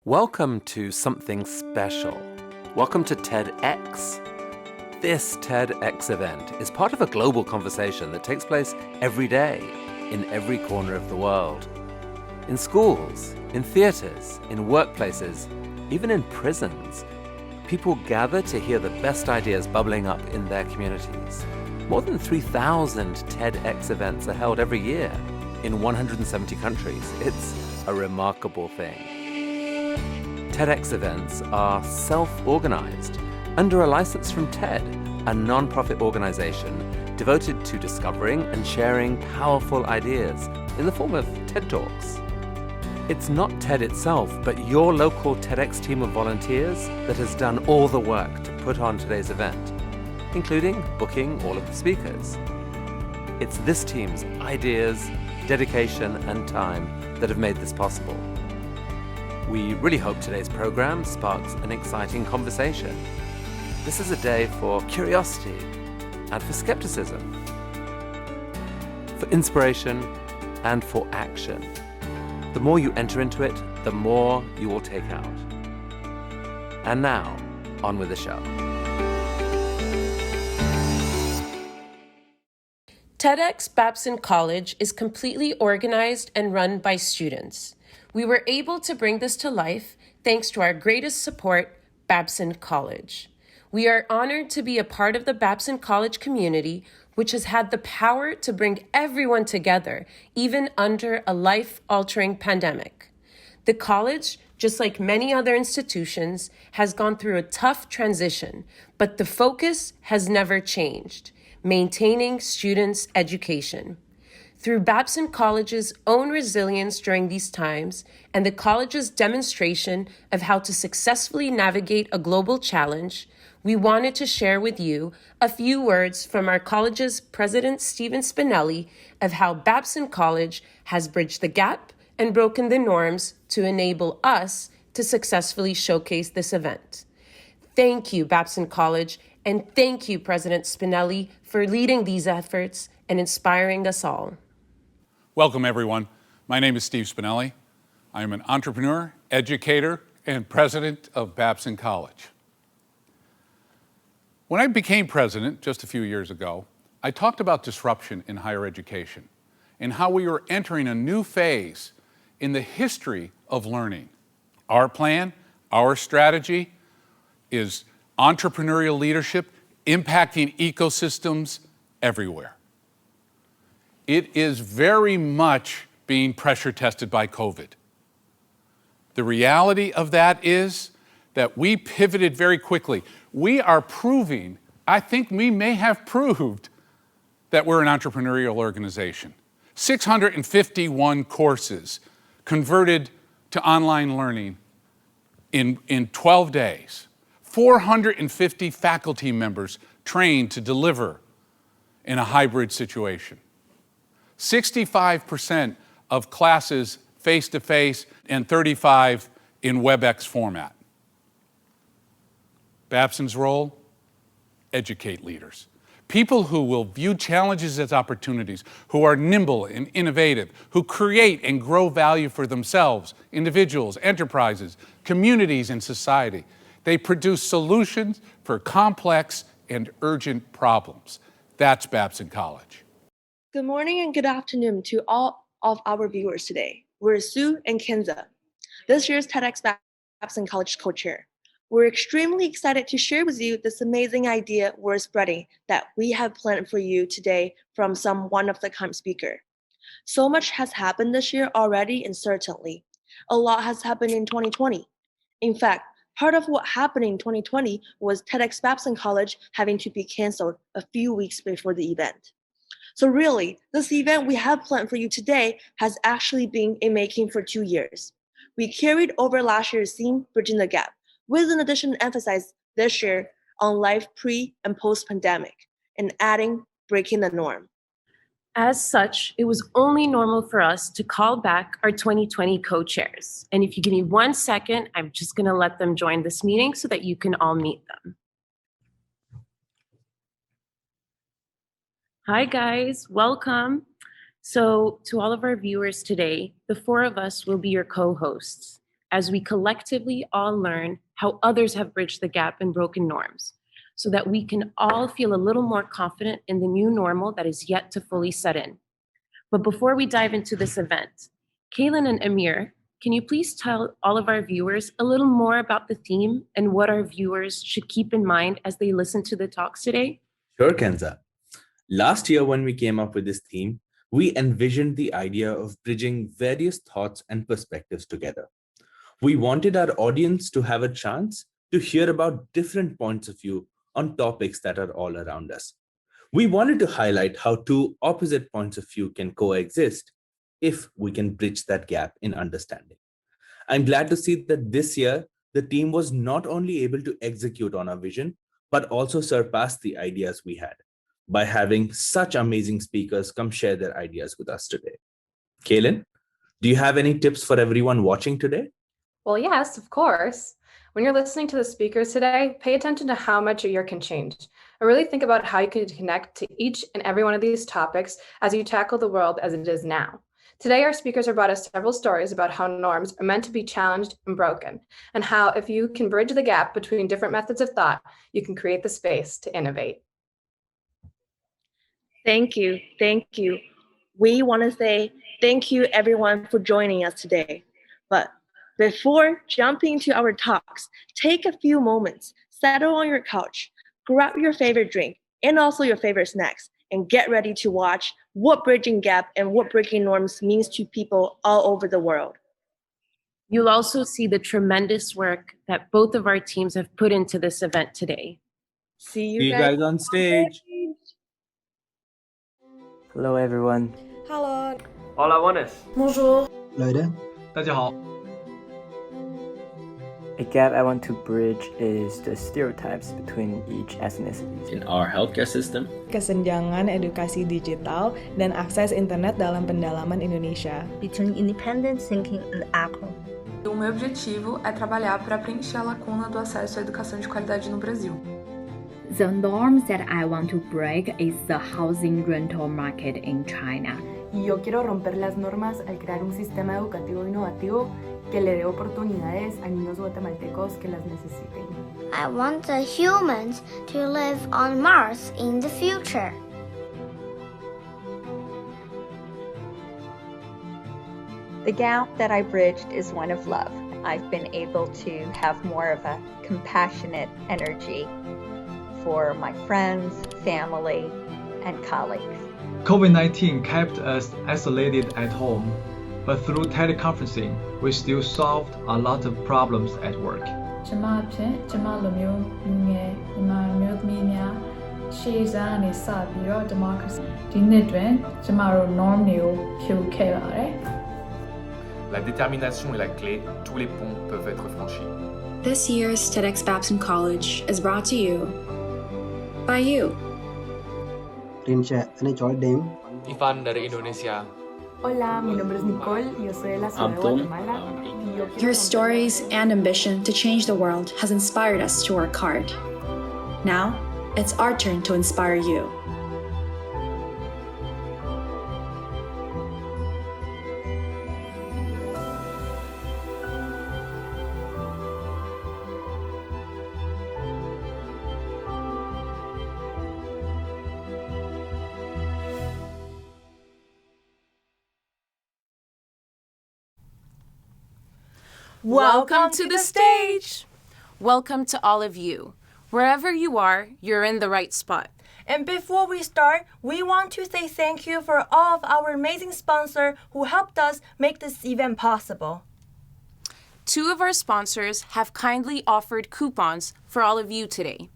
Welcome to something special. Welcome to TEDx. This TEDx event is part of a global conversation that takes place every day in every corner of the world. In schools, in theaters, in workplaces, even in prisons, people gather to hear the best ideas bubbling up in their communities. More than 3,000 TEDx events are held every year in 170 countries. It's a remarkable thing. TEDx events are self-organized under a license from TED, a non-profit organization devoted to discovering and sharing powerful ideas in the form of TED Talks. It's not TED itself, but your local TEDx team of volunteers that has done all the work to put on today's event, including booking all of the speakers. It's this team's ideas, dedication, and time that have made this possible. We really hope today's program sparks an exciting conversation. This is a day for curiosity and for skepticism, for inspiration and for action. The more you enter into it, the more you will take out. And now, on with the show. TEDxBabsonCollege is completely organized and run by students. We were able to bring this to life thanks to our greatest support, Babson College. We are honored to be a part of the Babson College community, which has had the power to bring everyone together, even under a life-altering pandemic. The college, just like many other institutions, has gone through a tough transition, but the focus has never changed: maintaining students' education. Through Babson College's own resilience during these times and the college's demonstration of how to successfully navigate a global challenge, we wanted to share with you a few words from our college's president, Stephen Spinelli, of how Babson College has bridged the gap and broken the norms to enable us to successfully showcase this event. Thank you, Babson College, and thank you, President Spinelli, for leading these efforts and inspiring us all. Welcome, everyone. My name is Steve Spinelli. I am an entrepreneur, educator, and president of Babson College. When I became president just a few years ago, I talked about disruption in higher education and how we were entering a new phase in the history of learning. Our plan, our strategy is entrepreneurial leadership impacting ecosystems everywhere. It is very much being pressure tested by COVID. The reality of that is that we pivoted very quickly. We are proving, I think we may have proved, that we're an entrepreneurial organization. 651 courses converted to online learning in 12 days. 450 faculty members trained to deliver in a hybrid situation. 65% of classes face-to-face and 35 in WebEx format. Babson's role? Educate leaders. People who will view challenges as opportunities, who are nimble and innovative, who create and grow value for themselves, individuals, enterprises, communities, and society. They produce solutions for complex and urgent problems. That's Babson College. Good morning and good afternoon to all of our viewers today. We're Sue and Kenza, this year's TEDxBabson College co-chair. We're extremely excited to share with you this amazing idea we're spreading that we have planned for you today from some one-of-the-kind speaker. So much has happened this year already, and certainly a lot has happened in 2020. In fact, part of what happened in 2020 was TEDxBabson College having to be canceled a few weeks before the event. So really, this event we have planned for you today has actually been in making for 2 years. We carried over last year's theme, Bridging the Gap, with an additional emphasis this year on life pre and post-pandemic, and adding Breaking the Norm. As such, it was only normal for us to call back our 2020 co-chairs. And if you give me 1 second, I'm just going to let them join this meeting so that you can all meet them. Hi, guys. Welcome. So to all of our viewers today, the four of us will be your co-hosts. as we collectively all learn how others have bridged the gap and broken norms, so that we can all feel a little more confident in the new normal that is yet to fully set in. But before we dive into this event, Kaylin and Amir, can you please tell all of our viewers a little more about the theme and what our viewers should keep in mind as they listen to the talks today? Sure, Kenza. Last year, when we came up with this theme, we envisioned the idea of bridging various thoughts and perspectives together. We wanted our audience to have a chance to hear about different points of view on topics that are all around us. We wanted to highlight how two opposite points of view can coexist if we can bridge that gap in understanding. I'm glad to see that this year, the team was not only able to execute on our vision, but also surpass the ideas we had by having such amazing speakers come share their ideas with us today. Kaylin, do you have any tips for everyone watching today? Well, yes, of course. When you're listening to the speakers today, pay attention to how much a year can change. And really think about how you can connect to each and every one of these topics as you tackle the world as it is now. Today, our speakers have brought us several stories about how norms are meant to be challenged and broken, and how if you can bridge the gap between different methods of thought, you can create the space to innovate. Thank you. Thank you. We want to say thank you, everyone, for joining us today. But before jumping to our talks, take a few moments, settle on your couch, grab your favorite drink and also your favorite snacks, and get ready to watch what bridging gap and what breaking norms means to people all over the world. You'll also see the tremendous work that both of our teams have put into this event today. See you guys on stage. Hello everyone. Hello. Hola, buenas. Bonjour. Leute. 大家好。 A gap I want to bridge is the stereotypes between each ethnicity. In our healthcare system, Kesenjangan edukasi digital dan akses internet dalam pendalaman Indonesia. Between independent thinking and acro. O meu objetivo é trabalhar para preencher a lacuna do acesso à educação de qualidade no Brasil. The norms that I want to break is the housing rental market in China. Yo quiero romper las normas al crear un sistema educativo innovativo que le dé oportunidades a niños guatemaltecos que las necesiten. I want the humans to live on Mars in the future. The gap that I bridged is one of love. I've been able to have more of a compassionate energy for my friends, family, and colleagues. COVID-19 kept us isolated at home, but through teleconferencing, we still solved a lot of problems at work. ကျမဖြင့်ကျမလူမျိုးလူငယ်ညီမမျိုးသမီးများရှေ့စမ်းကနေစပြီးတော့ democracy ဒီနှစ်တွင်ကျမတို့ norm တွေကိုဖြိုခဲ့ပါတယ် La détermination est la clé, tous les ponts peuvent être franchis. This year's TEDxBabsonCollege is brought to you by you. Rinche, ini Joy Dame. Ivan dari Indonesia. Hola, mi nombre es Nicole, yo soy de la ciudad de Guatemala. Your stories and ambition to change the world has inspired us to work hard. Now, it's our turn to inspire you. Welcome to the stage! Welcome to all of you. Wherever you are, you're in the right spot. And before we start, we want to say thank you for all of our amazing sponsors who helped us make this event possible. Two of our sponsors have kindly offered coupons for all of you today.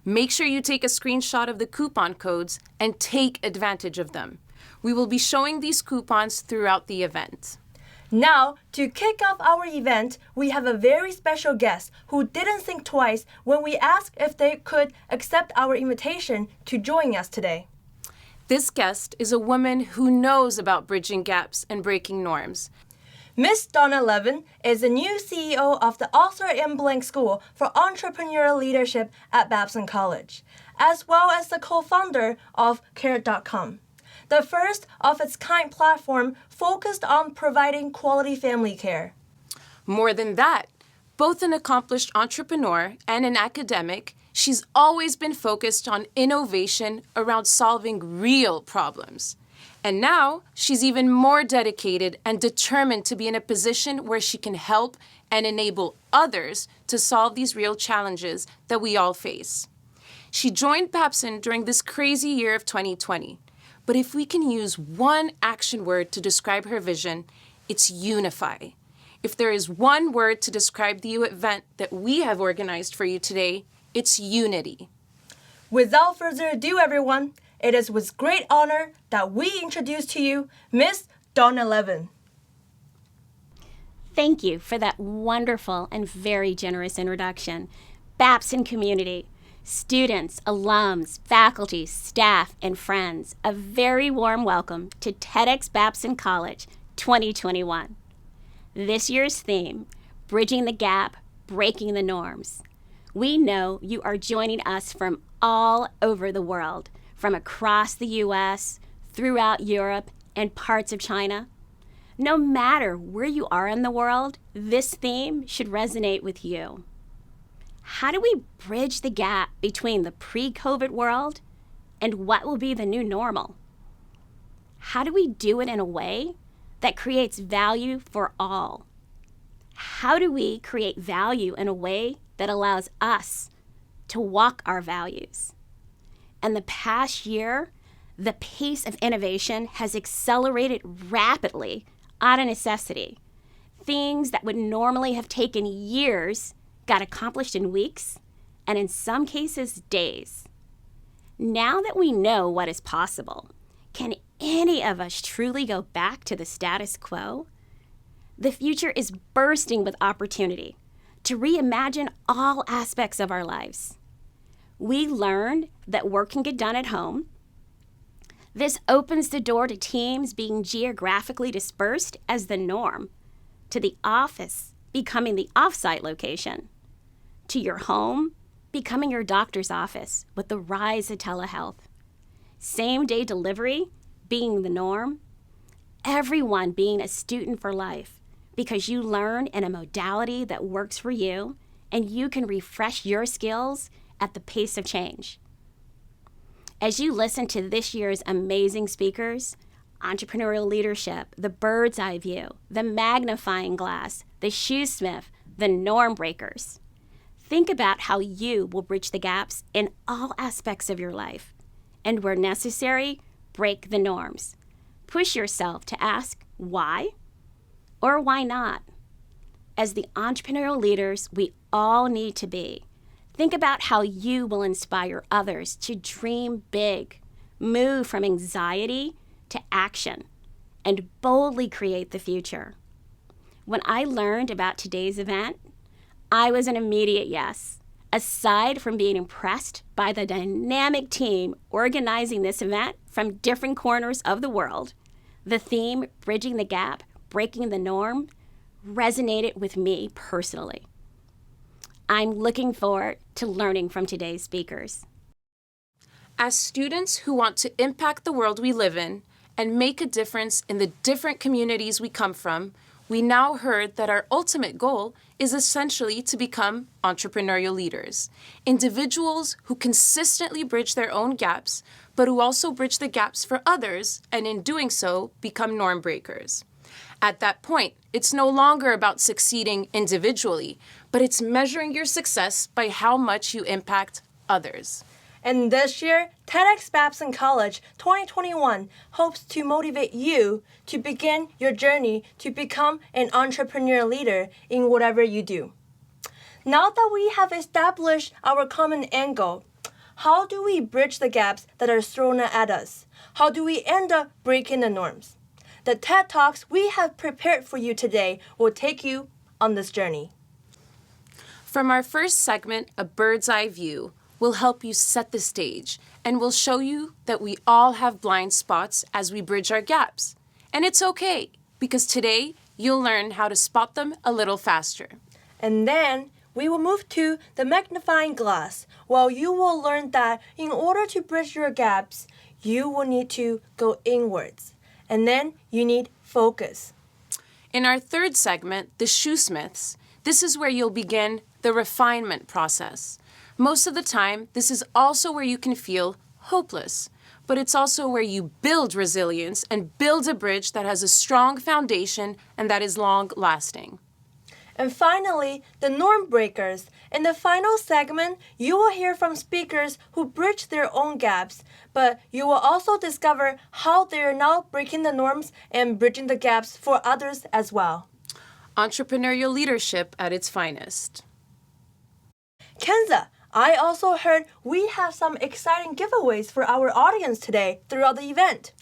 Make sure you take a screenshot of the coupon codes and take advantage of them. We will be showing these coupons throughout the event. Now, to kick off our event, we have a very special guest who didn't think twice when we asked if they could accept our invitation to join us today. This guest is a woman who knows about bridging gaps and breaking norms. Miss Donna Levin is the new CEO of the Arthur M. Blank School for Entrepreneurial Leadership at Babson College, as well as the co-founder of Care.com, the first of its kind platform focused on providing quality family care. More than that, both an accomplished entrepreneur and an academic, she's always been focused on innovation around solving real problems. And now she's even more dedicated and determined to be in a position where she can help and enable others to solve these real challenges that we all face. She joined Babson during this crazy year of 2020. But if we can use one action word to describe her vision, it's unify. If there is one word to describe the event that we have organized for you today, it's unity. Without further ado, everyone, it is with great honor that we introduce to you Miss Donna Levin. Thank you for that wonderful and very generous introduction. Babson community, students, alums, faculty, staff, and friends, a very warm welcome to TEDxBabsonCollege 2021. This year's theme, Bridging the Gap, Breaking the Norms. We know you are joining us from all over the world, from across the U.S., throughout Europe, and parts of China. No matter where you are in the world, this theme should resonate with you. How do we bridge the gap between the pre-COVID world and what will be the new normal? How do we do it in a way that creates value for all? How do we create value in a way that allows us to walk our values? In the past year, the pace of innovation has accelerated rapidly out of necessity. Things that would normally have taken years got accomplished in weeks, and in some cases, days. Now that we know what is possible, can any of us truly go back to the status quo? The future is bursting with opportunity to reimagine all aspects of our lives. We learned that work can get done at home. This opens the door to teams being geographically dispersed as the norm, to the office becoming the off-site location, to your home becoming your doctor's office with the rise of telehealth, same-day delivery being the norm, everyone being a student for life because you learn in a modality that works for you and you can refresh your skills at the pace of change. As you listen to this year's amazing speakers, entrepreneurial leadership, the bird's eye view, the magnifying glass, the shoesmith, the norm breakers, think about how you will bridge the gaps in all aspects of your life. And where necessary, break the norms. Push yourself to ask why or why not. As the entrepreneurial leaders we all need to be, think about how you will inspire others to dream big, move from anxiety to action, and boldly create the future. When I learned about today's event, I was an immediate yes. Aside from being impressed by the dynamic team organizing this event from different corners of the world, the theme, Bridging the Gap, Breaking the Norm, resonated with me personally. I'm looking forward to learning from today's speakers. As students who want to impact the world we live in and make a difference in the different communities we come from, we now heard that our ultimate goal is essentially to become entrepreneurial leaders, individuals who consistently bridge their own gaps, but who also bridge the gaps for others, and in doing so, become norm breakers. At that point, it's no longer about succeeding individually, but it's measuring your success by how much you impact others. And this year, TEDxBabsonCollege 2021 hopes to motivate you to begin your journey to become an entrepreneur leader in whatever you do. Now that we have established our common end goal, how do we bridge the gaps that are thrown at us? How do we end up breaking the norms? The TED Talks we have prepared for you today will take you on this journey. From our first segment, A Bird's Eye View, will help you set the stage and will show you that we all have blind spots as we bridge our gaps. And it's okay, because today you'll learn how to spot them a little faster. And then we will move to the magnifying glass, while you will learn that in order to bridge your gaps, you will need to go inwards. And then you need focus. In our third segment, the shoesmiths, this is where you'll begin the refinement process. Most of the time, this is also where you can feel hopeless, but it's also where you build resilience and build a bridge that has a strong foundation and that is long-lasting. And finally, the norm breakers. In the final segment, you will hear from speakers who bridge their own gaps, but you will also discover how they are now breaking the norms and bridging the gaps for others as well. Entrepreneurial leadership at its finest. Kenza, I also heard we have some exciting giveaways for our audience today throughout the event.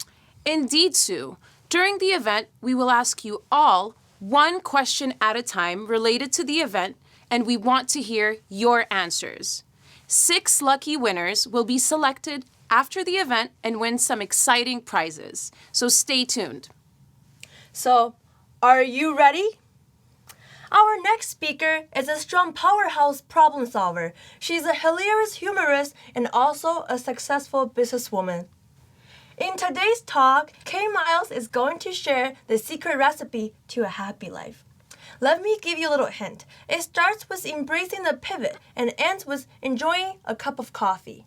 Indeed, Sue. During the event, we will ask you all one question at a time related to the event, and we want to hear your answers. 6 lucky winners will be selected after the event and win some exciting prizes. So stay tuned. So, are you ready? Our next speaker is a strong powerhouse problem solver. She's a hilarious humorist and also a successful businesswoman. In today's talk, Kay Miles is going to share the secret recipe to a happy life. Let me give you a little hint. It starts with embracing the pivot and ends with enjoying a cup of coffee.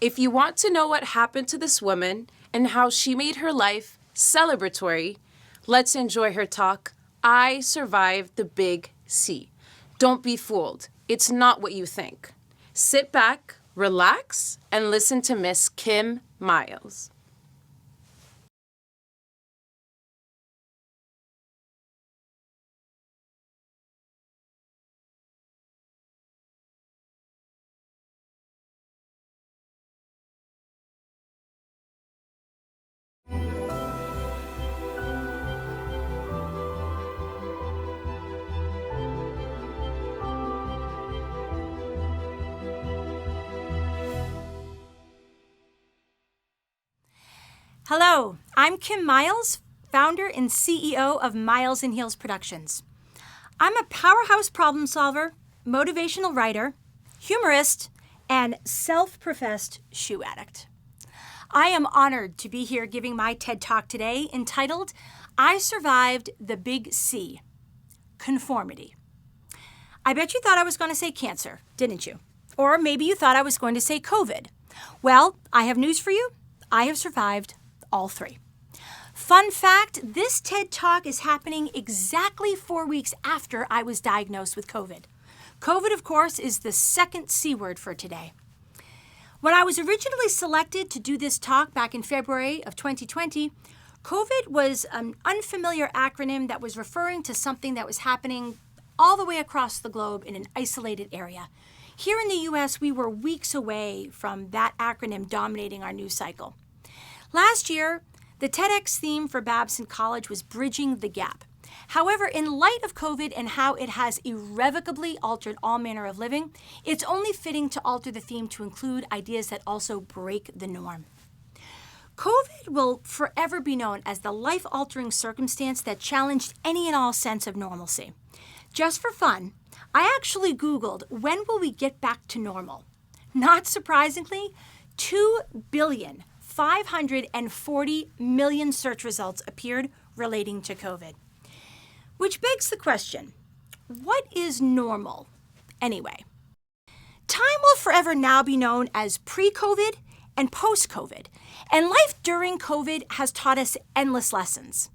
If you want to know what happened to this woman and how she made her life celebratory, let's enjoy her talk, I Survived the Big C. Don't be fooled. It's not what you think. Sit back, relax, and listen to Miss Kim Miles. Hello, I'm Kim Miles, founder and CEO of Miles & Heels Productions. I'm a powerhouse problem solver, motivational writer, humorist, and self-professed shoe addict. I am honored to be here giving my TED Talk today entitled, I Survived the Big C, Conformity. I bet you thought I was going to say cancer, didn't you? Or maybe you thought I was going to say COVID. Well, I have news for you. I have survived all 3. Fun fact, this TED Talk is happening exactly 4 weeks after I was diagnosed with COVID. COVID, of course, is the second C word for today. When I was originally selected to do this talk back in February of 2020, COVID was an unfamiliar acronym that was referring to something that was happening all the way across the globe in an isolated area. Here in the US, we were weeks away from that acronym dominating our news cycle. Last year, the TEDx theme for Babson College was Bridging the Gap. However, in light of COVID and how it has irrevocably altered all manner of living, it's only fitting to alter the theme to include ideas that also break the norm. COVID will forever be known as the life-altering circumstance that challenged any and all sense of normalcy. Just for fun, I actually Googled, when will we get back to normal? Not surprisingly, 2,540 million search results appeared relating to COVID. Which begs the question, what is normal anyway? Time will forever now be known as pre-COVID and post-COVID, and life during COVID has taught us endless lessons.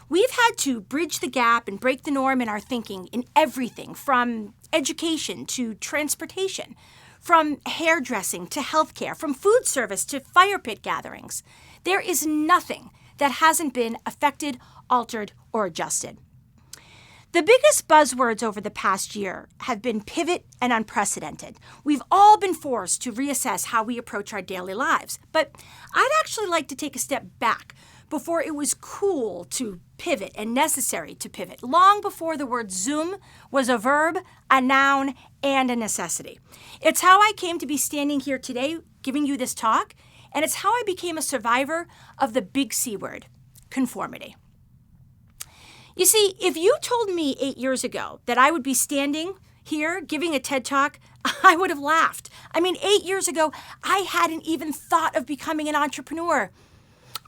We've had to bridge the gap and break the norm in our thinking in everything from education to transportation, from hairdressing to healthcare, from food service to fire pit gatherings. There is nothing that hasn't been affected, altered, or adjusted. The biggest buzzwords over the past year have been pivot and unprecedented. We've all been forced to reassess how we approach our daily lives. But I'd actually like to take a step back before it was cool to pivot and necessary to pivot, long before the word Zoom was a verb, a noun, and a necessity. It's how I came to be standing here today giving you this talk, and it's how I became a survivor of the big C word, conformity. You see, if you told me 8 years ago that I would be standing here giving a TED Talk, I would have laughed. I mean, 8 years ago, I hadn't even thought of becoming an entrepreneur.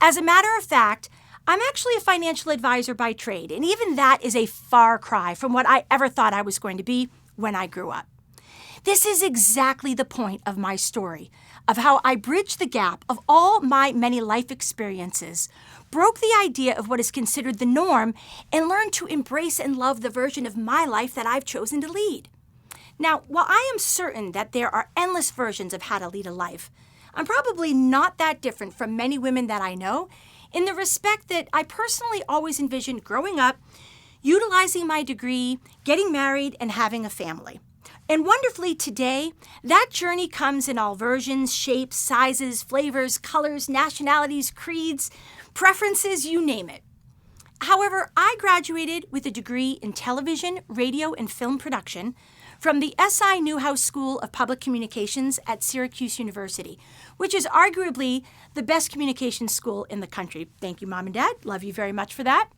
As a matter of fact, I'm actually a financial advisor by trade, and even that is a far cry from what I ever thought I was going to be when I grew up. This is exactly the point of my story, of how I bridged the gap of all my many life experiences, broke the idea of what is considered the norm, and learned to embrace and love the version of my life that I've chosen to lead. Now, while I am certain that there are endless versions of how to lead a life, I'm probably not that different from many women that I know, in the respect that I personally always envisioned growing up, utilizing my degree, getting married, and having a family. And wonderfully today, that journey comes in all versions, shapes, sizes, flavors, colors, nationalities, creeds, preferences, you name it. However, I graduated with a degree in television, radio, and film production from the S.I. Newhouse School of Public Communications at Syracuse University, which is arguably the best communications school in the country. Thank you, Mom and Dad. Love you very much for that.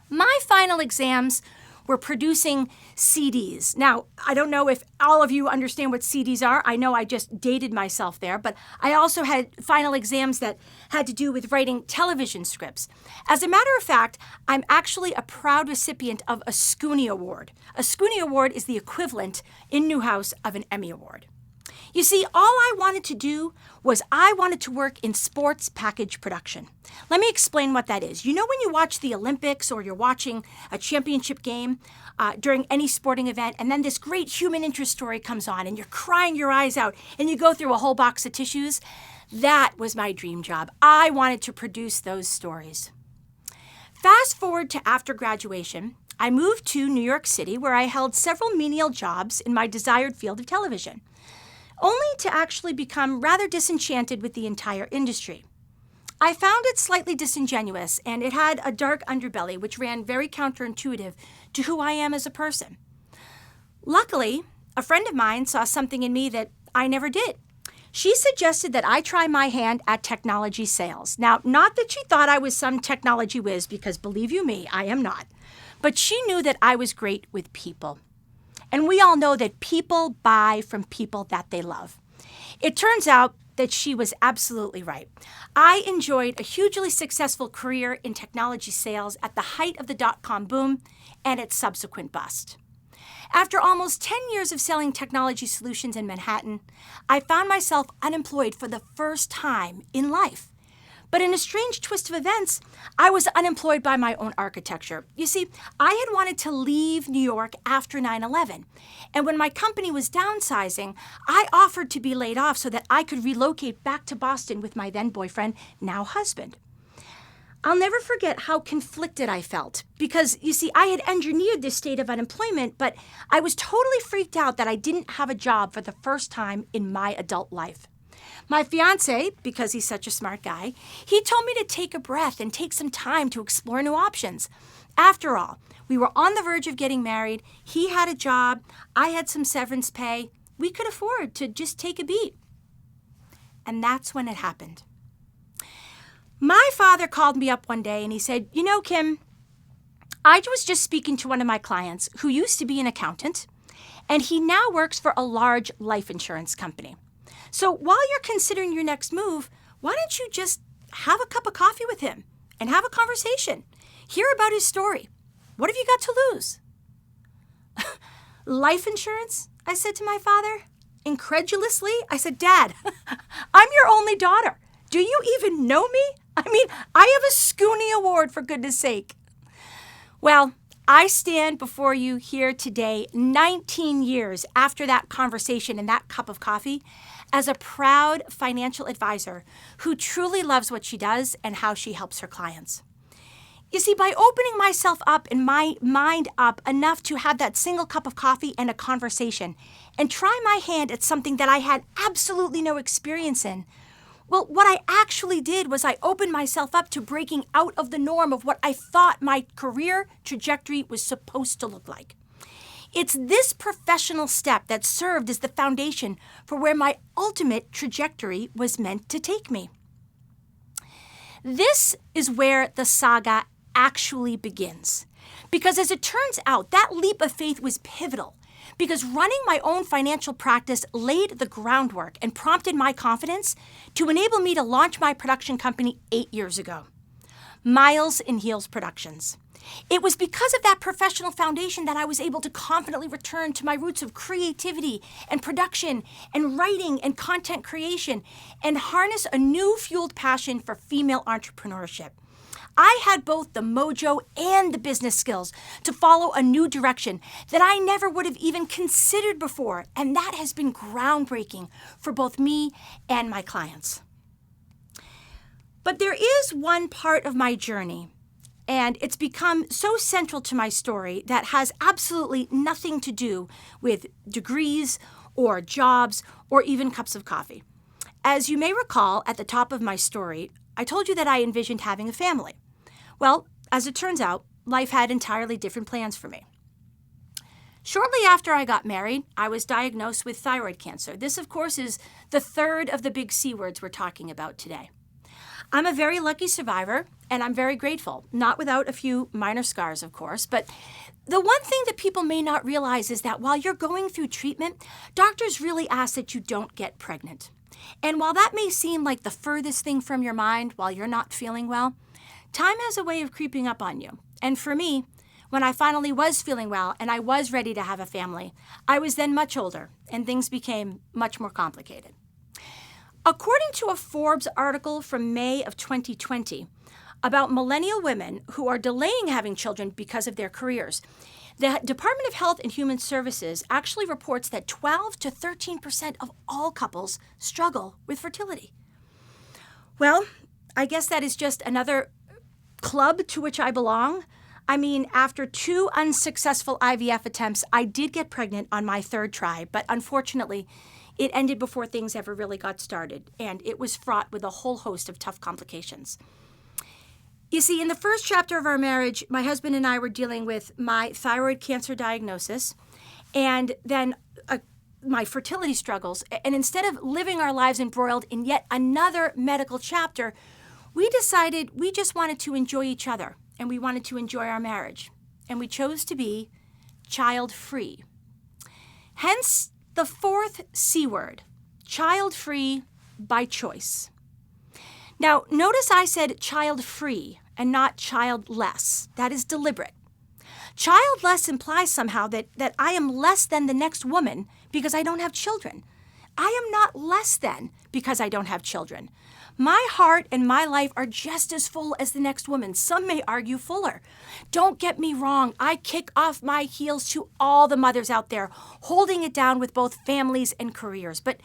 My final exams were producing CDs. Now, I don't know if all of you understand what CDs are. I know I just dated myself there, but I also had final exams that had to do with writing television scripts. As a matter of fact, I'm actually a proud recipient of a Scooney Award. A Scooney Award is the equivalent in Newhouse of an Emmy Award. You see, all I wanted to do was I wanted to work in sports package production. Let me explain what that is. You know when you watch the Olympics or you're watching a championship game during any sporting event, and then this great human interest story comes on and you're crying your eyes out and you go through a whole box of tissues? That was my dream job. I wanted to produce those stories. Fast forward to after graduation, I moved to New York City where I held several menial jobs in my desired field of television, only to actually become rather disenchanted with the entire industry. I found it slightly disingenuous, and it had a dark underbelly which ran very counterintuitive to who I am as a person. Luckily, a friend of mine saw something in me that I never did. She suggested that I try my hand at technology sales. Now, not that she thought I was some technology whiz, because believe you me, I am not. But she knew that I was great with people. And we all know that people buy from people that they love. It turns out that she was absolutely right. I enjoyed a hugely successful career in technology sales at the height of the dot-com boom and its subsequent bust. After almost 10 years of selling technology solutions in Manhattan, I found myself unemployed for the first time in life. But in a strange twist of events, I was unemployed by my own architecture. You see, I had wanted to leave New York after 9/11. And when my company was downsizing, I offered to be laid off so that I could relocate back to Boston with my then boyfriend, now husband. I'll never forget how conflicted I felt because, you see, I had engineered this state of unemployment, but I was totally freaked out that I didn't have a job for the first time in my adult life. My fiance, because he's such a smart guy, he told me to take a breath and take some time to explore new options. After all, we were on the verge of getting married. He had a job. I had some severance pay. We could afford to just take a beat. And that's when it happened. My father called me up one day and he said, "You know, Kim, I was just speaking to one of my clients who used to be an accountant, and he now works for a large life insurance company. So while you're considering your next move, why don't you just have a cup of coffee with him and have a conversation? Hear about his story. What have you got to lose?" Life insurance? I said to my father. Incredulously, I said, "Dad, I'm your only daughter. Do you even know me? I mean, I have a Scooney Award, for goodness sake." Well, I stand before you here today, 19 years after that conversation and that cup of coffee, as a proud financial advisor who truly loves what she does and how she helps her clients. You see, by opening myself up and my mind up enough to have that single cup of coffee and a conversation and try my hand at something that I had absolutely no experience in, well, what I actually did was I opened myself up to breaking out of the norm of what I thought my career trajectory was supposed to look like. It's this professional step that served as the foundation for where my ultimate trajectory was meant to take me. This is where the saga actually begins. Because as it turns out, that leap of faith was pivotal. Because running my own financial practice laid the groundwork and prompted my confidence to enable me to launch my production company 8 years ago. Miles in Heels Productions. It was because of that professional foundation that I was able to confidently return to my roots of creativity and production and writing and content creation and harness a new fueled passion for female entrepreneurship. I had both the mojo and the business skills to follow a new direction that I never would have even considered before, and that has been groundbreaking for both me and my clients. But there is one part of my journey, and it's become so central to my story that has absolutely nothing to do with degrees or jobs or even cups of coffee. As you may recall, at the top of my story, I told you that I envisioned having a family. Well, as it turns out, life had entirely different plans for me. Shortly after I got married, I was diagnosed with thyroid cancer. This, of course, is the third of the big C words we're talking about today. I'm a very lucky survivor, and I'm very grateful, not without a few minor scars, of course. But the one thing that people may not realize is that while you're going through treatment, doctors really ask that you don't get pregnant. And while that may seem like the furthest thing from your mind while you're not feeling well, time has a way of creeping up on you. And for me, when I finally was feeling well and I was ready to have a family, I was then much older and things became much more complicated. According to a Forbes article from May of 2020 about millennial women who are delaying having children because of their careers, the Department of Health and Human Services actually reports that 12 to 13% of all couples struggle with fertility. Well, I guess that is just another club to which I belong. I mean, after 2 unsuccessful IVF attempts, I did get pregnant on my 3rd try, but unfortunately, it ended before things ever really got started, and it was fraught with a whole host of tough complications. You see, in the first chapter of our marriage, my husband and I were dealing with my thyroid cancer diagnosis and then my fertility struggles. And instead of living our lives embroiled in yet another medical chapter, we decided we just wanted to enjoy each other and we wanted to enjoy our marriage. And we chose to be child-free. Hence the 4th C word, child-free by choice. Now, notice I said child-free and not childless. That is deliberate. Childless implies somehow that I am less than the next woman because I don't have children. I am not less than because I don't have children. My heart and my life are just as full as the next woman. Some may argue fuller. Don't get me wrong. I kick off my heels to all the mothers out there, holding it down with both families and careers. But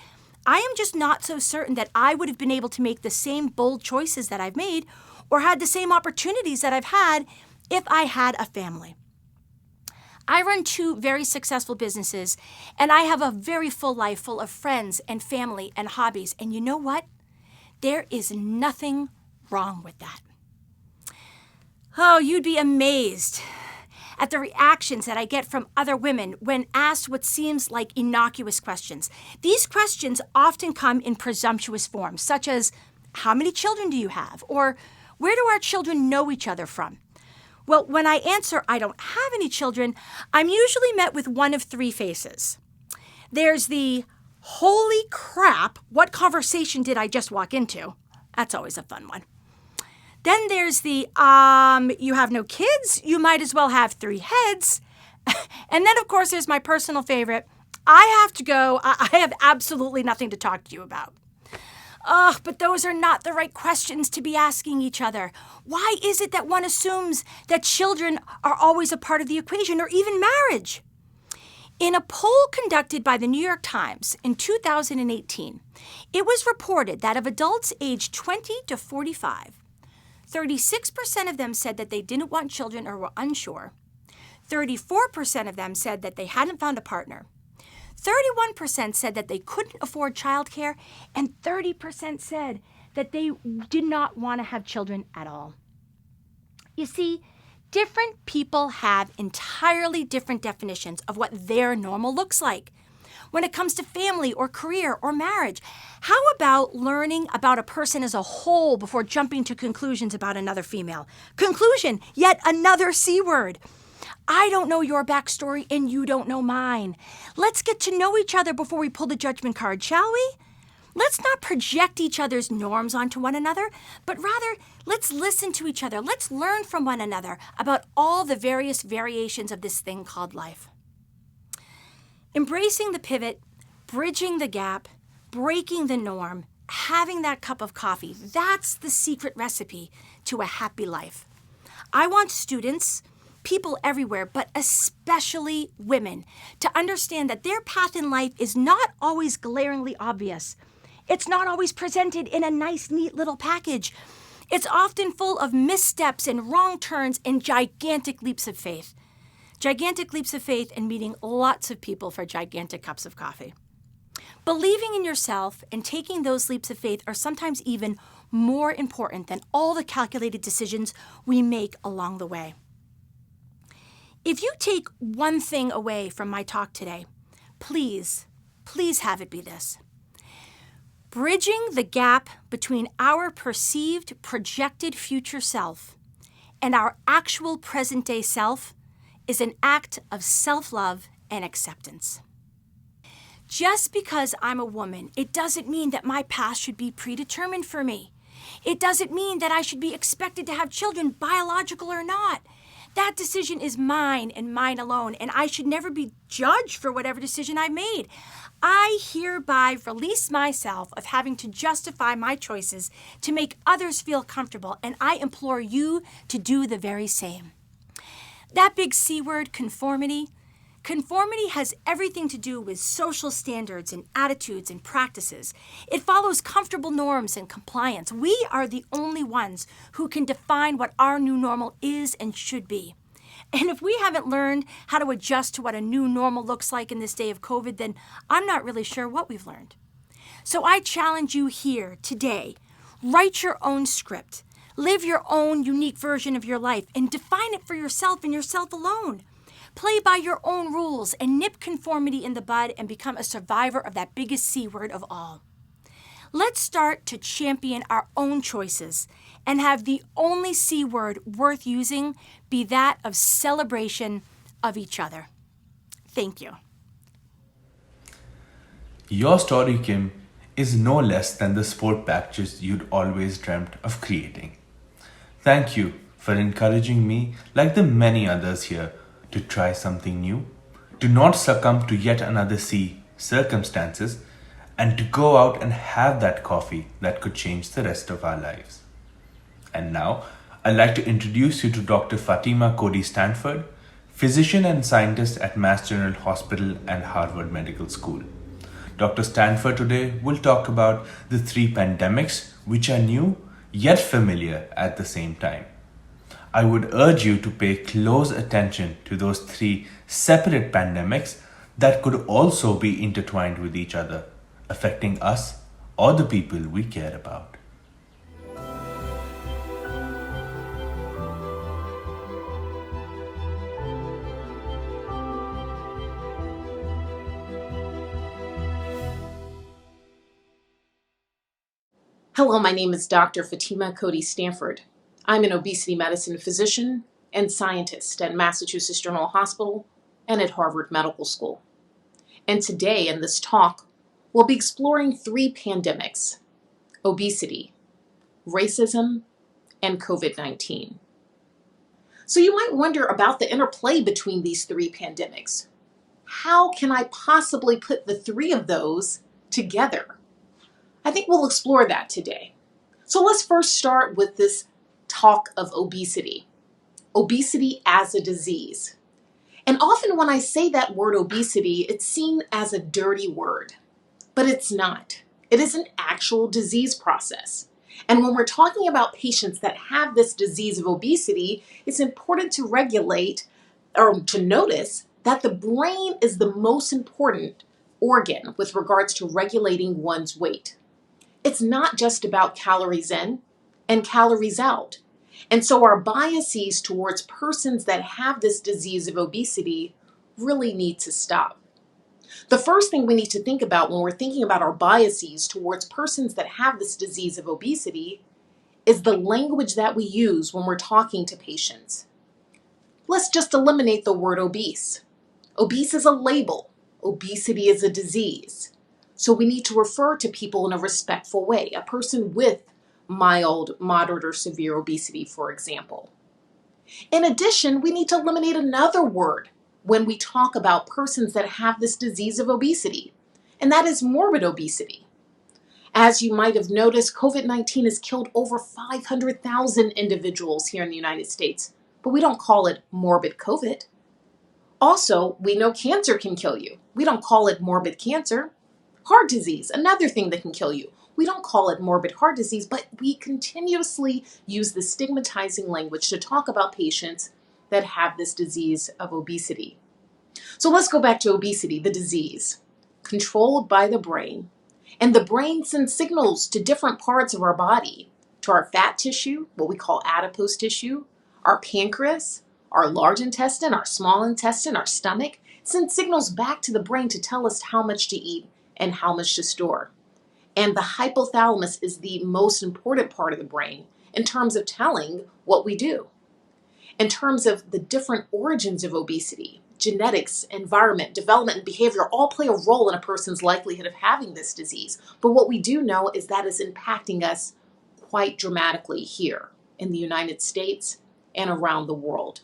I am just not so certain that I would have been able to make the same bold choices that I've made or had the same opportunities that I've had if I had a family. I run 2 very successful businesses, and I have a very full life full of friends and family and hobbies. And you know what? There is nothing wrong with that. Oh, you'd be amazed at the reactions that I get from other women when asked what seems like innocuous questions. These questions often come in presumptuous forms, such as, how many children do you have? Or, where do our children know each other from? Well, when I answer, I don't have any children, I'm usually met with one of 3 faces. There's the, holy crap, what conversation did I just walk into? That's always a fun one. Then there's the, you have no kids? You might as well have 3 heads. And then, of course, there's my personal favorite. I have to go. I have absolutely nothing to talk to you about. Ugh, but those are not the right questions to be asking each other. Why is it that one assumes that children are always a part of the equation or even marriage? In a poll conducted by the New York Times in 2018, it was reported that of adults aged 20 to 45, 36% of them said that they didn't want children or were unsure. 34% of them said that they hadn't found a partner. 31% said that they couldn't afford childcare, and 30% said that they did not want to have children at all. You see, different people have entirely different definitions of what their normal looks like. When it comes to family or career or marriage, how about learning about a person as a whole before jumping to conclusions about another female? Conclusion, yet another C word. I don't know your backstory and you don't know mine. Let's get to know each other before we pull the judgment card, shall we? Let's not project each other's norms onto one another, but rather let's listen to each other. Let's learn from one another about all the various variations of this thing called life. Embracing the pivot, bridging the gap, breaking the norm, having that cup of coffee, that's the secret recipe to a happy life. I want students, people everywhere, but especially women, to understand that their path in life is not always glaringly obvious. It's not always presented in a nice, neat little package. It's often full of missteps and wrong turns and gigantic leaps of faith. Gigantic leaps of faith and meeting lots of people for gigantic cups of coffee. Believing in yourself and taking those leaps of faith are sometimes even more important than all the calculated decisions we make along the way. If you take one thing away from my talk today, please have it be this. Bridging the gap between our perceived projected future self and our actual present-day self is an act of self-love and acceptance. Just because I'm a woman, it doesn't mean that my past should be predetermined for me. It doesn't mean that I should be expected to have children, biological or not. That decision is mine and mine alone, and I should never be judged for whatever decision I made. I hereby release myself of having to justify my choices to make others feel comfortable, and I implore you to do the very same. That big C word, conformity. Conformity has everything to do with social standards and attitudes and practices. It follows comfortable norms and compliance. We are the only ones who can define what our new normal is and should be. And if we haven't learned how to adjust to what a new normal looks like in this day of COVID, then I'm not really sure what we've learned. So I challenge you here today, write your own script, live your own unique version of your life, and define it for yourself and yourself alone. Play by your own rules and nip conformity in the bud and become a survivor of that biggest C word of all. Let's start to champion our own choices and have the only C word worth using be that of celebration of each other. Thank you. Your story, Kim, is no less than the sport packages you'd always dreamt of creating. Thank you for encouraging me, like the many others here, to try something new, to not succumb to yet another C, circumstances, and to go out and have that coffee that could change the rest of our lives. And now, I'd like to introduce you to Dr. Fatima Cody Stanford, physician and scientist at Mass General Hospital and Harvard Medical School. Dr. Stanford today will talk about the 3 pandemics which are new yet familiar at the same time. I would urge you to pay close attention to those 3 separate pandemics that could also be intertwined with each other, affecting us or the people we care about. Hello, my name is Dr. Fatima Cody Stanford. I'm an obesity medicine physician and scientist at Massachusetts General Hospital and at Harvard Medical School. And today in this talk, we'll be exploring 3 pandemics: obesity, racism, and COVID-19. So you might wonder about the interplay between these 3 pandemics. How can I possibly put the 3 of those together? I think we'll explore that today. So let's first start with this talk of obesity. Obesity as a disease. And often when I say that word obesity, it's seen as a dirty word, but it's not. It is an actual disease process. And when we're talking about patients that have this disease of obesity, it's important to regulate or to notice that the brain is the most important organ with regards to regulating one's weight. It's not just about calories in and calories out. And so our biases towards persons that have this disease of obesity really need to stop. The first thing we need to think about when we're thinking about our biases towards persons that have this disease of obesity is the language that we use when we're talking to patients. Let's just eliminate the word obese. Obese is a label. Obesity is a disease. So we need to refer to people in a respectful way, a person with mild, moderate, or severe obesity, for example. In addition, we need to eliminate another word when we talk about persons that have this disease of obesity, and that is morbid obesity. As you might have noticed, COVID-19 has killed over 500,000 individuals here in the United States, but we don't call it morbid COVID. Also, we know cancer can kill you. We don't call it morbid cancer. Heart disease, another thing that can kill you. We don't call it morbid heart disease, but we continuously use the stigmatizing language to talk about patients that have this disease of obesity. So let's go back to obesity, the disease, controlled by the brain. And the brain sends signals to different parts of our body, to our fat tissue, what we call adipose tissue, our pancreas, our large intestine, our small intestine, our stomach, send signals back to the brain to tell us how much to eat and how much to store. And the hypothalamus is the most important part of the brain in terms of telling what we do. In terms of the different origins of obesity, genetics, environment, development, and behavior all play a role in a person's likelihood of having this disease. But what we do know is that is impacting us quite dramatically here in the United States and around the world.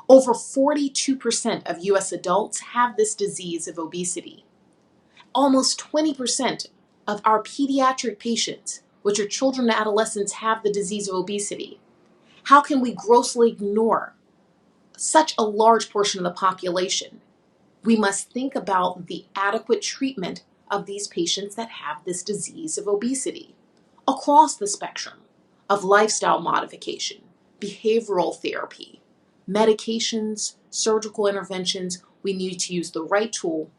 Over 42% of US adults have this disease of obesity. Almost 20% of our pediatric patients, which are children and adolescents, have the disease of obesity. How can we grossly ignore such a large portion of the population? We must think about the adequate treatment of these patients that have this disease of obesity across the spectrum of lifestyle modification, behavioral therapy, medications, surgical interventions. We need to use the right tool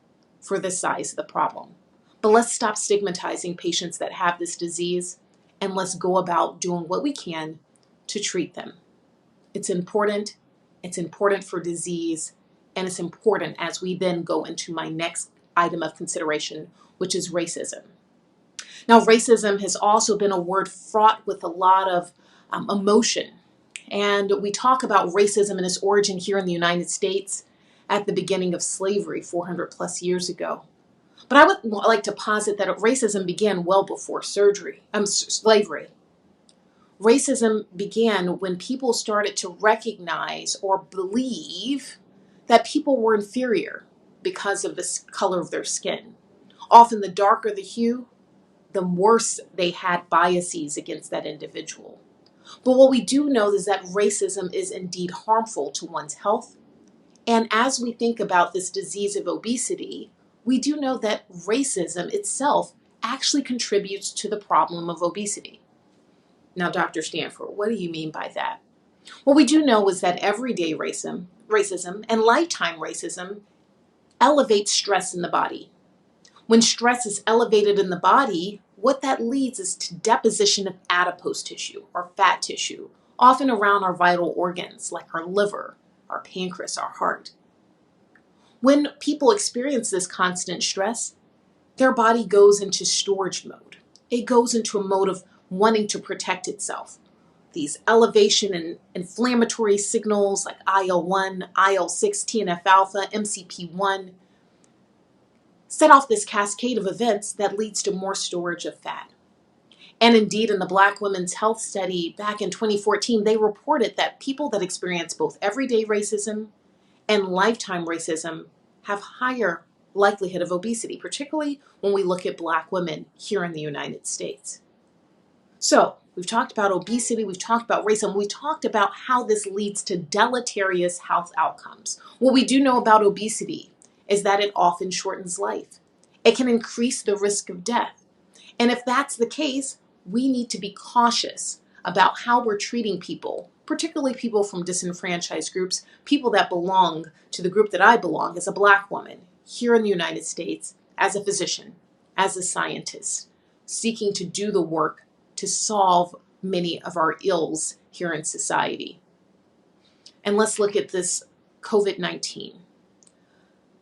for the size of the problem. But let's stop stigmatizing patients that have this disease, and let's go about doing what we can to treat them. It's important for disease, and it's important as we then go into my next item of consideration, which is racism. Now, racism has also been a word fraught with a lot of emotion, and we talk about racism and its origin here in the United States at the beginning of slavery 400 plus years ago. But I would like to posit that racism began well before slavery. Racism began when people started to recognize or believe that people were inferior because of the color of their skin. Often the darker the hue, the worse they had biases against that individual. But what we do know is that racism is indeed harmful to one's health. And as we think about this disease of obesity, we do know that racism itself actually contributes to the problem of obesity. Now, Dr. Stanford, what do you mean by that? What we do know is that everyday racism and lifetime racism elevates stress in the body. When stress is elevated in the body, what that leads is to deposition of adipose tissue or fat tissue, often around our vital organs like our liver, our pancreas, our heart. When people experience this constant stress, their body goes into storage mode. It goes into a mode of wanting to protect itself. These elevation and inflammatory signals like IL-1, IL-6, TNF-alpha, MCP-1 set off this cascade of events that leads to more storage of fat. And indeed, in the Black Women's Health Study back in 2014, they reported that people that experience both everyday racism and lifetime racism have higher likelihood of obesity, particularly when we look at Black women here in the United States. So we've talked about obesity, we've talked about racism, we talked about how this leads to deleterious health outcomes. What we do know about obesity is that it often shortens life. It can increase the risk of death. And if that's the case, we need to be cautious about how we're treating people, particularly people from disenfranchised groups, people that belong to the group that I belong as a Black woman here in the United States, as a physician, as a scientist, seeking to do the work to solve many of our ills here in society. And let's look at this COVID-19.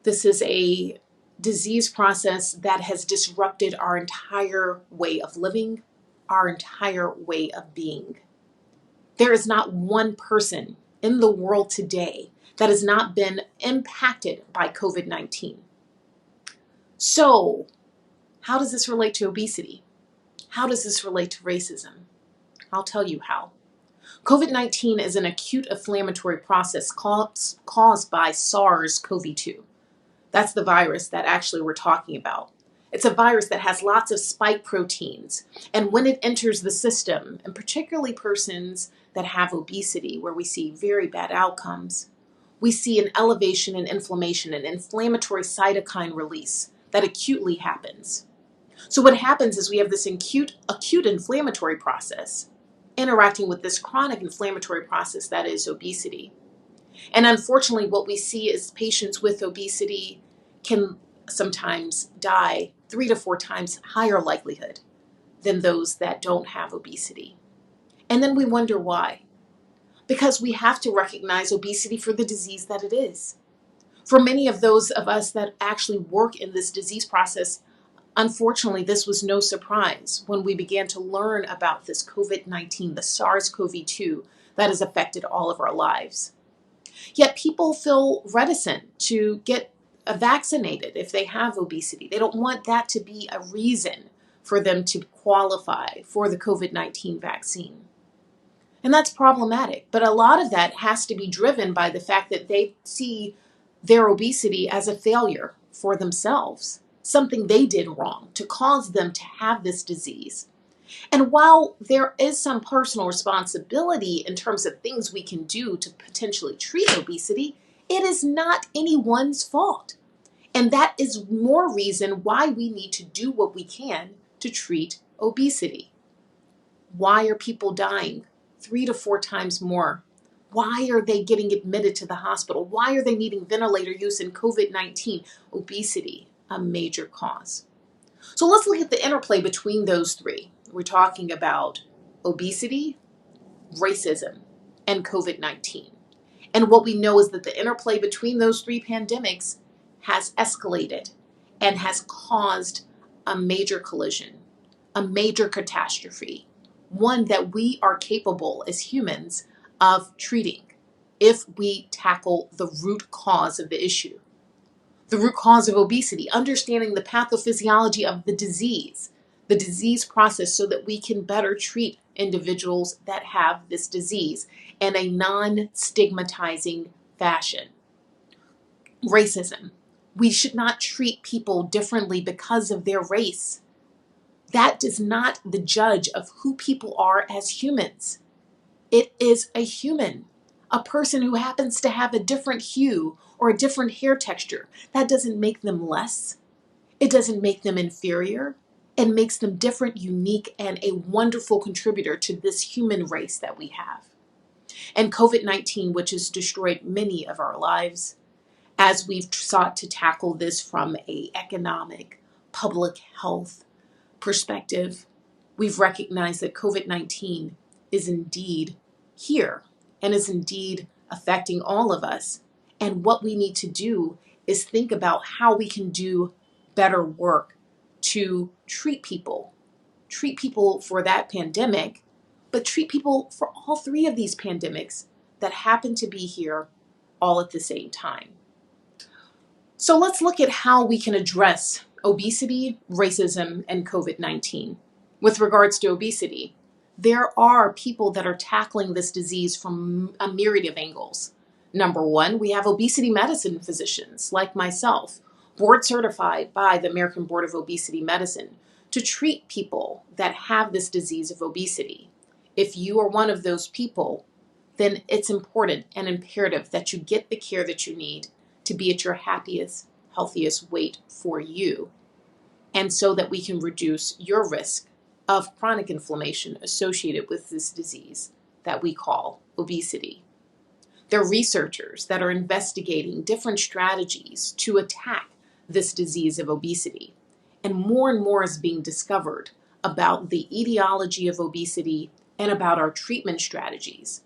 This is a disease process that has disrupted our entire way of living, our entire way of being. There is not one person in the world today that has not been impacted by COVID-19. So, How does this relate to obesity? How does this relate to racism? I'll tell you how. COVID-19 is an acute inflammatory process caused by SARS-CoV-2. That's the virus that actually we're talking about. It's a virus that has lots of spike proteins. And when it enters the system, and particularly persons that have obesity, where we see very bad outcomes, we see an elevation in inflammation and inflammatory cytokine release that acutely happens. So what happens is we have this acute inflammatory process interacting with this chronic inflammatory process that is obesity. And unfortunately, what we see is patients with obesity can sometimes die 3 to 4 times higher likelihood than those that don't have obesity. And then we wonder why. Because we have to recognize obesity for the disease that it is. For many of those of us that actually work in this disease process, unfortunately, this was no surprise when we began to learn about this COVID-19, the SARS-CoV-2 that has affected all of our lives. Yet people feel reticent to get vaccinated if they have obesity. They don't want that to be a reason for them to qualify for the COVID-19 vaccine. And that's problematic. But a lot of that has to be driven by the fact that they see their obesity as a failure for themselves, something they did wrong to cause them to have this disease. And while there is some personal responsibility in terms of things we can do to potentially treat obesity, it is not anyone's fault. And that is more reason why we need to do what we can to treat obesity. Why are people dying 3 to 4 times more? Why are they getting admitted to the hospital? Why are they needing ventilator use in COVID-19? Obesity, a major cause. So let's look at the interplay between those three. We're talking about obesity, racism, and COVID-19. And what we know is that the interplay between those three pandemics has escalated and has caused a major collision, a major catastrophe, one that we are capable as humans of treating if we tackle the root cause of the issue. The root cause of obesity, understanding the pathophysiology of the disease process so that we can better treat individuals that have this disease in a non-stigmatizing fashion. Racism. We should not treat people differently because of their race. That is not the judge of who people are as humans. It is a human, a person who happens to have a different hue or a different hair texture. That doesn't make them less. It doesn't make them inferior. It makes them different, unique, and a wonderful contributor to this human race that we have. And COVID-19, which has destroyed many of our lives, as we've sought to tackle this from an economic, public health perspective, we've recognized that COVID-19 is indeed here and is indeed affecting all of us. And what we need to do is think about how we can do better work to treat people for that pandemic, but treat people for all three of these pandemics that happen to be here all at the same time. So let's look at how we can address obesity, racism, and COVID-19. With regards to obesity, there are people that are tackling this disease from a myriad of angles. Number one, we have obesity medicine physicians like myself, board certified by the American Board of Obesity Medicine, to treat people that have this disease of obesity. If you are one of those people, then it's important and imperative that you get the care that you need to be at your happiest, healthiest weight for you, and so that we can reduce your risk of chronic inflammation associated with this disease that we call obesity. There are researchers that are investigating different strategies to attack this disease of obesity, and more is being discovered about the etiology of obesity and about our treatment strategies.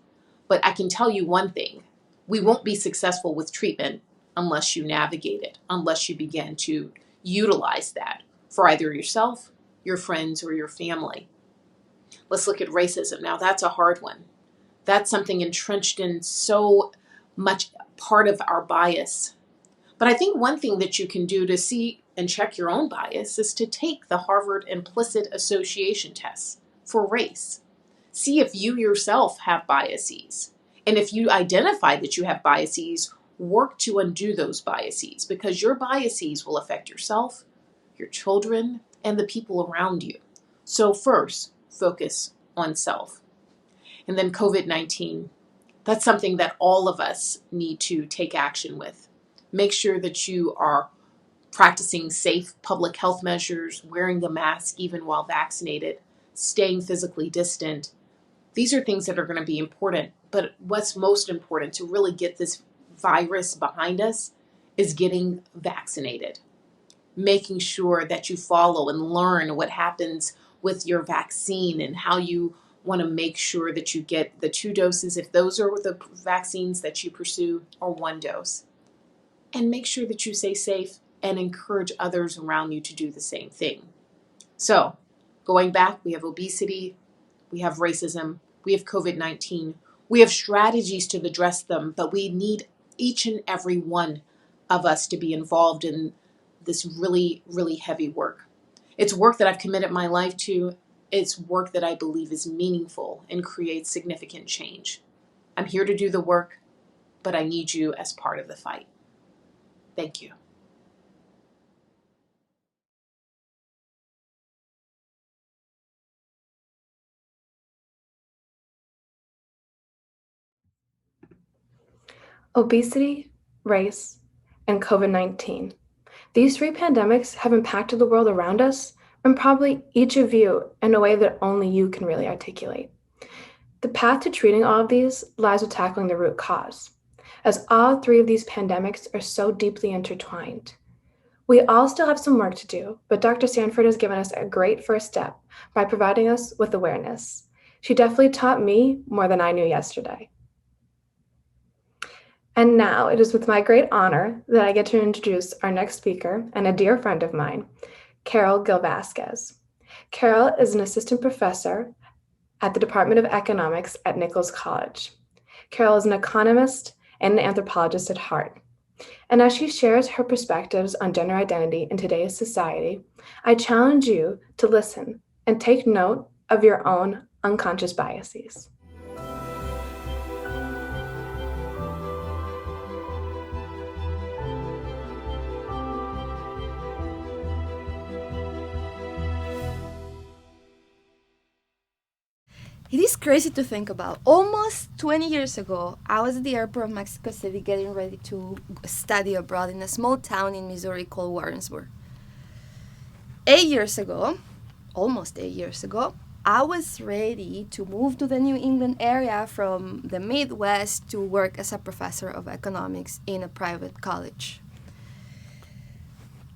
But I can tell you one thing, we won't be successful with treatment unless you navigate it, unless you begin to utilize that for either yourself, your friends, or your family. Let's look at racism. Now that's a hard one. That's something entrenched in so much part of our bias. But I think one thing that you can do to see and check your own bias is to take the Harvard Implicit Association Test for race. See if you yourself have biases. And if you identify that you have biases, work to undo those biases, because your biases will affect yourself, your children, and the people around you. So first, focus on self. And then COVID-19, that's something that all of us need to take action with. Make sure that you are practicing safe public health measures, wearing the mask even while vaccinated, staying physically distant. These are things that are going to be important. But what's most important to really get this virus behind us is getting vaccinated. Making sure that you follow and learn what happens with your vaccine and how you want to make sure that you get the 2 doses, if those are the vaccines that you pursue, or 1 dose. And make sure that you stay safe and encourage others around you to do the same thing. So, going back, we have obesity, we have racism, we have COVID-19, we have strategies to address them, but we need each and every one of us to be involved in this really, really heavy work. It's work that I've committed my life to. It's work that I believe is meaningful and creates significant change. I'm here to do the work, but I need you as part of the fight. Thank you. Obesity, race, and COVID-19. These 3 pandemics have impacted the world around us, and probably each of you in a way that only you can really articulate. The path to treating all of these lies with tackling the root cause, as all 3 of these pandemics are so deeply intertwined. We all still have some work to do, but Dr. Sanford has given us a great first step by providing us with awareness. She definitely taught me more than I knew yesterday. And now it is with my great honor that I get to introduce our next speaker and a dear friend of mine, Carol Gil-Vasquez. Carol is an assistant professor at the Department of Economics at Nichols College. Carol is an economist and an anthropologist at heart. And as she shares her perspectives on gender identity in today's society, I challenge you to listen and take note of your own unconscious biases. It is crazy to think about. Almost 20 years ago, I was at the airport of Mexico City getting ready to study abroad in a small town in Missouri called Warrensburg. 8 years ago, almost 8 years ago, I was ready to move to the New England area from the Midwest to work as a professor of economics in a private college.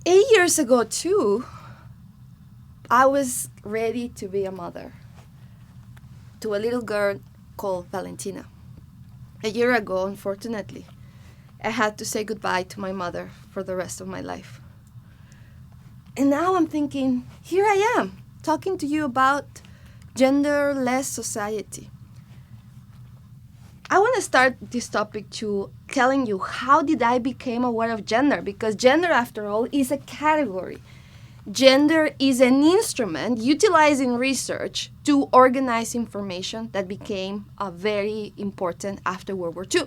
8 years ago, too, I was ready to be a mother to a little girl called Valentina. A year ago, unfortunately, I had to say goodbye to my mother for the rest of my life. And now I'm thinking, here I am, talking to you about genderless society. I want to start this topic to telling you how did I become aware of gender, because gender, after all, is a category. Gender is an instrument utilized in research to organize information that became very important after World War II.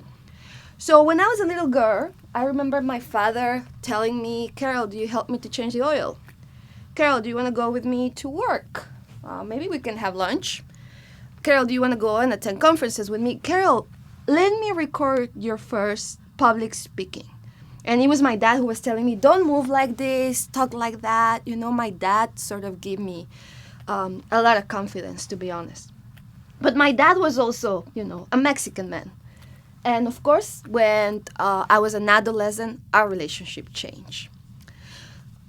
So when I was a little girl, I remember my father telling me, Carol, do you help me to change the oil? Carol, do you want to go with me to work? Maybe we can have lunch. Carol, do you want to go and attend conferences with me? Carol, let me record your first public speaking. And it was my dad who was telling me, don't move like this, talk like that. You know, my dad sort of gave me a lot of confidence, to be honest. But my dad was also, a Mexican man. And of course, when I was an adolescent, our relationship changed.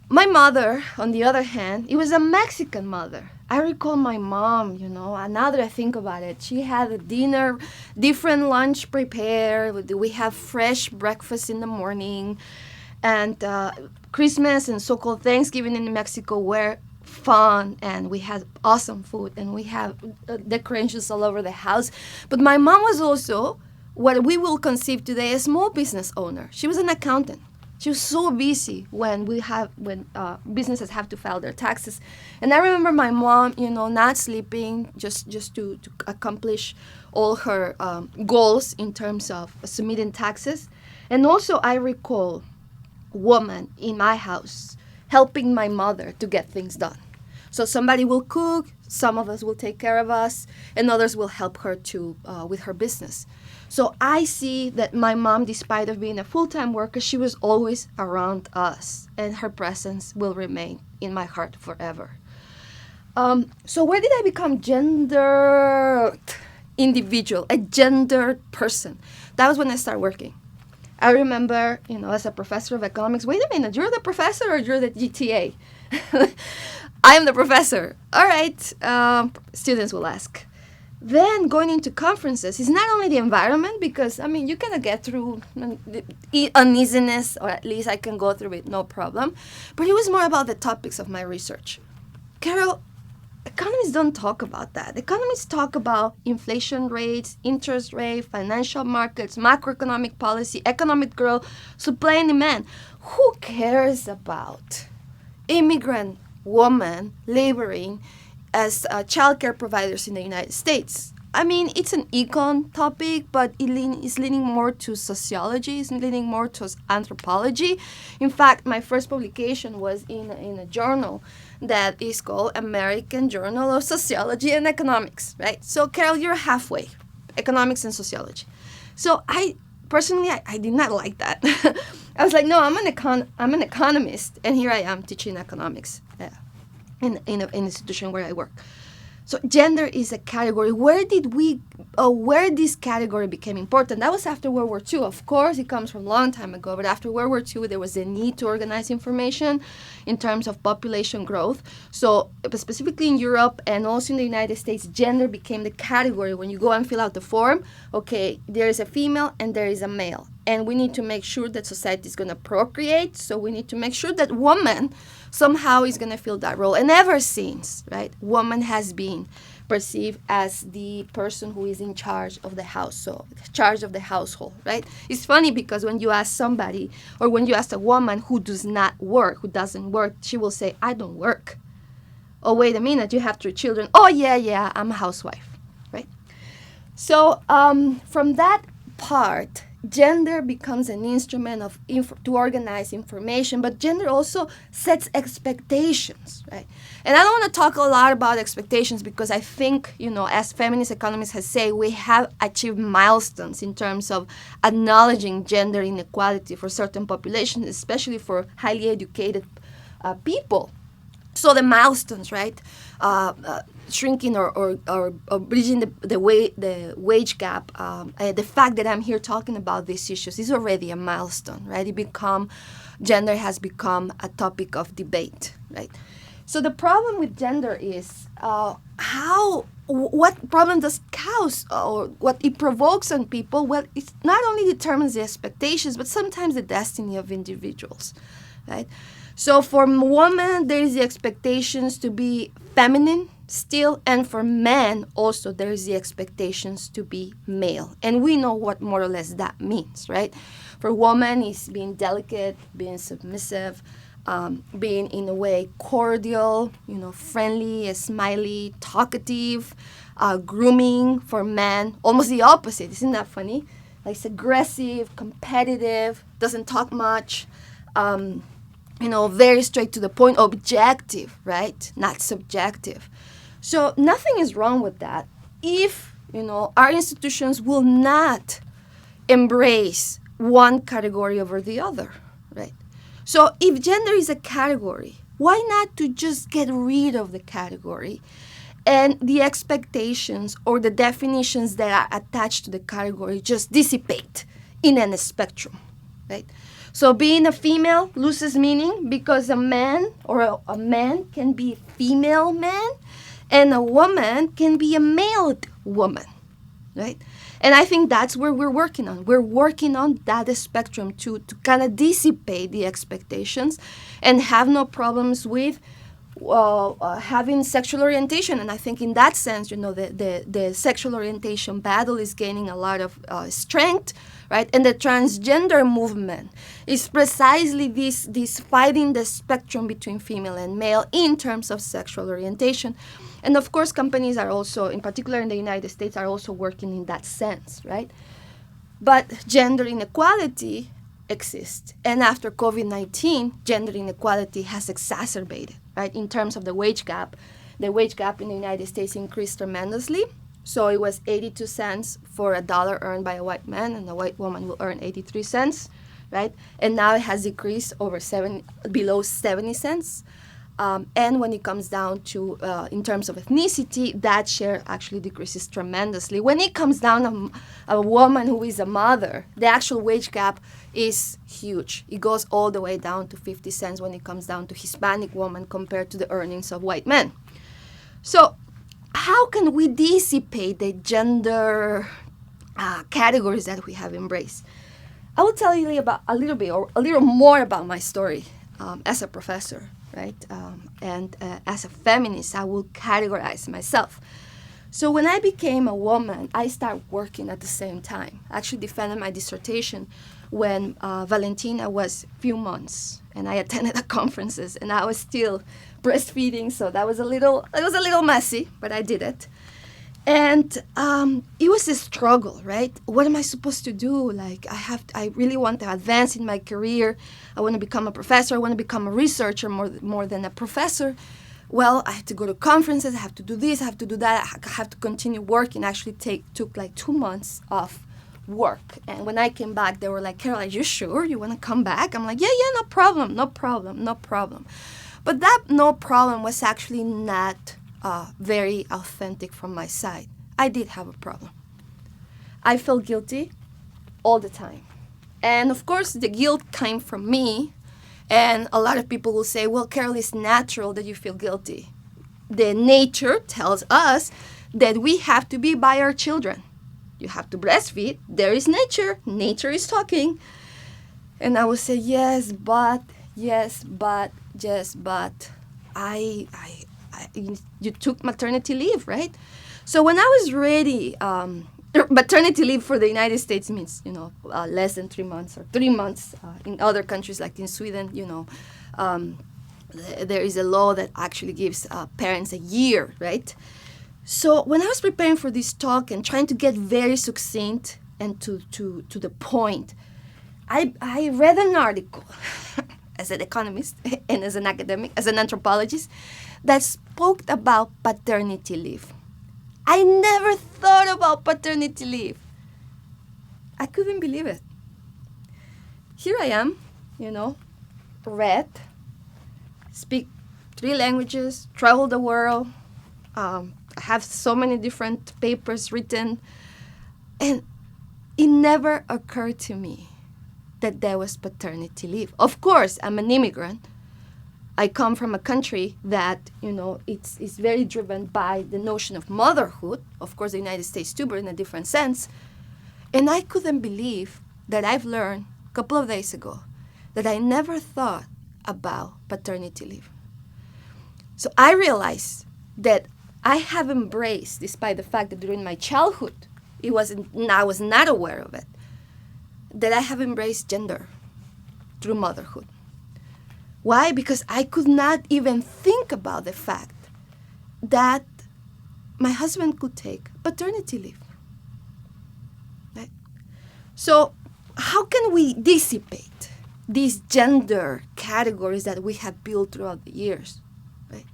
My mother, on the other hand, it was a Mexican mother. I recall my mom, and now that I think about it, she had a dinner, different lunch prepared. We have fresh breakfast in the morning. And Christmas and so-called Thanksgiving in Mexico were fun, and we had awesome food, and we have decorations all over the house. But my mom was also what we will conceive today a small business owner. She was an accountant. She was so busy when businesses have to file their taxes. And I remember my mom, not sleeping just to accomplish all her goals in terms of submitting taxes. And also I recall woman in my house helping my mother to get things done. So somebody will cook, some of us will take care of us, and others will help her with her business. So I see that my mom, despite of being a full-time worker, she was always around us, and her presence will remain in my heart forever. So where did I become gendered individual, a gendered person? That was when I started working. I remember, as a professor of economics, wait a minute, you're the professor or you're the GTA? I am the professor. All right, students will ask. Then going into conferences is not only the environment, because, you can get through the uneasiness, or at least I can go through it, no problem. But it was more about the topics of my research. Carol, economists don't talk about that. Economists talk about inflation rates, interest rate, financial markets, macroeconomic policy, economic growth, supply and demand. Who cares about immigrant women laboring as childcare providers in the United States? It's an econ topic, but it's leaning more to sociology, it's leaning more to anthropology. In fact, my first publication was in a journal that is called American Journal of Sociology and Economics, right? So, Carol, you're halfway, economics and sociology. So I did not like that. I was like, no, I'm an economist, and here I am teaching economics in an institution where I work. So gender is a category. Where this category became important? That was after World War II. Of course, it comes from a long time ago, but after World War II, there was a need to organize information in terms of population growth. So specifically in Europe and also in the United States, gender became the category. When you go and fill out the form, okay, there is a female and there is a male. And we need to make sure that society is going to procreate. So we need to make sure that woman somehow is going to fill that role. And ever since, right, woman has been perceived as the person who is in charge of the household, right? It's funny because when you ask somebody, or when you ask a woman who doesn't work, she will say, I don't work. Oh, wait a minute, you have 3 children. Oh, yeah, I'm a housewife, right? So from that part, gender becomes an instrument to organize information, but gender also sets expectations, right? And I don't want to talk a lot about expectations because I think, as feminist economists have said, we have achieved milestones in terms of acknowledging gender inequality for certain populations, especially for highly educated people. So the milestones, right? Shrinking or bridging the wage gap, the fact that I'm here talking about these issues is already a milestone, right? Gender has become a topic of debate, right? So the problem with gender is what problem does it cause or what it provokes on people? Well, it not only determines the expectations, but sometimes the destiny of individuals, right? So for women, there is the expectations to be feminine still, and for men also there is the expectations to be male. And we know what more or less that means, right? For women, it's being delicate, being submissive, being in a way cordial, friendly, smiley, talkative. Grooming for men, almost the opposite. Isn't that funny? Like it's aggressive, competitive, doesn't talk much. Very straight to the point, objective, right? Not subjective. So nothing is wrong with that if, our institutions will not embrace one category over the other, right? So if gender is a category, why not to just get rid of the category and the expectations or the definitions that are attached to the category just dissipate in a spectrum, right? So being a female loses meaning because a man or a man can be a female man and a woman can be a male woman, right? And I think that's where we're working on. We're working on that spectrum to kind of dissipate the expectations and have no problems with having sexual orientation. And I think in that sense, the sexual orientation battle is gaining a lot of strength right? And the transgender movement is precisely this fighting the spectrum between female and male in terms of sexual orientation. And of course, companies are also, in particular in the United States, are also working in that sense, right? But gender inequality exists. And after COVID-19, gender inequality has exacerbated, right? In terms of the wage gap in the United States increased tremendously. So it was 82 cents for a dollar earned by a white man, and a white woman will earn 83 cents, right? And now it has decreased below 70 cents. And when it comes down to, in terms of ethnicity, that share actually decreases tremendously. When it comes down to a woman who is a mother, the actual wage gap is huge. It goes all the way down to 50 cents when it comes down to Hispanic women compared to the earnings of white men. So how can we dissipate the gender categories that we have embraced? I will tell you about a little more about my story as a professor. Right? And as a feminist, I will categorize myself. So when I became a woman, I started working at the same time. I actually defended my dissertation when Valentina was a few months, and I attended the conferences, and I was still breastfeeding, so it was a little messy, but I did it. And it was a struggle, right? What am I supposed to do? Like, I really want to advance in my career. I want to become a professor. I want to become a researcher more than a professor. Well, I have to go to conferences. I have to do this. I have to do that. I have to continue working. Actually, took like 2 months off work. And when I came back, they were like, Carol, are you sure you want to come back? I'm like, yeah, no problem. But that no problem was actually not very authentic from my side. I did have a problem. I felt guilty all the time. And of course, the guilt came from me. And a lot of people will say, well, Carol, it's natural that you feel guilty. The nature tells us that we have to be by our children. You have to breastfeed. There is nature. Nature is talking. And I would say, yes, but you took maternity leave, right? So when I was ready, maternity leave for the United States means, less than 3 months or 3 months. In other countries, like in Sweden, there is a law that actually gives parents a year, right? So when I was preparing for this talk and trying to get very succinct and to the point, I read an article as an economist and as an academic, as an anthropologist, that spoke about paternity leave. I never thought about paternity leave. I couldn't believe it. Here I am, read, speak 3 languages, travel the world, I have so many different papers written, and it never occurred to me that there was paternity leave. Of course, I'm an immigrant. I come from a country that, it's very driven by the notion of motherhood. Of course, the United States too, but in a different sense. And I couldn't believe that I've learned a couple of days ago that I never thought about paternity leave. So I realized that I have embraced, despite the fact that during my childhood, I was not aware of it, that I have embraced gender through motherhood. Why? Because I could not even think about the fact that my husband could take paternity leave. Right? So how can we dissipate these gender categories that we have built throughout the years? Right?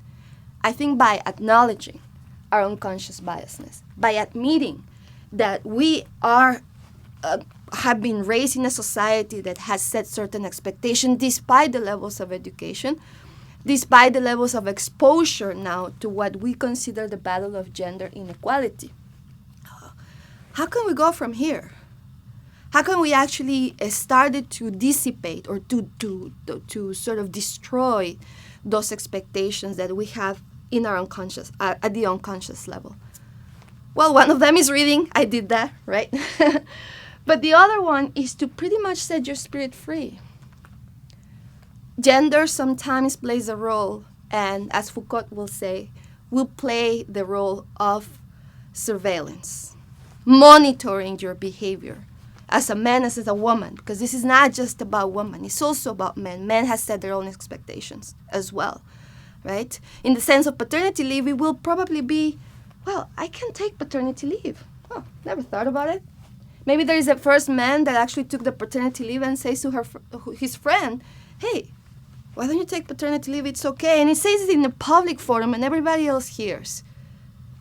I think by acknowledging our unconscious biasness, by admitting that we have been raised in a society that has set certain expectations despite the levels of education, despite the levels of exposure now to what we consider the battle of gender inequality. How can we go from here? How can we actually start to dissipate or to sort of destroy those expectations that we have in our unconscious, at the unconscious level? Well, one of them is reading. I did that, right? But the other one is to pretty much set your spirit free. Gender sometimes plays a role, and as Foucault will say, will play the role of surveillance, monitoring your behavior as a man as a woman, because this is not just about women, it's also about men. Men have set their own expectations as well, right? In the sense of paternity leave, it will probably be, well, I can take paternity leave. Oh, never thought about it. Maybe there is a first man that actually took the paternity leave and says to his friend, hey, why don't you take paternity leave? It's okay. And he says it in a public forum and everybody else hears.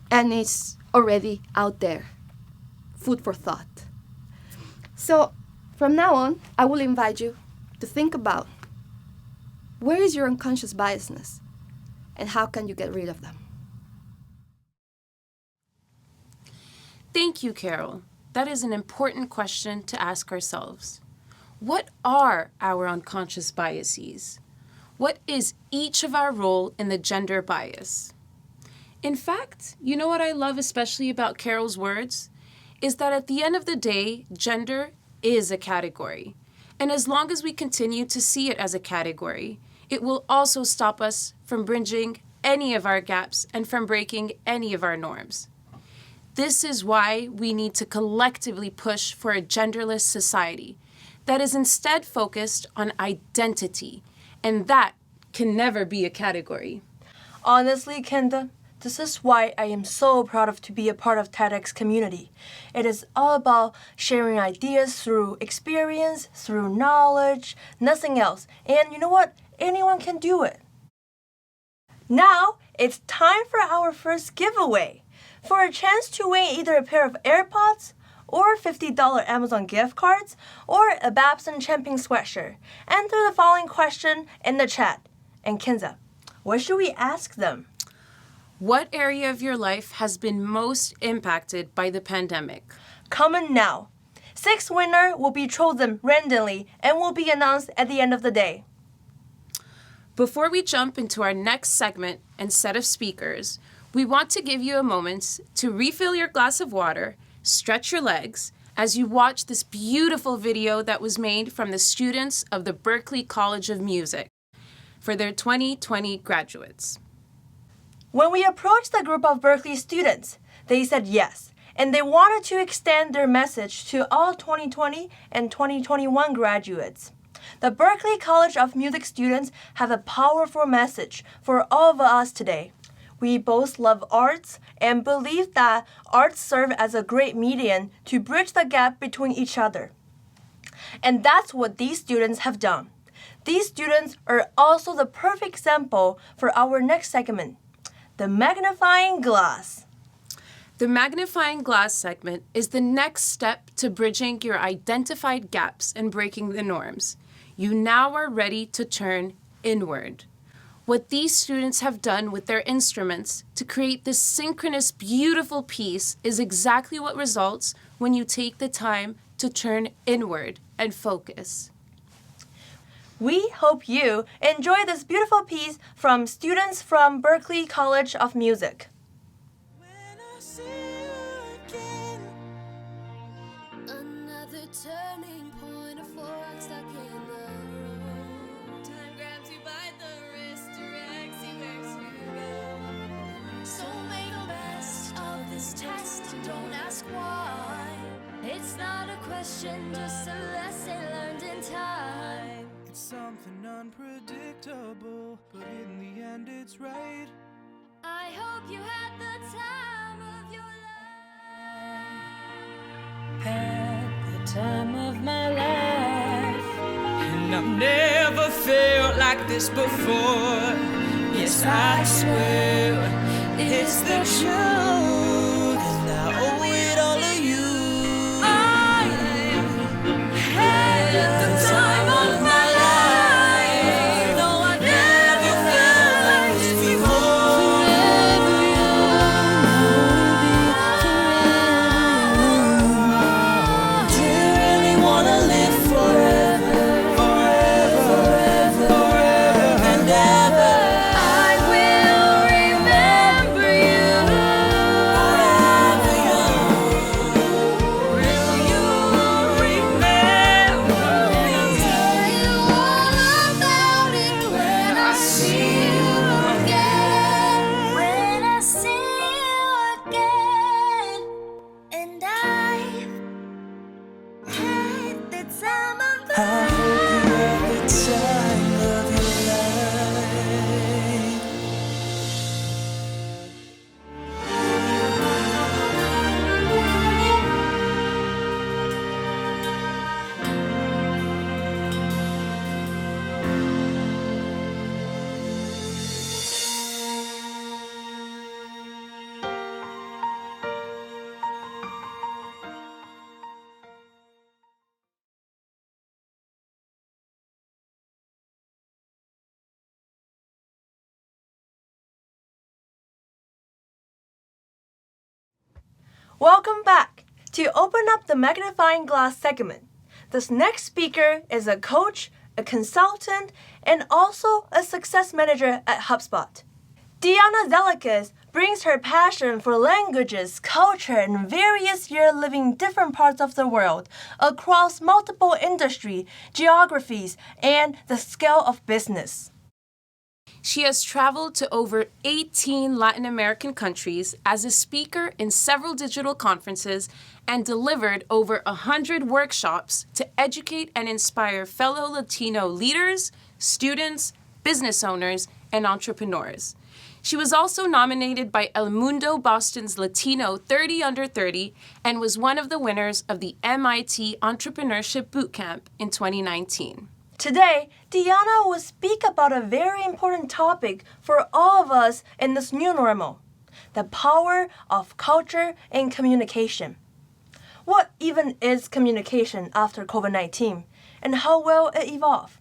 And it's already out there. Food for thought. So from now on, I will invite you to think about where is your unconscious biasness and how can you get rid of them? Thank you, Carol. That is an important question to ask ourselves. What are our unconscious biases? What is each of our role in the gender bias? In fact, you know what I love especially about Carol's words? Is that at the end of the day, gender is a category. And as long as we continue to see it as a category, it will also stop us from bridging any of our gaps and from breaking any of our norms. This is why we need to collectively push for a genderless society that is instead focused on identity, and that can never be a category. Honestly, Kenda, this is why I am so proud to be a part of TEDx community. It is all about sharing ideas through experience, through knowledge, nothing else. And you know what? Anyone can do it. Now, it's time for our first giveaway. For a chance to win either a pair of AirPods or $50 Amazon gift cards or a Babson Champion sweatshirt, enter the following question in the chat. And Kenza, what should we ask them? What area of your life has been most impacted by the pandemic? Comment now. 6 winners will be chosen randomly and will be announced at the end of the day. Before we jump into our next segment and set of speakers, we want to give you a moment to refill your glass of water, stretch your legs, as you watch this beautiful video that was made from the students of the Berklee College of Music for their 2020 graduates. When we approached the group of Berklee students, they said yes, and they wanted to extend their message to all 2020 and 2021 graduates. The Berklee College of Music students have a powerful message for all of us today. We both love arts and believe that arts serve as a great medium to bridge the gap between each other. And that's what these students have done. These students are also the perfect example for our next segment, the magnifying glass. The magnifying glass segment is the next step to bridging your identified gaps and breaking the norms. You now are ready to turn inward. What these students have done with their instruments to create this synchronous, beautiful piece is exactly what results when you take the time to turn inward and focus. We hope you enjoy this beautiful piece from students from Berklee College of Music. Another turning point, a fork stuck in the road. Time grabs you by the wrist, directs you where to go. So make the best of this test, don't ask why. It's not a question, just a lesson learned in time. It's something unpredictable, but in the end it's right. I hope you had the time of your life. Had the time of my life. And I've never felt like this before. Yes, I swear it's the truth. And I owe it all to you. I had the time of my life. Welcome back. To open up the magnifying glass segment, this next speaker is a coach, a consultant, and also a success manager at HubSpot. Diana Zelikis brings her passion for languages, culture, and various years living different parts of the world across multiple industry, geographies, and the scale of business. She has traveled to over 18 Latin American countries as a speaker in several digital conferences and delivered over 100 workshops to educate and inspire fellow Latino leaders, students, business owners, and entrepreneurs. She was also nominated by El Mundo Boston's Latino 30 Under 30 and was one of the winners of the MIT Entrepreneurship Bootcamp in 2019. Today, Diana will speak about a very important topic for all of us in this new normal: the power of culture and communication. What even is communication after COVID-19, and how will it evolve?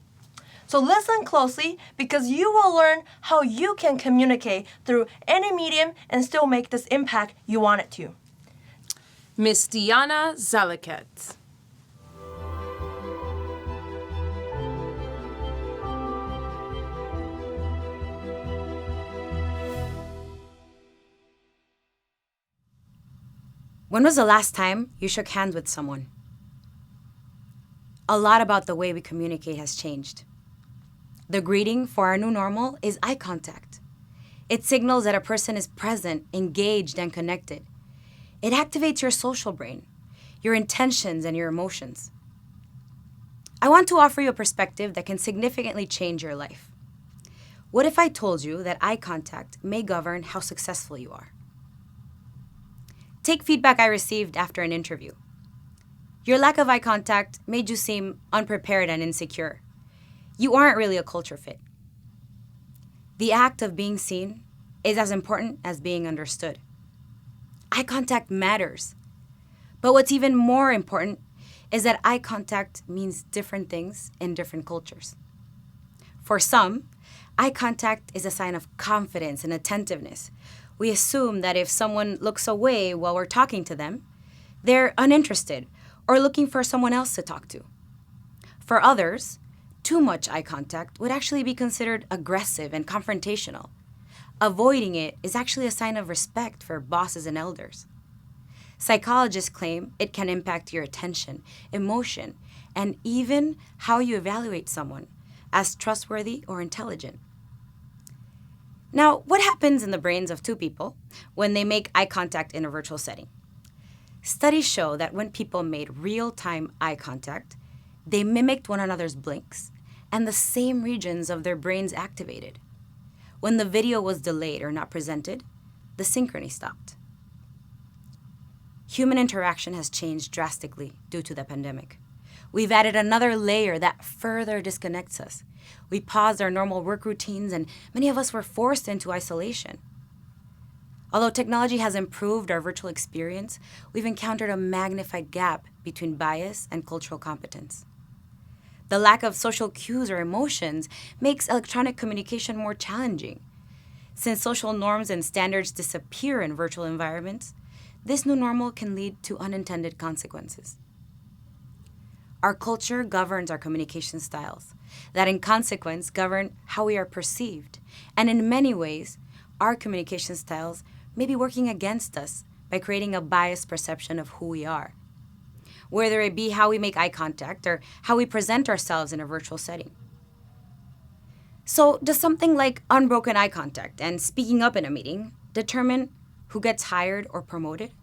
So listen closely, because you will learn how you can communicate through any medium and still make this impact you want it to. Miss Diana Zelikis. When was the last time you shook hands with someone? A lot about the way we communicate has changed. The greeting for our new normal is eye contact. It signals that a person is present, engaged, and connected. It activates your social brain, your intentions, and your emotions. I want to offer you a perspective that can significantly change your life. What if I told you that eye contact may govern how successful you are? Take feedback I received after an interview. Your lack of eye contact made you seem unprepared and insecure. You aren't really a culture fit. The act of being seen is as important as being understood. Eye contact matters. But what's even more important is that eye contact means different things in different cultures. For some, eye contact is a sign of confidence and attentiveness. We assume that if someone looks away while we're talking to them, they're uninterested or looking for someone else to talk to. For others, too much eye contact would actually be considered aggressive and confrontational. Avoiding it is actually a sign of respect for bosses and elders. Psychologists claim it can impact your attention, emotion, and even how you evaluate someone as trustworthy or intelligent. Now, what happens in the brains of two people when they make eye contact in a virtual setting? Studies show that when people made real-time eye contact, they mimicked one another's blinks, and the same regions of their brains activated. When the video was delayed or not presented, the synchrony stopped. Human interaction has changed drastically due to the pandemic. We've added another layer that further disconnects us. We paused our normal work routines, and many of us were forced into isolation. Although technology has improved our virtual experience, we've encountered a magnified gap between bias and cultural competence. The lack of social cues or emotions makes electronic communication more challenging. Since social norms and standards disappear in virtual environments, this new normal can lead to unintended consequences. Our culture governs our communication styles, that in consequence govern how we are perceived. And in many ways, our communication styles may be working against us by creating a biased perception of who we are, whether it be how we make eye contact or how we present ourselves in a virtual setting. So does something like unbroken eye contact and speaking up in a meeting determine who gets hired or promoted?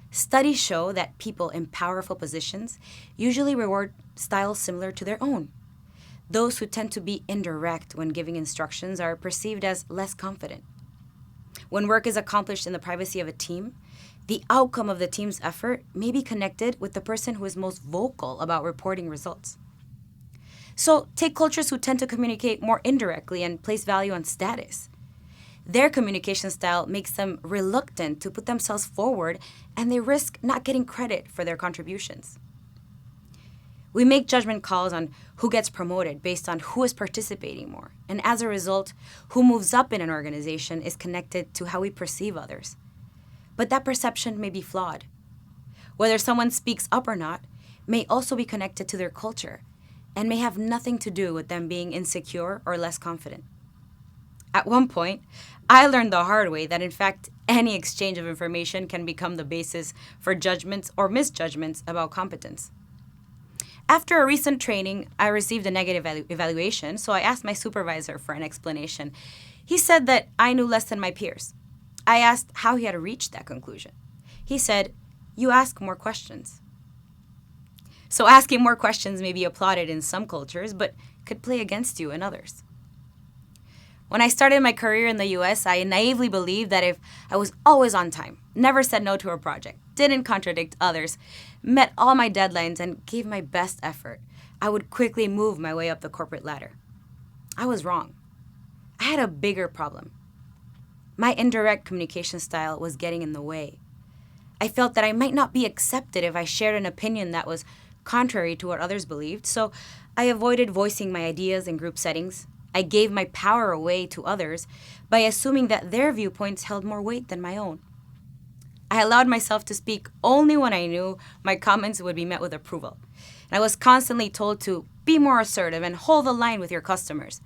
Studies show that people in powerful positions usually reward styles similar to their own. Those who tend to be indirect when giving instructions are perceived as less confident. When work is accomplished in the privacy of a team, the outcome of the team's effort may be connected with the person who is most vocal about reporting results. So take cultures who tend to communicate more indirectly and place value on status. Their communication style makes them reluctant to put themselves forward, and they risk not getting credit for their contributions. We make judgment calls on who gets promoted based on who is participating more, and as a result, who moves up in an organization is connected to how we perceive others. but that perception may be flawed. Whether someone speaks up or not may also be connected to their culture and may have nothing to do with them being insecure or less confident. At one point, I learned the hard way that in fact, any exchange of information can become the basis for judgments or misjudgments about competence. After a recent training, I received a negative evaluation, so I asked my supervisor for an explanation. He said that I knew less than my peers. I asked how he had reached that conclusion. He said, "You ask more questions." So asking more questions may be applauded in some cultures, but could play against you in others. When I started my career in the US, I naively believed that if I was always on time, never said no to a project, didn't contradict others, met all my deadlines, and gave my best effort, I would quickly move my way up the corporate ladder. I was wrong. I had a bigger problem. My indirect communication style was getting in the way. I felt that I might not be accepted if I shared an opinion that was contrary to what others believed, so I avoided voicing my ideas in group settings. I gave my power away to others by assuming that their viewpoints held more weight than my own. I allowed myself to speak only when I knew my comments would be met with approval. And I was constantly told to be more assertive and hold the line with your customers.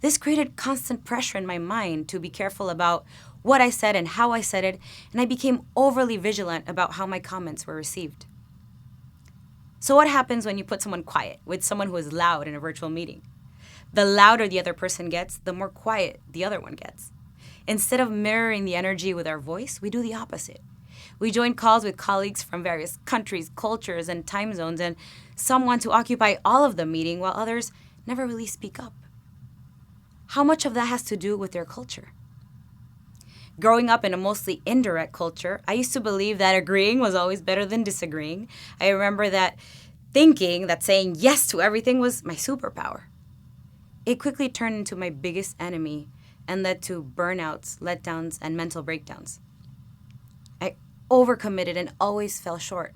This created constant pressure in my mind to be careful about what I said and how I said it, and I became overly vigilant about how my comments were received. So what happens when you put someone quiet with someone who is loud in a virtual meeting? The louder the other person gets, the more quiet the other one gets. Instead of mirroring the energy with our voice, we do the opposite. We join calls with colleagues from various countries, cultures, and time zones, and some want to occupy all of the meeting while others never really speak up. How much of that has to do with their culture? Growing up in a mostly indirect culture, I used to believe that agreeing was always better than disagreeing. I remember that thinking that saying yes to everything was my superpower. It quickly turned into my biggest enemy and led to burnouts, letdowns, and mental breakdowns. I overcommitted and always fell short.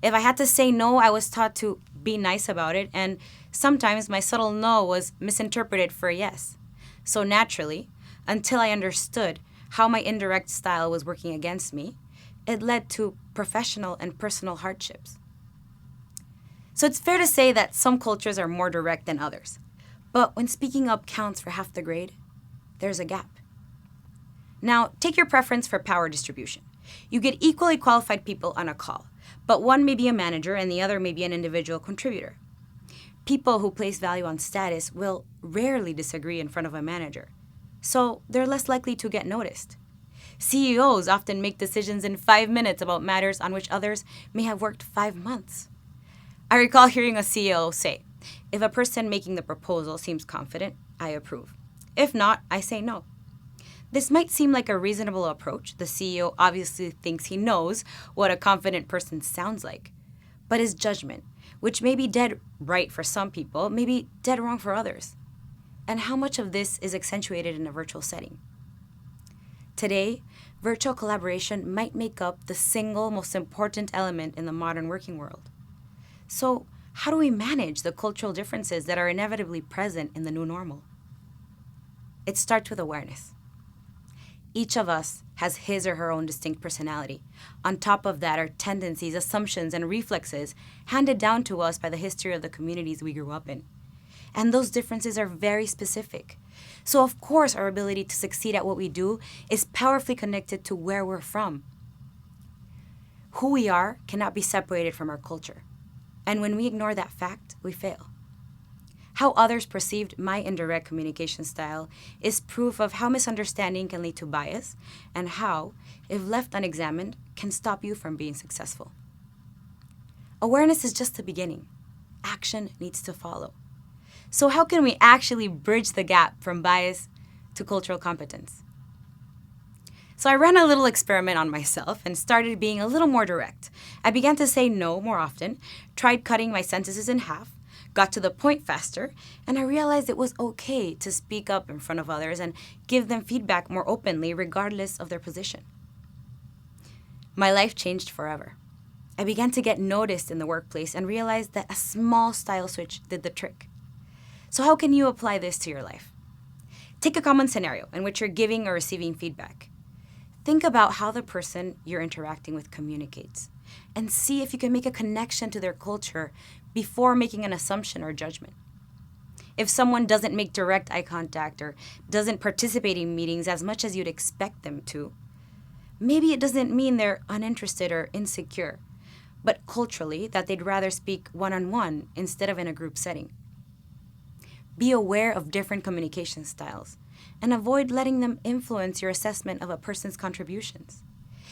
If I had to say no, I was taught to be nice about it, and sometimes my subtle no was misinterpreted for a yes. So naturally, until I understood how my indirect style was working against me, it led to professional and personal hardships. So it's fair to say that some cultures are more direct than others. But when speaking up counts for half the grade, there's a gap. Now, take your preference for power distribution. You get equally qualified people on a call, but one may be a manager and the other may be an individual contributor. People who place value on status will rarely disagree in front of a manager, so they're less likely to get noticed. CEOs often make decisions in 5 minutes about matters on which others may have worked 5 months. I recall hearing a CEO say, "If a person making the proposal seems confident, I approve. If not, I say no." This might seem like a reasonable approach. The CEO obviously thinks he knows what a confident person sounds like. But his judgment, which may be dead right for some people, may be dead wrong for others. And how much of this is accentuated in a virtual setting? Today, virtual collaboration might make up the single most important element in the modern working world. So, how do we manage the cultural differences that are inevitably present in the new normal? It starts with awareness. Each of us has his or her own distinct personality. On top of that are tendencies, assumptions, and reflexes handed down to us by the history of the communities we grew up in. And those differences are very specific. So of course our ability to succeed at what we do is powerfully connected to where we're from. Who we are cannot be separated from our culture. And when we ignore that fact, we fail. How others perceived my indirect communication style is proof of how misunderstanding can lead to bias and how, if left unexamined, can stop you from being successful. Awareness is just the beginning. Action needs to follow. So how can we actually bridge the gap from bias to cultural competence? So I ran a little experiment on myself and started being a little more direct. I began to say no more often, tried cutting my sentences in half, got to the point faster, and I realized it was okay to speak up in front of others and give them feedback more openly regardless of their position. My life changed forever. I began to get noticed in the workplace and realized that a small style switch did the trick. So how can you apply this to your life? Take a common scenario in which you're giving or receiving feedback. Think about how the person you're interacting with communicates and see if you can make a connection to their culture before making an assumption or judgment. If someone doesn't make direct eye contact or doesn't participate in meetings as much as you'd expect them to, maybe it doesn't mean they're uninterested or insecure, but culturally that they'd rather speak one-on-one instead of in a group setting. Be aware of different communication styles and avoid letting them influence your assessment of a person's contributions.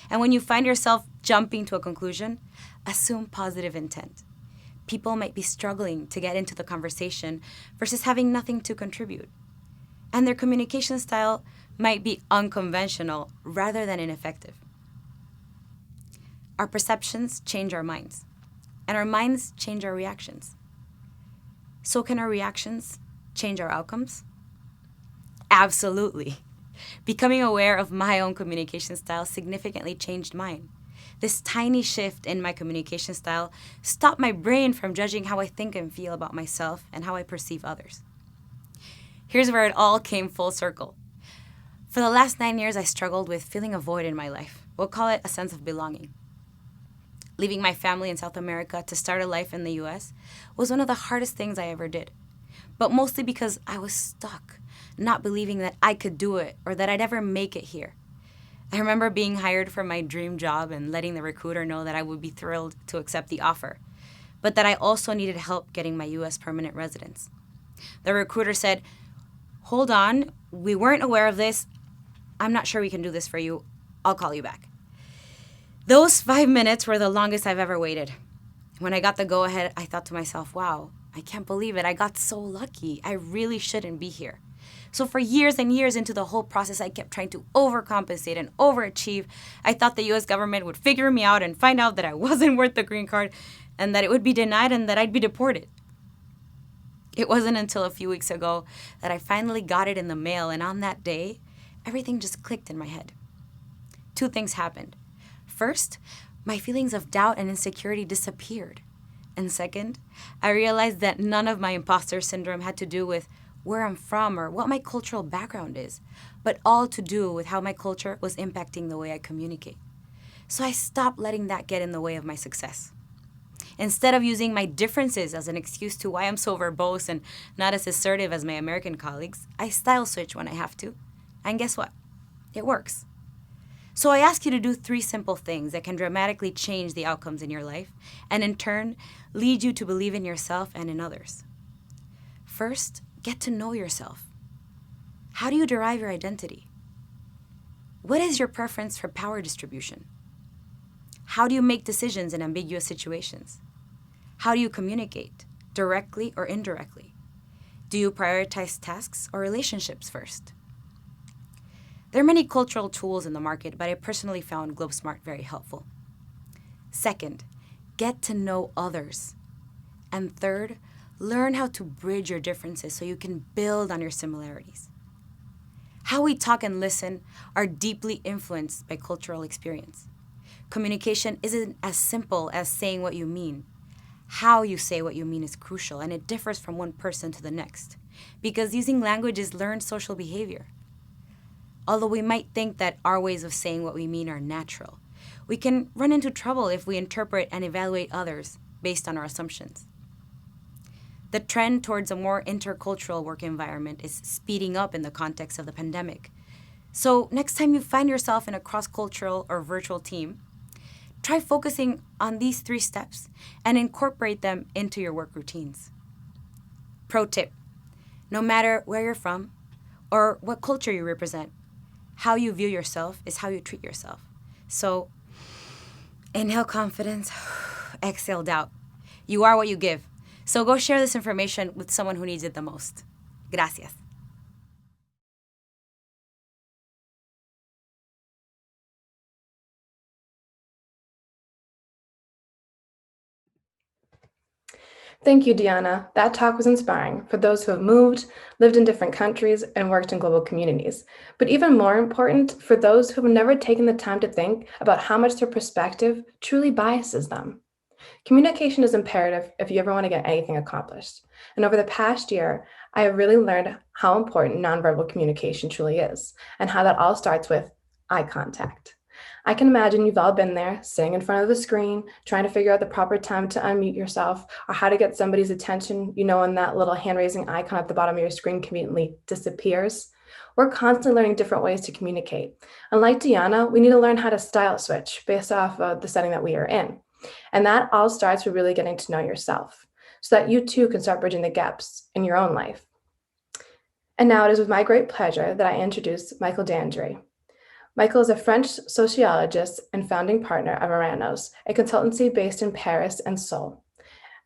And when you find yourself jumping to a conclusion, assume positive intent. People might be struggling to get into the conversation versus having nothing to contribute. And their communication style might be unconventional rather than ineffective. Our perceptions change our minds, and our minds change our reactions. So can our reactions change our outcomes? Absolutely. Becoming aware of my own communication style significantly changed mine. This tiny shift in my communication style stopped my brain from judging how I think and feel about myself and how I perceive others. Here's where it all came full circle. For the last 9 years, I struggled with feeling a void in my life. We'll call it a sense of belonging. Leaving my family in South America to start a life in the US was one of the hardest things I ever did, but mostly because I was stuck, not believing that I could do it or that I'd ever make it here. I remember being hired for my dream job and letting the recruiter know that I would be thrilled to accept the offer, but that I also needed help getting my US permanent residence. The recruiter said, "Hold on, we weren't aware of this. I'm not sure we can do this for you. I'll call you back." Those 5 minutes were the longest I've ever waited. When I got the go-ahead, I thought to myself, wow, I can't believe it. I got so lucky. I really shouldn't be here. So for years and years into the whole process, I kept trying to overcompensate and overachieve. I thought the US government would figure me out and find out that I wasn't worth the green card and that it would be denied and that I'd be deported. It wasn't until a few weeks ago that I finally got it in the mail, and on that day, everything just clicked in my head. 2 things happened. First, my feelings of doubt and insecurity disappeared. And second, I realized that none of my imposter syndrome had to do with where I'm from or what my cultural background is, but all to do with how my culture was impacting the way I communicate. So I stopped letting that get in the way of my success. Instead of using my differences as an excuse to why I'm so verbose and not as assertive as my American colleagues, I style switch when I have to. And guess what? It works. So I ask you to do 3 simple things that can dramatically change the outcomes in your life and in turn lead you to believe in yourself and in others. First, get to know yourself. How do you derive your identity? What is your preference for power distribution? How do you make decisions in ambiguous situations? How do you communicate, directly or indirectly? Do you prioritize tasks or relationships first? There are many cultural tools in the market, but I personally found GlobeSmart very helpful. Second, get to know others. And third, learn how to bridge your differences so you can build on your similarities. How we talk and listen are deeply influenced by cultural experience. Communication isn't as simple as saying what you mean. How you say what you mean is crucial, and it differs from one person to the next, because using language is learned social behavior. Although we might think that our ways of saying what we mean are natural, we can run into trouble if we interpret and evaluate others based on our assumptions. The trend towards a more intercultural work environment is speeding up in the context of the pandemic. So next time you find yourself in a cross-cultural or virtual team, try focusing on these 3 steps and incorporate them into your work routines. Pro tip: no matter where you're from or what culture you represent, how you view yourself is how you treat yourself. So inhale confidence, exhale doubt. You are what you give. So go share this information with someone who needs it the most. Gracias. Thank you, Diana. That talk was inspiring for those who have moved, lived in different countries, and worked in global communities. But even more important, for those who have never taken the time to think about how much their perspective truly biases them. Communication is imperative if you ever want to get anything accomplished. And over the past year, I have really learned how important nonverbal communication truly is, and how that all starts with eye contact. I can imagine you've all been there, sitting in front of the screen, trying to figure out the proper time to unmute yourself or how to get somebody's attention, when that little hand-raising icon at the bottom of your screen conveniently disappears. We're constantly learning different ways to communicate. And like Diana, we need to learn how to style switch based off of the setting that we are in. And that all starts with really getting to know yourself so that you too can start bridging the gaps in your own life. And now it is with my great pleasure that I introduce Michael Dandrieux. Michael is a French sociologist and founding partner of Eranos, a consultancy based in Paris and Seoul,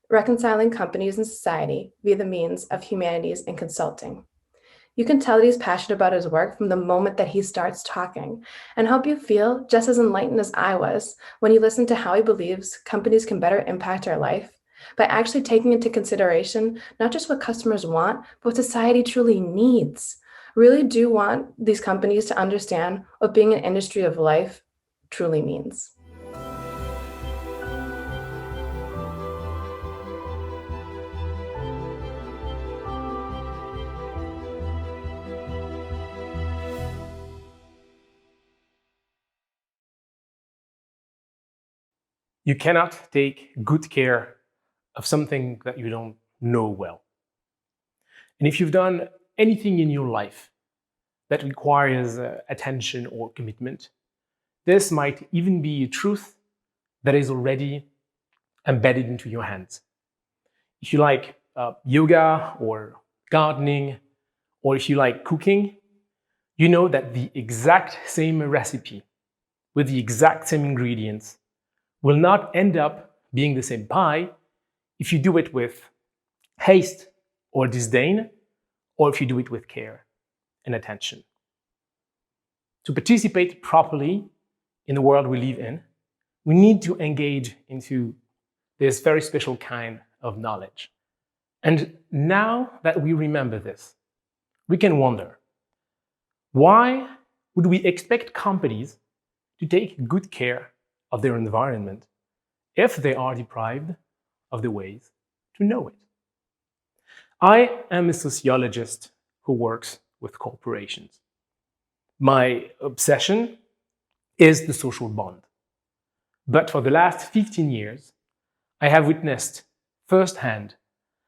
reconciling companies and society via the means of humanities and consulting. You can tell that he's passionate about his work from the moment that he starts talking, and hope you feel just as enlightened as I was when you listen to how he believes companies can better impact our life by actually taking into consideration not just what customers want, but what society truly needs. Really do want these companies to understand what being an industry of life truly means. You cannot take good care of something that you don't know well. And if you've done anything in your life that requires attention or commitment, this might even be a truth that is already embedded into your hands. If you like yoga or gardening, or if you like cooking, you know that the exact same recipe with the exact same ingredients will not end up being the same pie if you do it with haste or disdain, or if you do it with care and attention. To participate properly in the world we live in, we need to engage into this very special kind of knowledge. And now that we remember this, we can wonder, why would we expect companies to take good care of their environment if they are deprived of the ways to know it? I am a sociologist who works with corporations. My obsession is the social bond. But for the last 15 years, I have witnessed firsthand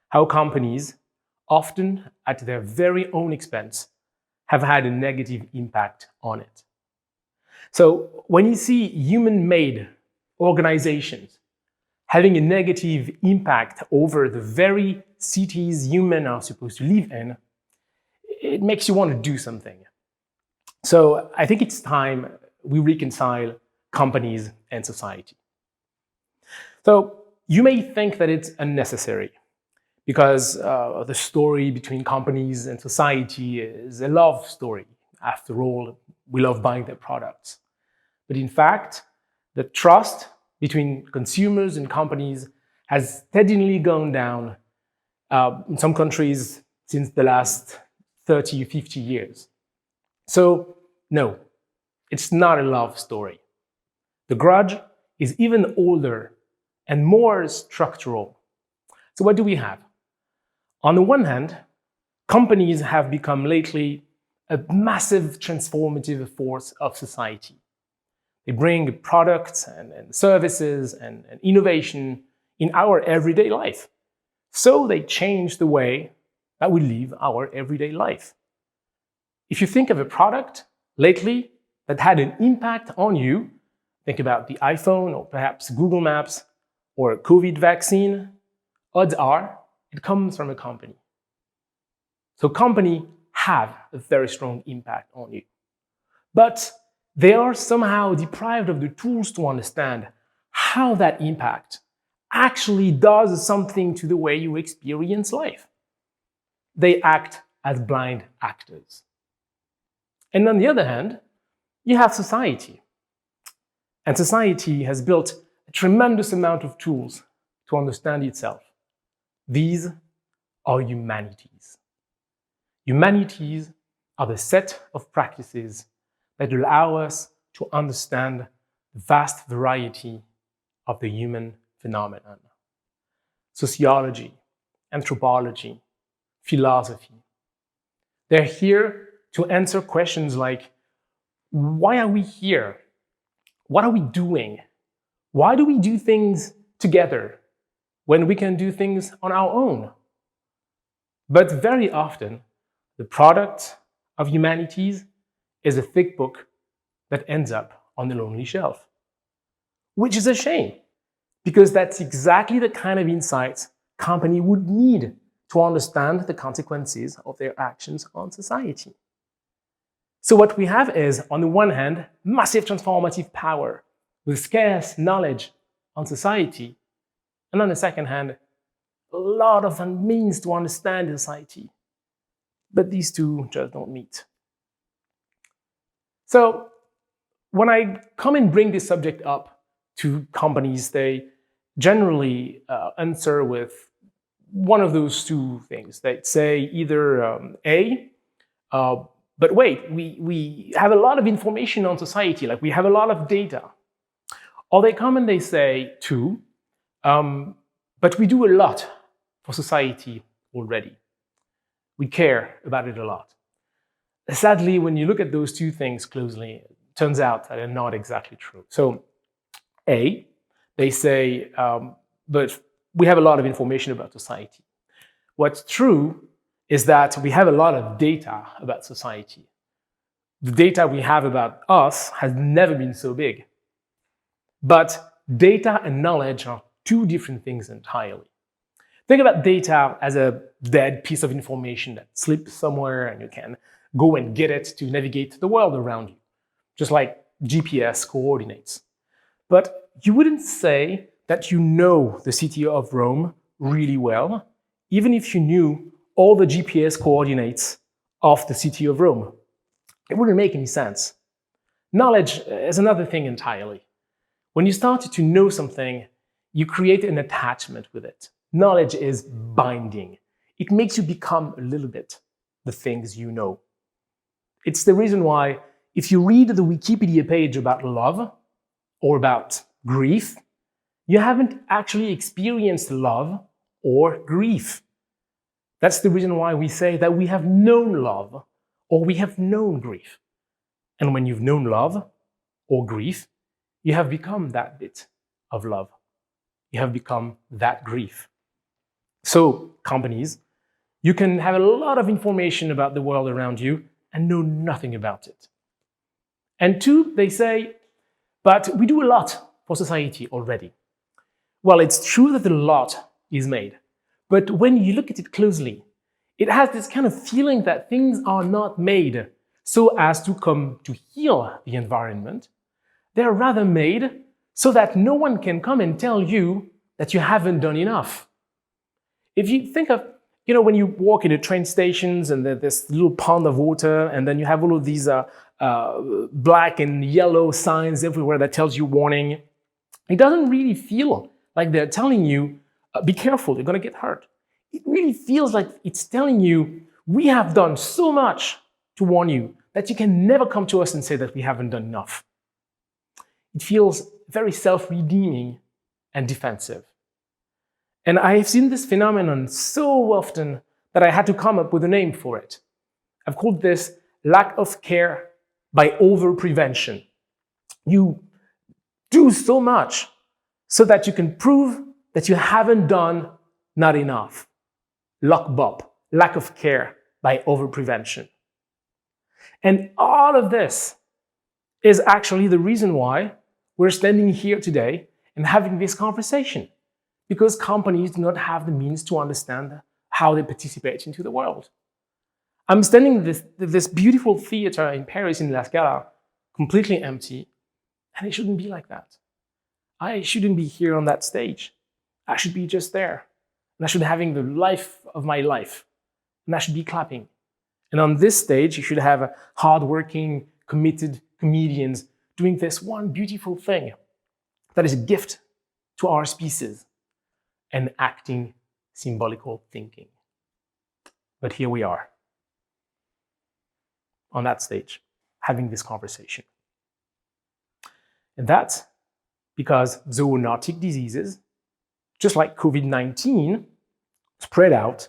how companies, often at their very own expense, have had a negative impact on it. So when you see human-made organizations having a negative impact over the very cities humans are supposed to live in, it makes you want to do something. So I think it's time we reconcile companies and society. So you may think that it's unnecessary because the story between companies and society is a love story. After all, we love buying their products. But in fact, the trust between consumers and companies has steadily gone down in some countries since the last 30 or 50 years. So no, it's not a love story. The grudge is even older and more structural. So what do we have? On the one hand, companies have become lately a massive transformative force of society. They bring products and services and innovation in our everyday life. So they change the way that we live our everyday life. If you think of a product lately that had an impact on you, think about the iPhone or perhaps Google Maps or a COVID vaccine, odds are it comes from a company. So companies have a very strong impact on you. But they are somehow deprived of the tools to understand how that impact actually does something to the way you experience life. They act as blind actors. And on the other hand, you have society. And society has built a tremendous amount of tools to understand itself. These are humanities. Humanities are the set of practices that allow us to understand the vast variety of the human phenomenon. Sociology, anthropology, philosophy. They're here to answer questions like, why are we here? What are we doing? Why do we do things together when we can do things on our own? But very often, the product of humanities is a thick book that ends up on the lonely shelf. Which is a shame, because that's exactly the kind of insights company would need to understand the consequences of their actions on society. So what we have is, on the one hand, massive transformative power with scarce knowledge on society, and on the second hand, a lot of means to understand society. But these two just don't meet. So when I come and bring this subject up to companies, they generally answer with one of those two things. They'd say either but wait, we have a lot of information on society, like we have a lot of data. Or they come and they say two, but we do a lot for society already. We care about it a lot. Sadly, when you look at those two things closely, it turns out that they're not exactly true. So, A, they say, but we have a lot of information about society. What's true is that we have a lot of data about society. The data we have about us has never been so big. But data and knowledge are two different things entirely. Think about data as a dead piece of information that slips somewhere and you can go and get it to navigate the world around you, just like GPS coordinates. But you wouldn't say that you know the city of Rome really well, even if you knew all the GPS coordinates of the city of Rome. It wouldn't make any sense. Knowledge is another thing entirely. When you start to know something, you create an attachment with it. Knowledge is binding. It makes you become a little bit the things you know. It's the reason why if you read the Wikipedia page about love or about grief, you haven't actually experienced love or grief. That's the reason why we say that we have known love or we have known grief. And when you've known love or grief, you have become that bit of love. You have become that grief. So, companies, you can have a lot of information about the world around you and know nothing about it. And two, they say, but we do a lot for society already. Well, it's true that a lot is made. But when you look at it closely, it has this kind of feeling that things are not made so as to come to heal the environment. They're rather made so that no one can come and tell you that you haven't done enough. If you think of, when you walk in the train stations and there's this little pond of water and then you have all of these black and yellow signs everywhere that tells you warning, it doesn't really feel like they're telling you, be careful, you're going to get hurt. It really feels like it's telling you, we have done so much to warn you that you can never come to us and say that we haven't done enough. It feels very self-redeeming and defensive. And I have seen this phenomenon so often that I had to come up with a name for it. I've called this lack of care by over-prevention. You do so much so that you can prove that you haven't done not enough. LOCBOP, lack of care by over-prevention. And all of this is actually the reason why we're standing here today and having this conversation. Because companies do not have the means to understand how they participate into the world. I'm standing in this beautiful theater in Paris, in La Scala, completely empty, and it shouldn't be like that. I shouldn't be here on that stage. I should be just there. And I should be having the life of my life. And I should be clapping. And on this stage, you should have hardworking, committed comedians doing this one beautiful thing that is a gift to our species. And acting symbolical thinking. But here we are, on that stage, having this conversation. And that's because zoonotic diseases, just like COVID-19, spread out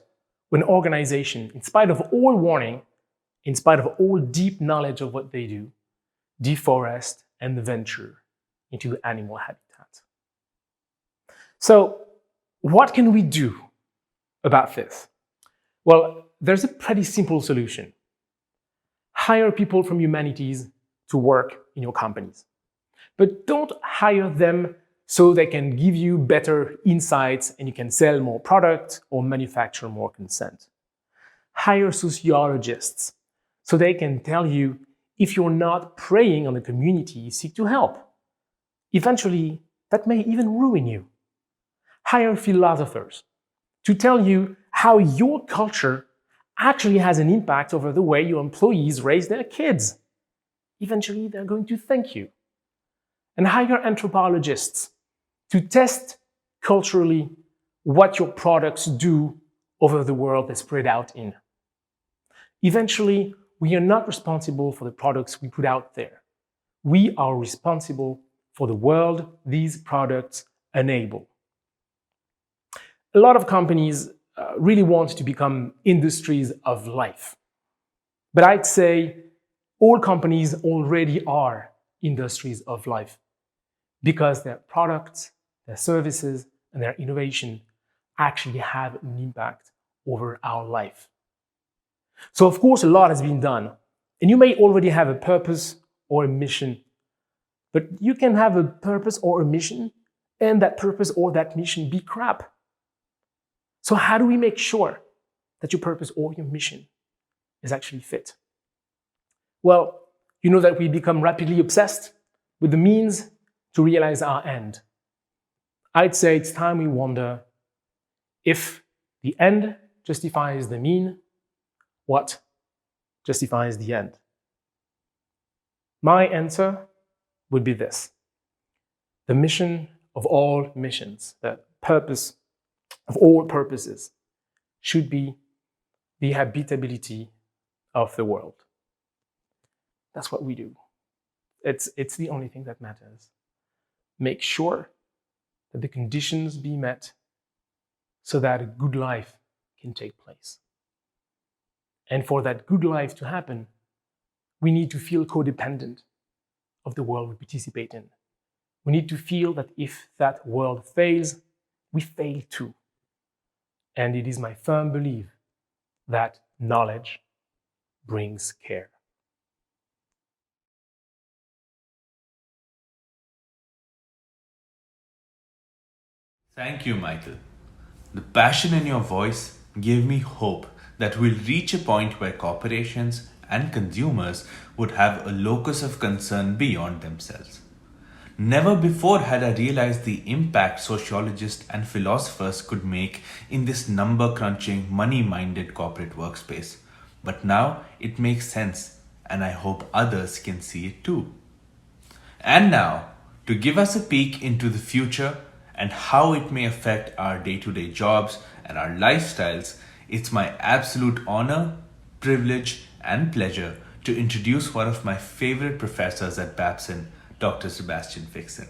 when organizations, in spite of all warning, in spite of all deep knowledge of what they do, deforest, and venture into animal habitat. So, what can we do about this? Well, there's a pretty simple solution. Hire people from humanities to work in your companies. But don't hire them so they can give you better insights and you can sell more product or manufacture more consent. Hire sociologists so they can tell you if you're not preying on the community, seek to help. Eventually, that may even ruin you. Hire philosophers to tell you how your culture actually has an impact over the way your employees raise their kids. Eventually, they're going to thank you. And hire anthropologists to test culturally what your products do over the world they spread out in. Eventually, we are not responsible for the products we put out there. We are responsible for the world these products enable. A lot of companies really want to become industries of life. But I'd say all companies already are industries of life because their products, their services, and their innovation actually have an impact over our life. So of course, a lot has been done, and you may already have a purpose or a mission, but you can have a purpose or a mission, and that purpose or that mission be crap. So how do we make sure that your purpose or your mission is actually fit? Well, you know that we become rapidly obsessed with the means to realize our end. I'd say it's time we wonder if the end justifies the mean, what justifies the end? My answer would be this. The mission of all missions, the purpose of all purposes, should be the habitability of the world. That's what we do. It's the only thing that matters. Make sure that the conditions be met so that a good life can take place. And for that good life to happen, we need to feel codependent of the world we participate in. We need to feel that if that world fails, we fail too. And it is my firm belief that knowledge brings care. Thank you, Michael. The passion in your voice gave me hope that we'll reach a point where corporations and consumers would have a locus of concern beyond themselves. Never before had I realized the impact sociologists and philosophers could make in this number-crunching, money-minded corporate workspace. But now it makes sense, and I hope others can see it too. And now, to give us a peek into the future and how it may affect our day-to-day jobs and our lifestyles, it's my absolute honor, privilege, and pleasure to introduce one of my favorite professors at Babson, Dr. Sebastian Fixson.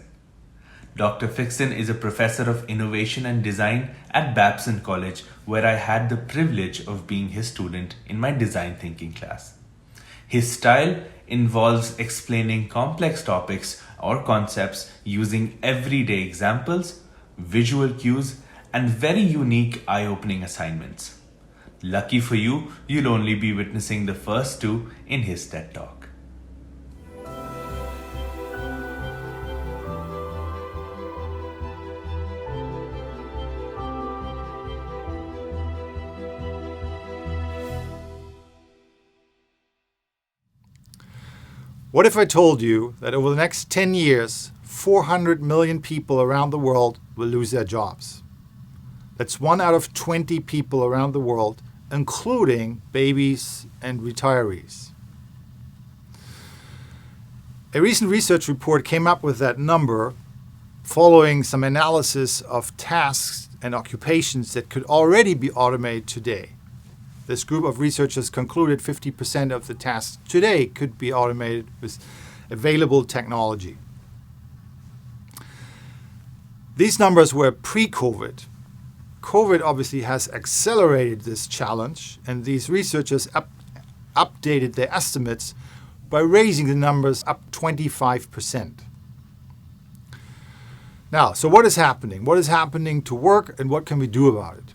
Dr. Fixson is a professor of innovation and design at Babson College, where I had the privilege of being his student in my design thinking class. His style involves explaining complex topics or concepts using everyday examples, visual cues, and very unique eye-opening assignments. Lucky for you, you'll only be witnessing the first two in his TED Talk. What if I told you that over the next 10 years, 400 million people around the world will lose their jobs? That's 1 out of 20 people around the world, including babies and retirees. A recent research report came up with that number following some analysis of tasks and occupations that could already be automated today. This group of researchers concluded 50% of the tasks today could be automated with available technology. These numbers were pre-COVID. COVID obviously has accelerated this challenge, and these researchers updated their estimates, by raising the numbers up 25%. Now, so what is happening? What is happening to work and what can we do about it?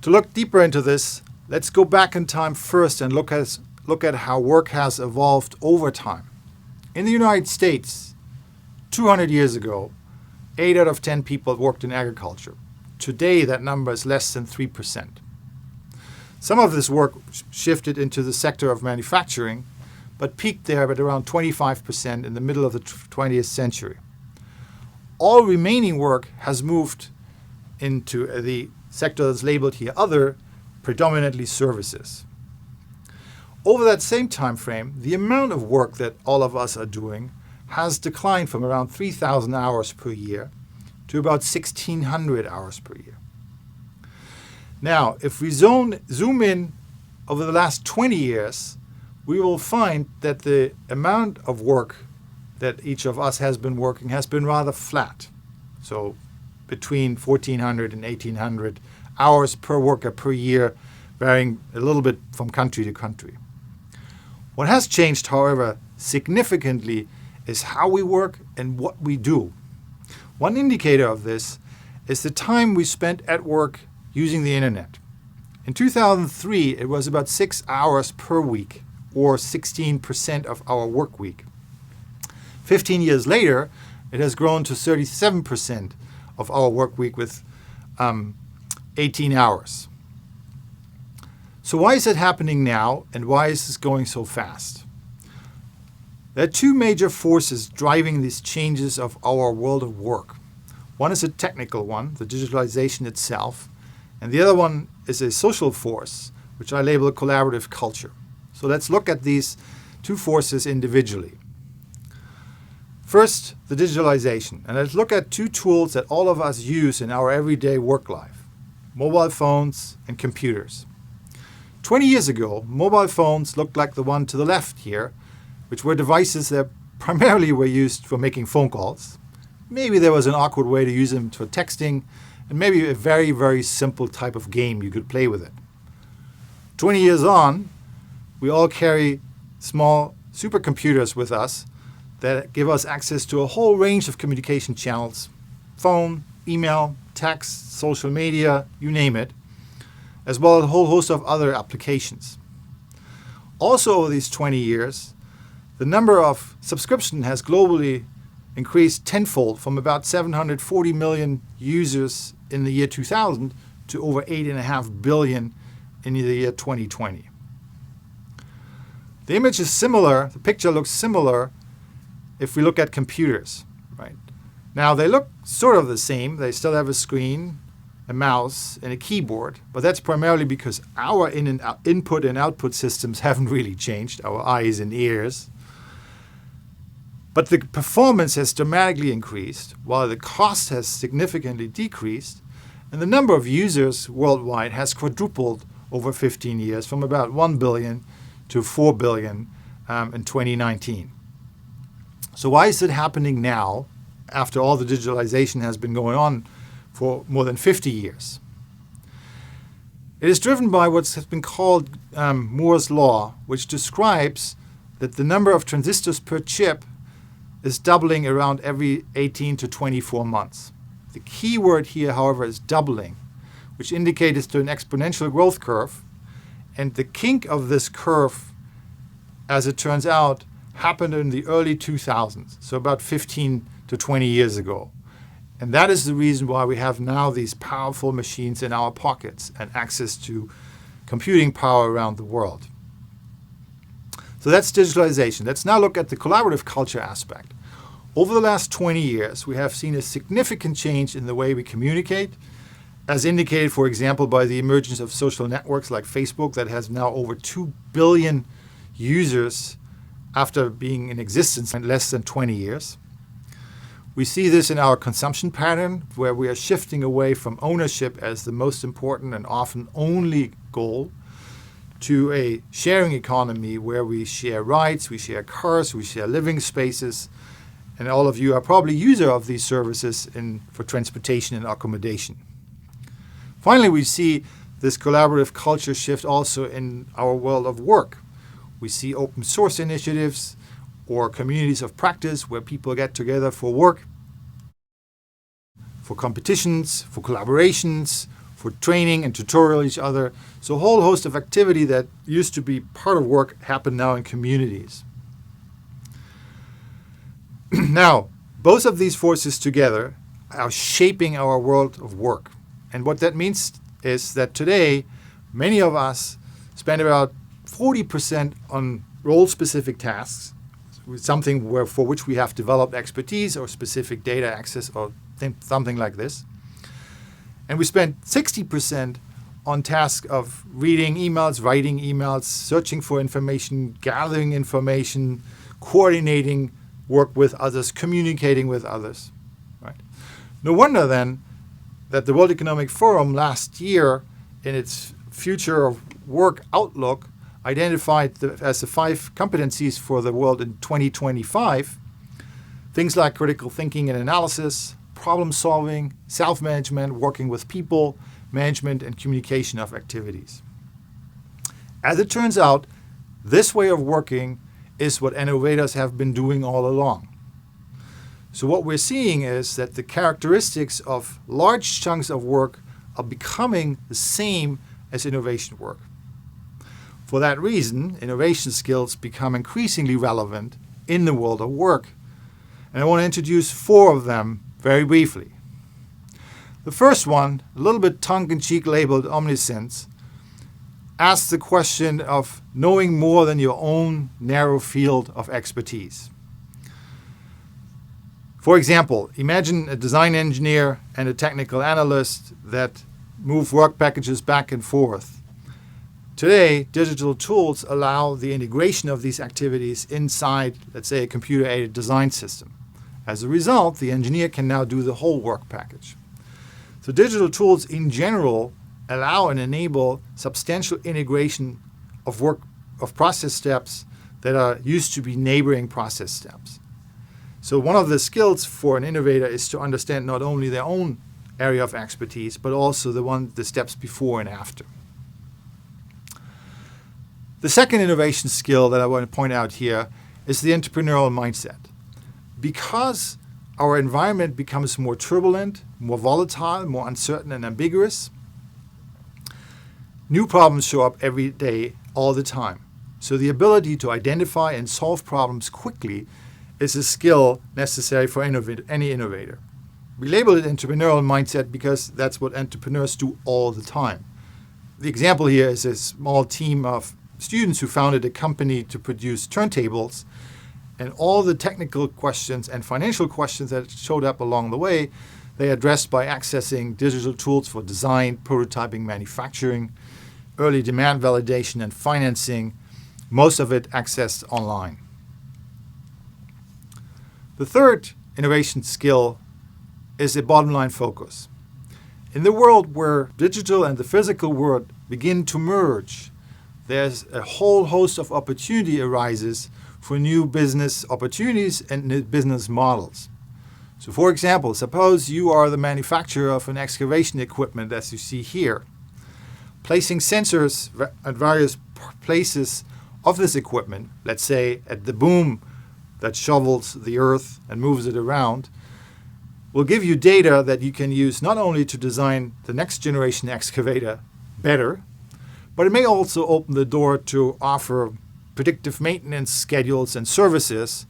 To look deeper into this, let's go back in time first and look at how work has evolved over time. In the United States, 200 years ago, 8 out of 10 people worked in agriculture. Today, that number is less than 3%. Some of this work shifted into the sector of manufacturing, but peaked there at around 25% in the middle of the 20th century. All remaining work has moved into the sector that's labeled here other, predominantly services. Over that same time frame, the amount of work that all of us are doing has declined from around 3,000 hours per year to about 1,600 hours per year. Now, if we zoom in over the last 20 years, we will find that the amount of work that each of us has been working has been rather flat. So between 1,400 and 1,800 hours per worker per year, varying a little bit from country to country. What has changed, however, significantly is how we work and what we do. One indicator of this is the time we spent at work using the internet. In 2003, it was about 6 hours per week, or 16% of our work week. 15 years later, it has grown to 37% of our work week with 18 hours. So why is it happening now, and why is this going so fast? There are two major forces driving these changes of our world of work. One is a technical one, the digitalization itself, and the other one is a social force, which I label a collaborative culture. So let's look at these two forces individually. First, the digitalization, and let's look at two tools that all of us use in our everyday work life: mobile phones and computers. 20 years ago, mobile phones looked like the one to the left here, which were devices that primarily were used for making phone calls. Maybe there was an awkward way to use them for texting, and maybe a very, very simple type of game you could play with it. 20 years on, we all carry small supercomputers with us that give us access to a whole range of communication channels: phone, email, text, social media, you name it, as well as a whole host of other applications. Also, over these 20 years, the number of subscriptions has globally increased tenfold, from about 740 million users in the year 2000 to over 8.5 billion in the year 2020. The image is similar, the picture looks similar if we look at computers, right? Now, they look sort of the same. They still have a screen, a mouse, and a keyboard, but that's primarily because our input and output systems haven't really changed, our eyes and ears. But the performance has dramatically increased, while the cost has significantly decreased, and the number of users worldwide has quadrupled over 15 years, from about 1 billion to 4 billion in 2019. So why is it happening now, after all the digitalization has been going on for more than 50 years? It is driven by what's been called Moore's Law, which describes that the number of transistors per chip is doubling around every 18 to 24 months. The key word here, however, is doubling, which indicates to an exponential growth curve. And the kink of this curve, as it turns out, happened in the early 2000s, so about 15 to 20 years ago. And that is the reason why we have now these powerful machines in our pockets and access to computing power around the world. So that's digitalization. Let's now look at the collaborative culture aspect. Over the last 20 years, we have seen a significant change in the way we communicate, as indicated, for example, by the emergence of social networks like Facebook that has now over 2 billion users after being in existence in less than 20 years. We see this in our consumption pattern, where we are shifting away from ownership as the most important and often only goal to a sharing economy where we share rights, we share cars, we share living spaces, and all of you are probably user of these services for transportation and accommodation. Finally, we see this collaborative culture shift also in our world of work, We see open source initiatives or communities of practice where people get together for work, for competitions, for collaborations, for training and tutorial each other. So a whole host of activity that used to be part of work happen now in communities. Now, both of these forces together are shaping our world of work. And what that means is that today, many of us spend about 40% on role-specific tasks, something for which we have developed expertise or specific data access or something like this. And we spend 60% on tasks of reading emails, writing emails, searching for information, gathering information, coordinating work with others, communicating with others. Right? No wonder then that the World Economic Forum last year, in its Future of Work Outlook, identified as the 5 competencies for the world in 2025, things like critical thinking and analysis, problem solving, self-management, working with people, management and communication of activities. As it turns out, this way of working is what innovators have been doing all along. So what we're seeing is that the characteristics of large chunks of work are becoming the same as innovation work. For that reason, innovation skills become increasingly relevant in the world of work. And I want to introduce 4 of them very briefly. The first one, a little bit tongue-in-cheek labeled omniscience, asks the question of knowing more than your own narrow field of expertise. For example, imagine a design engineer and a technical analyst that move work packages back and forth. Today, digital tools allow the integration of these activities inside, let's say, a computer-aided design system. As a result, the engineer can now do the whole work package. So digital tools in general allow and enable substantial integration of process steps that are used to be neighboring process steps. So one of the skills for an innovator is to understand not only their own area of expertise, but also the steps before and after. The second innovation skill that I want to point out here is the entrepreneurial mindset. Because our environment becomes more turbulent, more volatile, more uncertain and ambiguous, new problems show up every day, all the time. So the ability to identify and solve problems quickly is a skill necessary for any innovator. We label it entrepreneurial mindset because that's what entrepreneurs do all the time. The example here is a small team of students who founded a company to produce turntables, and all the technical questions and financial questions that showed up along the way, they addressed by accessing digital tools for design, prototyping, manufacturing, early demand validation, and financing, most of it accessed online. The third innovation skill is a bottom line focus. In the world where digital and the physical world begin to merge, there's a whole host of opportunity arises for new business opportunities and new business models. So for example, suppose you are the manufacturer of an excavation equipment as you see here. Placing sensors at various places of this equipment, let's say at the boom that shovels the earth and moves it around, will give you data that you can use not only to design the next generation excavator better, but it may also open the door to offer predictive maintenance schedules and services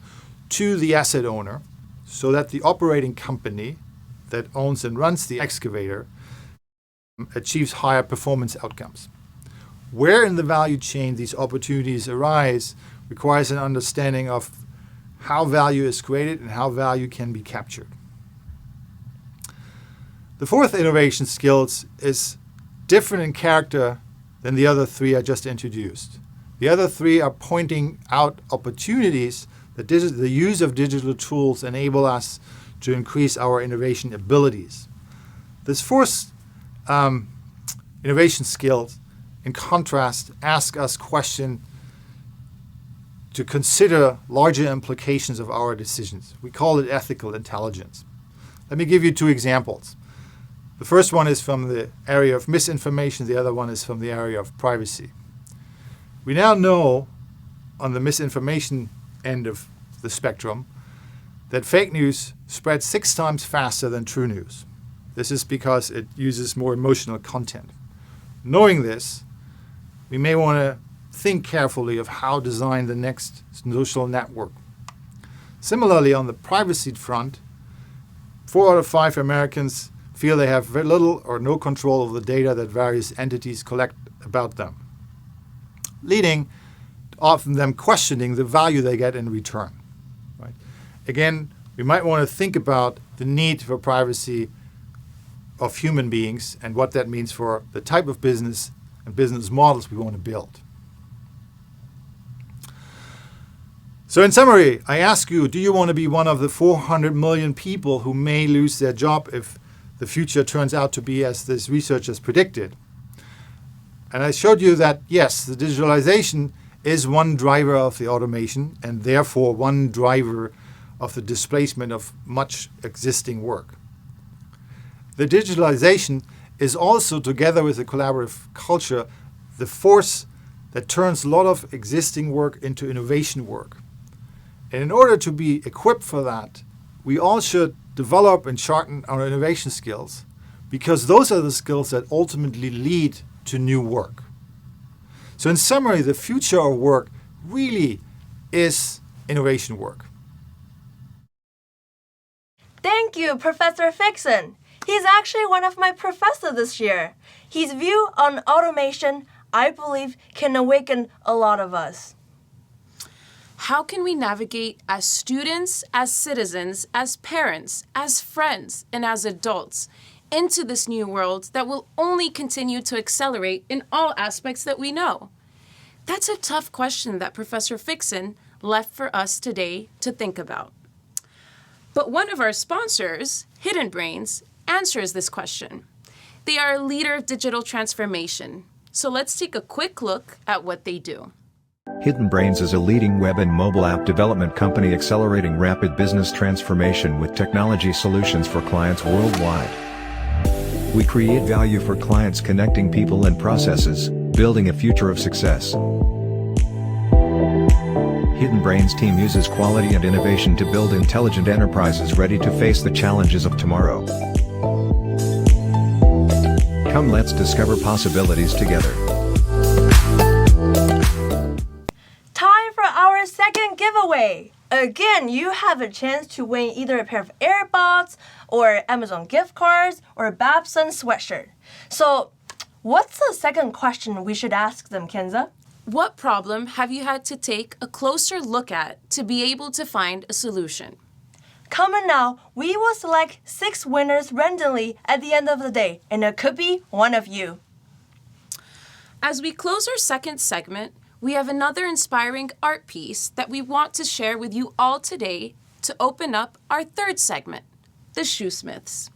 to the asset owner so that the operating company that owns and runs the excavator achieves higher performance outcomes. Where in the value chain these opportunities arise requires an understanding of how value is created and how value can be captured. The fourth innovation skills is different in character than the other 3 I just introduced. The other 3 are pointing out opportunities that the use of digital tools enable us to increase our innovation abilities. This fourth innovation skill, in contrast, asks us questions to consider larger implications of our decisions. We call it ethical intelligence. Let me give you 2 examples. The first one is from the area of misinformation. The other one is from the area of privacy. We now know on the misinformation end of the spectrum, that fake news spreads 6 times faster than true news. This is because it uses more emotional content. Knowing this, we may want to think carefully of how to design the next social network. Similarly, on the privacy front, 4 out of 5 Americans feel they have very little or no control over the data that various entities collect about them, leading often them questioning the value they get in return. Right? Again, we might want to think about the need for privacy of human beings and what that means for the type of business and business models we want to build. So in summary, I ask you, do you want to be one of the 400 million people who may lose their job if the future turns out to be as this research has predicted? And I showed you that, yes, the digitalization is one driver of the automation and therefore one driver of the displacement of much existing work. The digitalization is also, together with the collaborative culture, the force that turns a lot of existing work into innovation work. And in order to be equipped for that, we all should develop and sharpen our innovation skills, because those are the skills that ultimately lead to new work. So in summary, the future of work really is innovation work. Thank you, Professor Fixson. He's actually one of my professors this year. His view on automation, I believe, can awaken a lot of us. How can we navigate as students, as citizens, as parents, as friends, and as adults into this new world that will only continue to accelerate in all aspects that we know? That's a tough question that Professor Fixson left for us today to think about. But one of our sponsors, Hidden Brains, answers this question. They are a leader of digital transformation. So let's take a quick look at what they do. Hidden Brains is a leading web and mobile app development company accelerating rapid business transformation with technology solutions for clients worldwide. We create value for clients, connecting people and processes, building a future of success. Hidden Brains team uses quality and innovation to build intelligent enterprises ready to face the challenges of tomorrow. Come, let's discover possibilities together. Time for our second giveaway. Again, you have a chance to win either a pair of AirPods or Amazon gift cards or a Babson sweatshirt. So, what's the second question we should ask them, Kenza? What problem have you had to take a closer look at to be able to find a solution? Comment now. We will select 6 winners randomly at the end of the day, and it could be one of you. As we close our second segment, we have another inspiring art piece that we want to share with you all today to open up our third segment, the Shoesmiths.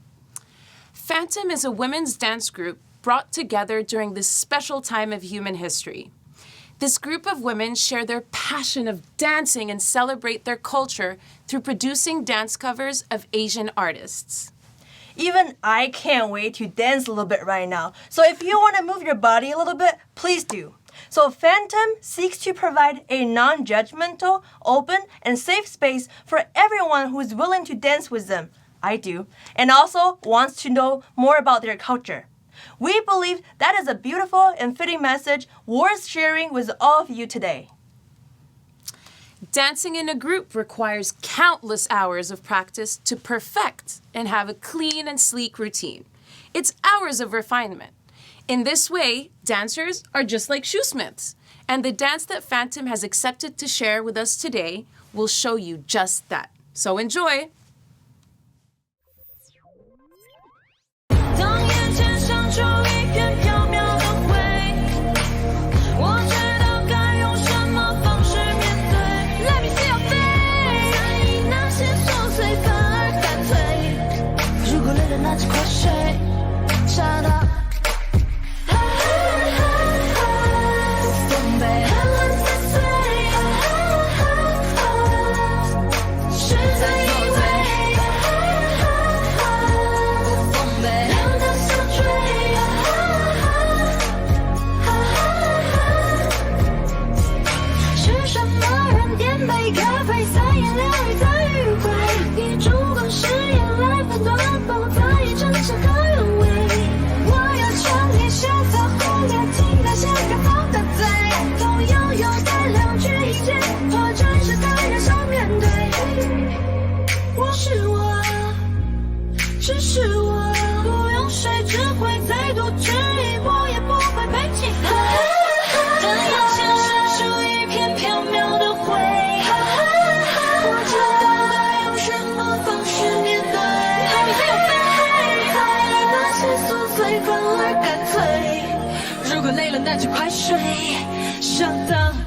Phantom is a women's dance group brought together during this special time of human history. This group of women share their passion of dancing and celebrate their culture through producing dance covers of Asian artists. Even I can't wait to dance a little bit right now. So if you want to move your body a little bit, please do. So Phantom seeks to provide a non-judgmental, open, and safe space for everyone who is willing to dance with them. I do. And also wants to know more about their culture. We believe that is a beautiful and fitting message worth sharing with all of you today. Dancing in a group requires countless hours of practice to perfect and have a clean and sleek routine. It's hours of refinement. In this way, dancers are just like shoesmiths, and the dance that Phantom has accepted to share with us today will show you just that. So enjoy! 那就快睡，稍等。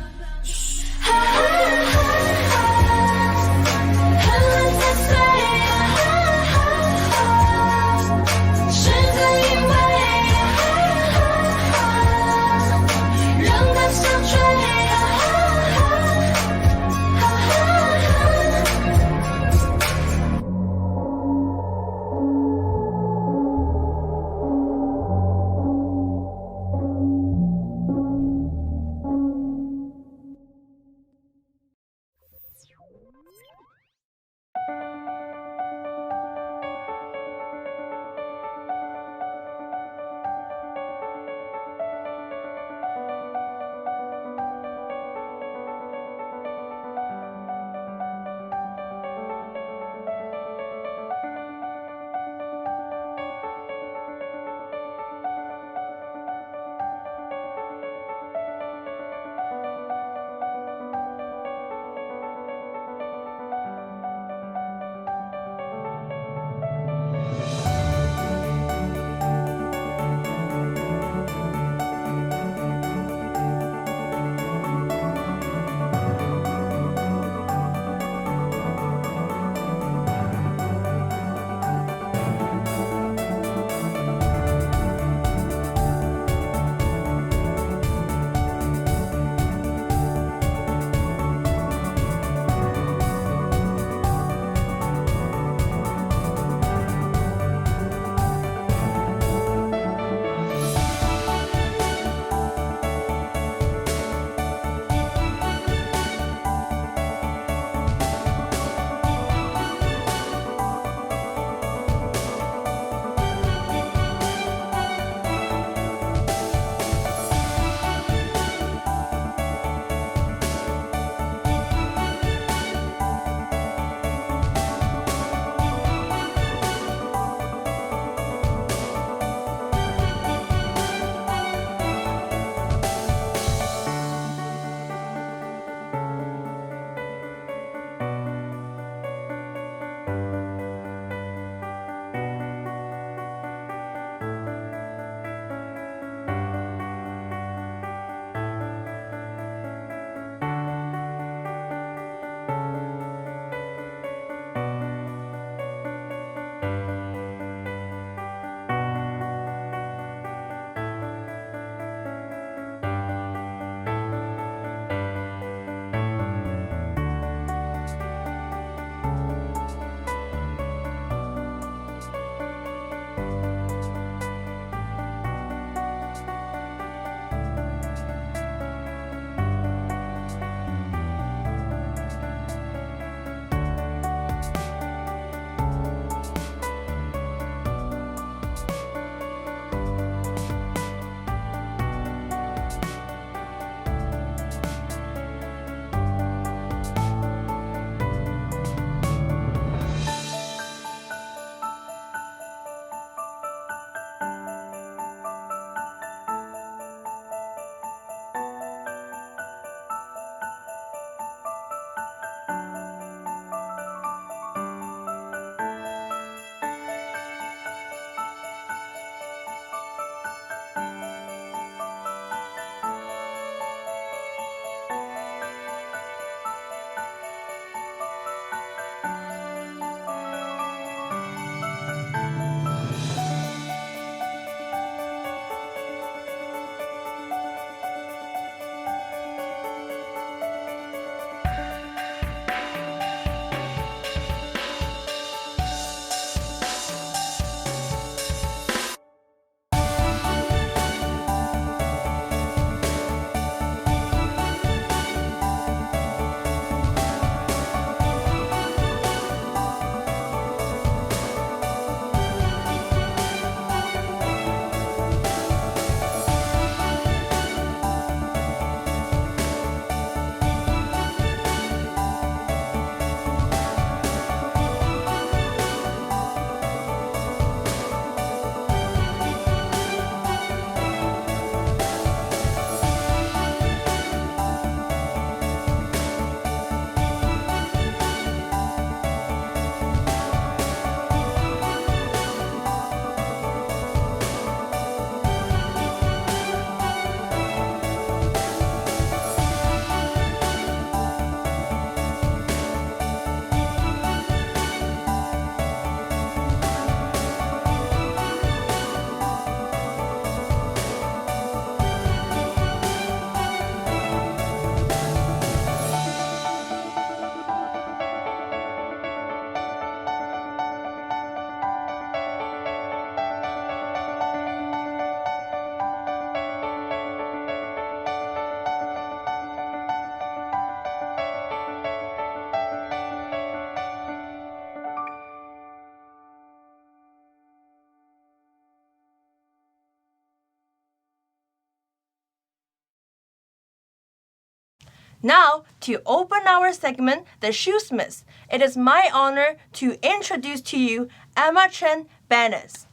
Now, to open our segment, The Shoesmiths, it is my honor to introduce to you Emma Chen-Banas.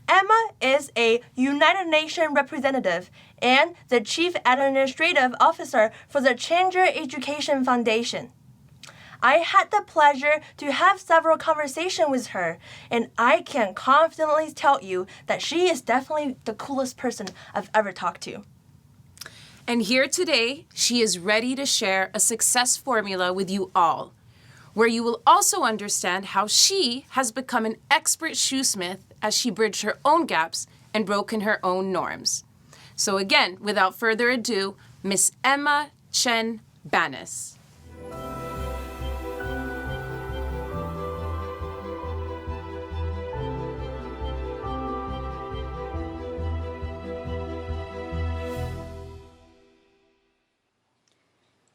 Emma is a United Nations representative and the Chief Administrative Officer for the Changier Education Foundation. I had the pleasure to have several conversations with her, and I can confidently tell you that she is definitely the coolest person I've ever talked to. And here today, she is ready to share a success formula with you all, where you will also understand how she has become an expert shoesmith as she bridged her own gaps and broken her own norms. So again, without further ado, Miss Emma Chen-Banas.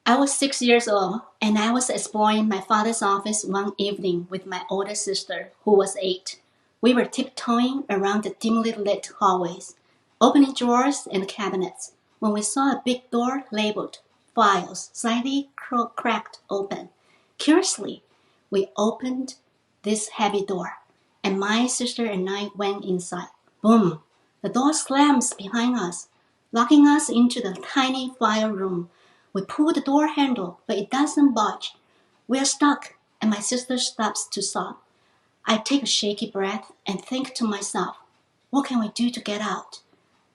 I was 6 years old, and I was exploring my father's office one evening with my older sister, who was 8. We were tiptoeing around the dimly lit hallways, opening drawers and cabinets, when we saw a big door labeled Files, slightly cracked open. Curiously, we opened this heavy door, and my sister and I went inside. Boom! The door slams behind us, locking us into the tiny file room. We pull the door handle, but it doesn't budge. We are stuck, and my sister stops to sob. I take a shaky breath and think to myself, what can we do to get out?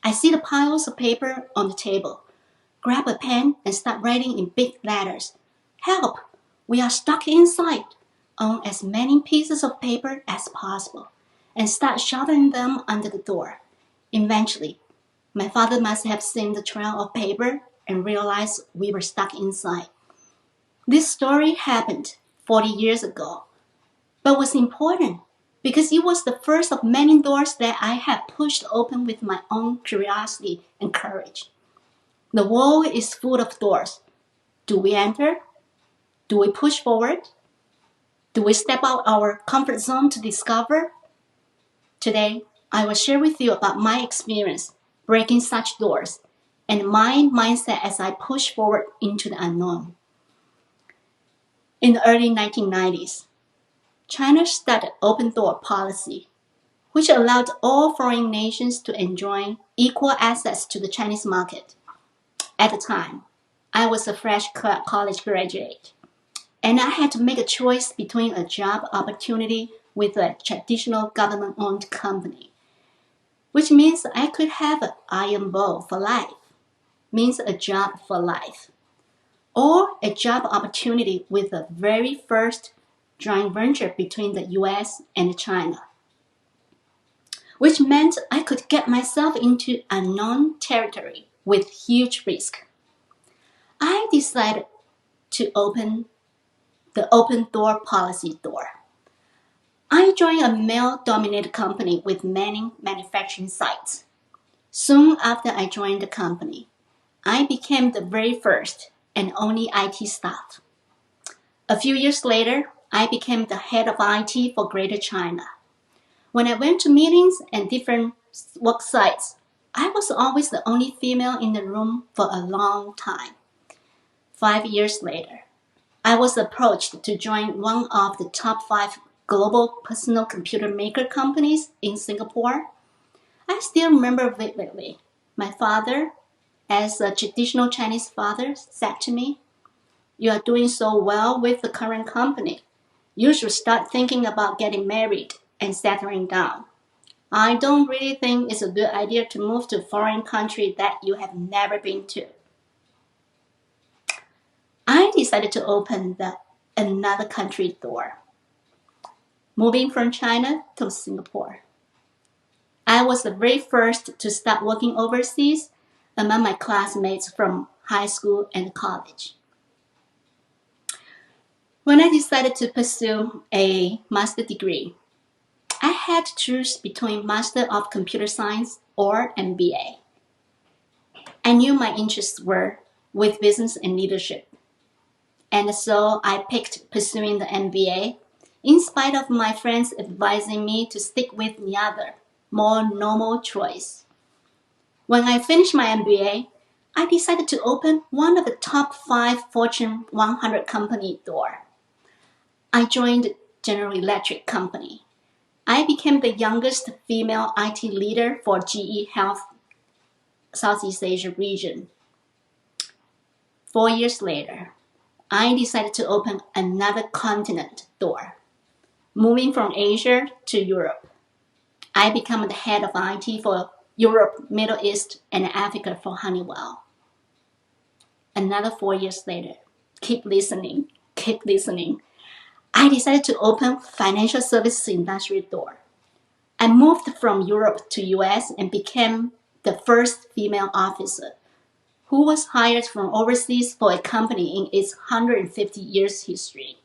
I see the piles of paper on the table, grab a pen and start writing in big letters. Help! We are stuck inside, on as many pieces of paper as possible, and start shoveling them under the door. Eventually, my father must have seen the trail of paper and realized we were stuck inside. This story happened 40 years ago, but was important because it was the first of many doors that I had pushed open with my own curiosity and courage. The world is full of doors. Do we enter? Do we push forward? Do we step out our comfort zone to discover? Today, I will share with you about my experience breaking such doors and my mindset as I push forward into the unknown. In the early 1990s, China started open door policy, which allowed all foreign nations to enjoy equal access to the Chinese market. At the time, I was a fresh college graduate, and I had to make a choice between a job opportunity with a traditional government-owned company, which means I could have an iron bowl for life, means a job for life, or a job opportunity with the very first joint venture between the US and China, which meant I could get myself into unknown territory with huge risk. I decided to open the open door policy door. I joined a male-dominated company with many manufacturing sites. Soon after I joined the company, I became the very first and only IT staff. A few years later, I became the head of IT for Greater China. When I went to meetings and different work sites, I was always the only female in the room for a long time. 5 years later, I was approached to join one of the top 5 global personal computer maker companies in Singapore. I still remember vividly. My father, as a traditional Chinese father, said to me, "You are doing so well with the current company. You should start thinking about getting married and settling down. I don't really think it's a good idea to move to a foreign country that you have never been to." I decided to open the another country door, moving from China to Singapore. I was the very first to start working overseas among my classmates from high school and college. When I decided to pursue a master's degree, I had to choose between Master of Computer Science or MBA. I knew my interests were with business and leadership, and so I picked pursuing the MBA in spite of my friends advising me to stick with the other, more normal choice. When I finished my MBA, I decided to open one of the top 5 Fortune 100 company door. I joined General Electric Company. I became the youngest female IT leader for GE Health Southeast Asia region. 4 years later, I decided to open another continent door. Moving from Asia to Europe, I became the head of IT for Europe, Middle East, and Africa for Honeywell. Another 4 years later, keep listening. I decided to open financial services industry door. I moved from Europe to US and became the first female officer who was hired from overseas for a company in its 150 years history.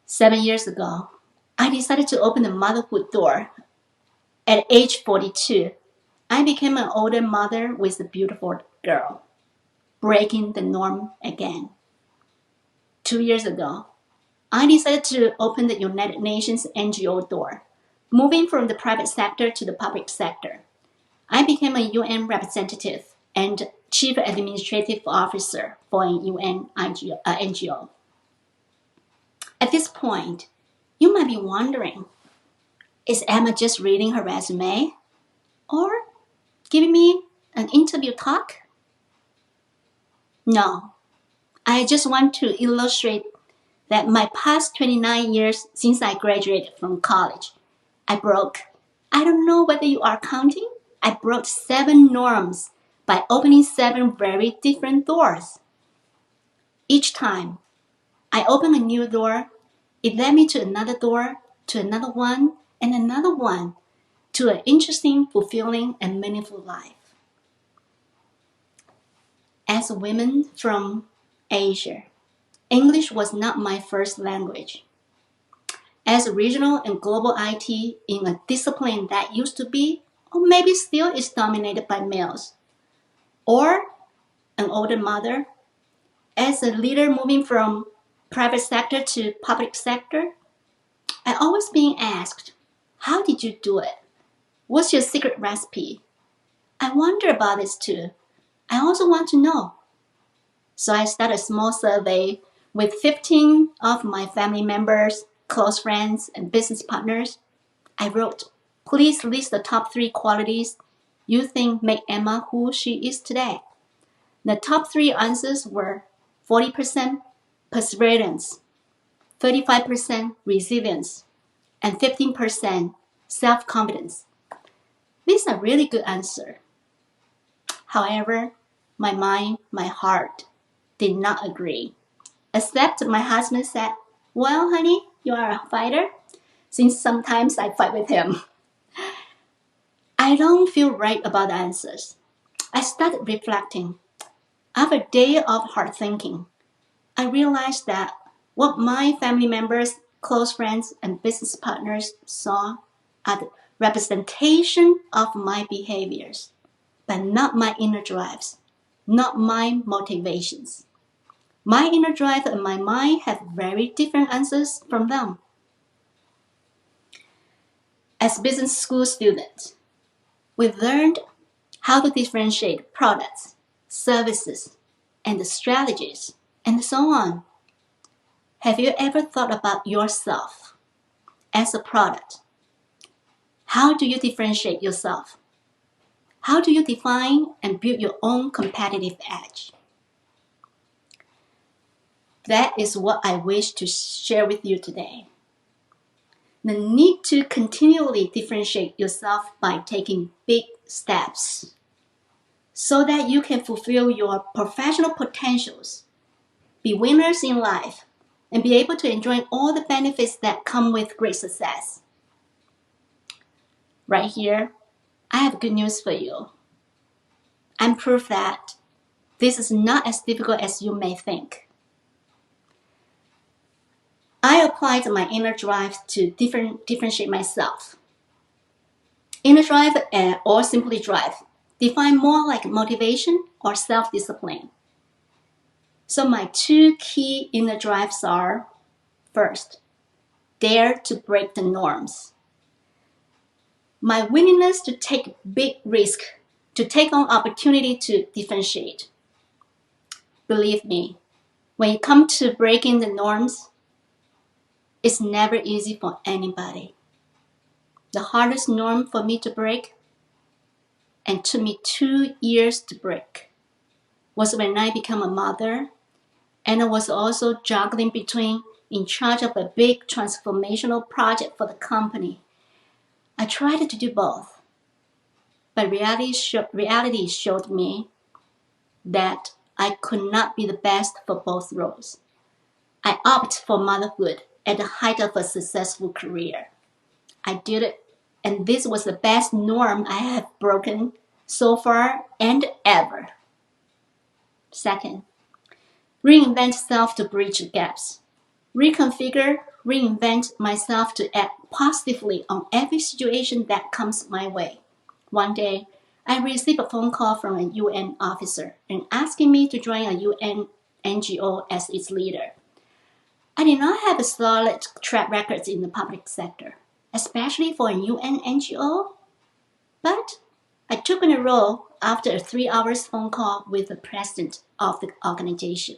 7 years ago, I decided to open the motherhood door. At age 42, I became an older mother with a beautiful girl, breaking the norm again. 2 years ago, I decided to open the United Nations NGO door, moving from the private sector to the public sector. I became a UN representative and chief administrative officer for a UN NGO. At this point, you might be wondering, is Emma just reading her resume or giving me an interview talk? No, I just want to illustrate that my past 29 years since I graduated from college, I don't know whether you are counting, I broke 7 norms by opening 7 very different doors. Each time I open a new door, it led me to another door, to another one, and another one, to an interesting, fulfilling, and meaningful life. As a woman from Asia, English was not my first language. As regional and global IT in a discipline that used to be, or maybe still is dominated by males, or an older mother, as a leader moving from private sector to public sector, I always being asked, how did you do it? What's your secret recipe? I wonder about this too. I also want to know. So I started a small survey with 15 of my family members, close friends, and business partners. I wrote, please list the top 3 qualities you think make Emma who she is today. The top 3 answers were 40% perseverance, 35% resilience, and 15% self-confidence. These are really good answers. However, my mind, my heart did not agree. Except my husband said, well, honey, you are a fighter, since sometimes I fight with him. I don't feel right about the answers. I started reflecting. After a day of hard thinking, I realized that what my family members, close friends, and business partners saw are the representation of my behaviors, but not my inner drives, not my motivations. My inner drive and my mind have very different answers from them. As business school students, we learned how to differentiate products, services, and the strategies, and so on. Have you ever thought about yourself as a product? How do you differentiate yourself? How do you define and build your own competitive edge? That is what I wish to share with you today. The need to continually differentiate yourself by taking big steps so that you can fulfill your professional potentials, be winners in life, and be able to enjoy all the benefits that come with great success. Right here, I have good news for you. I'm proof that this is not as difficult as you may think. I applied my inner drive to differentiate myself. Inner drive or simply drive define more like motivation or self-discipline. So my 2 key inner drives are, first, dare to break the norms. My willingness to take big risks to take on opportunity to differentiate. Believe me, when you come to breaking the norms, it's never easy for anybody. The hardest norm for me to break, and took me 2 years to break, was when I became a mother, and I was also juggling between in charge of a big transformational project for the company. I tried to do both, but reality showed me that I could not be the best for both roles. I opted for motherhood at the height of a successful career. I did it, and this was the best norm I have broken so far and ever. Second, reinvent self to bridge the gaps. Reinvent myself to act positively on every situation that comes my way. One day, I received a phone call from a UN officer and asking me to join a UN NGO as its leader. I did not have a solid track record in the public sector, especially for a UN NGO, but I took on a role after a 3-hour phone call with the president of the organization.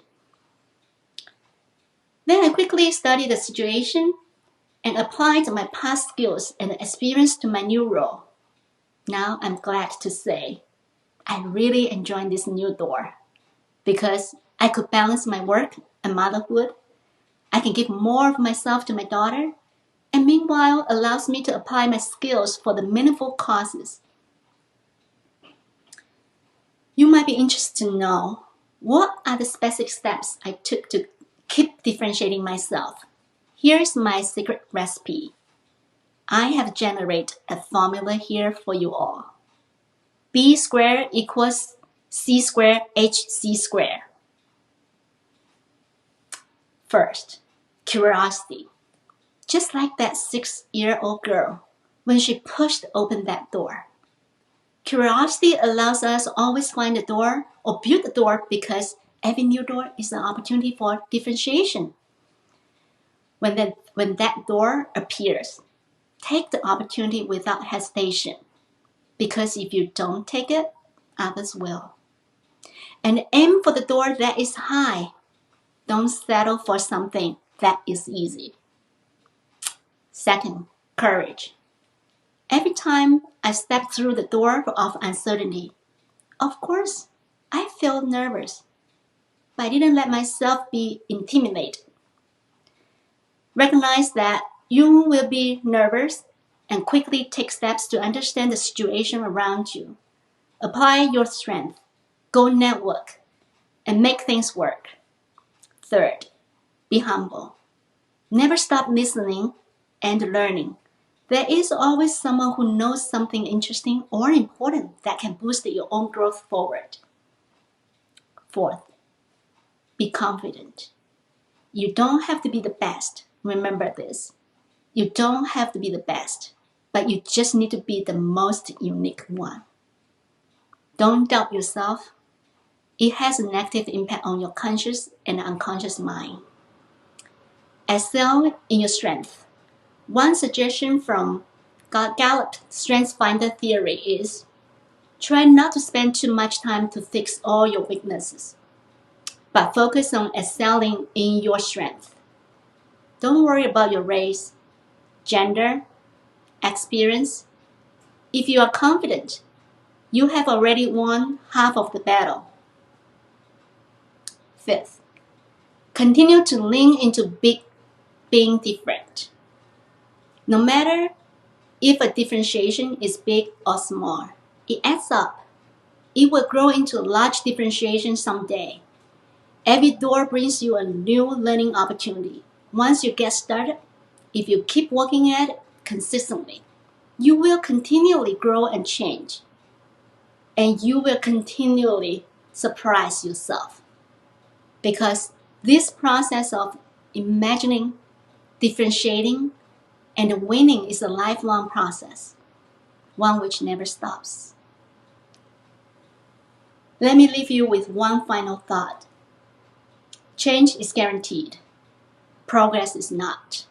Then I quickly studied the situation and applied my past skills and experience to my new role. Now I'm glad to say I really enjoy this new door because I could balance my work and motherhood. I can give more of myself to my daughter, and meanwhile allows me to apply my skills for the meaningful causes. You might be interested to know what are the specific steps I took to keep differentiating myself. Here's my secret recipe. I have generated a formula here for you all. B squared equals C squared HC squared. First, curiosity. Just like that 6-year-old girl when she pushed open that door. Curiosity allows us to always find the door or build the door because every new door is an opportunity for differentiation. When that door appears, take the opportunity without hesitation, because if you don't take it, others will. And aim for the door that is high. Don't settle for something that is easy. Second, courage. Every time I step through the door of uncertainty, of course, I felt nervous, but I didn't let myself be intimidated. Recognize that you will be nervous and quickly take steps to understand the situation around you. Apply your strength, go network, and make things work. Third, be humble. Never stop listening and learning. There is always someone who knows something interesting or important that can boost your own growth forward. Fourth, be confident. You don't have to be the best. Remember this. You don't have to be the best, but you just need to be the most unique one. Don't doubt yourself. It has a negative impact on your conscious and unconscious mind. Excel in your strength. One suggestion from Gallup StrengthsFinder theory is try not to spend too much time to fix all your weaknesses, but focus on excelling in your strength. Don't worry about your race, gender, experience. If you are confident, you have already won half of the battle. Fifth, continue to lean into being different. No matter if a differentiation is big or small, it adds up. It will grow into a large differentiation someday. Every door brings you a new learning opportunity. Once you get started, if you keep working at it consistently, you will continually grow and change. And you will continually surprise yourself. Because this process of imagining, differentiating, and winning is a lifelong process, one which never stops. Let me leave you with one final thought. Change is guaranteed. Progress is not.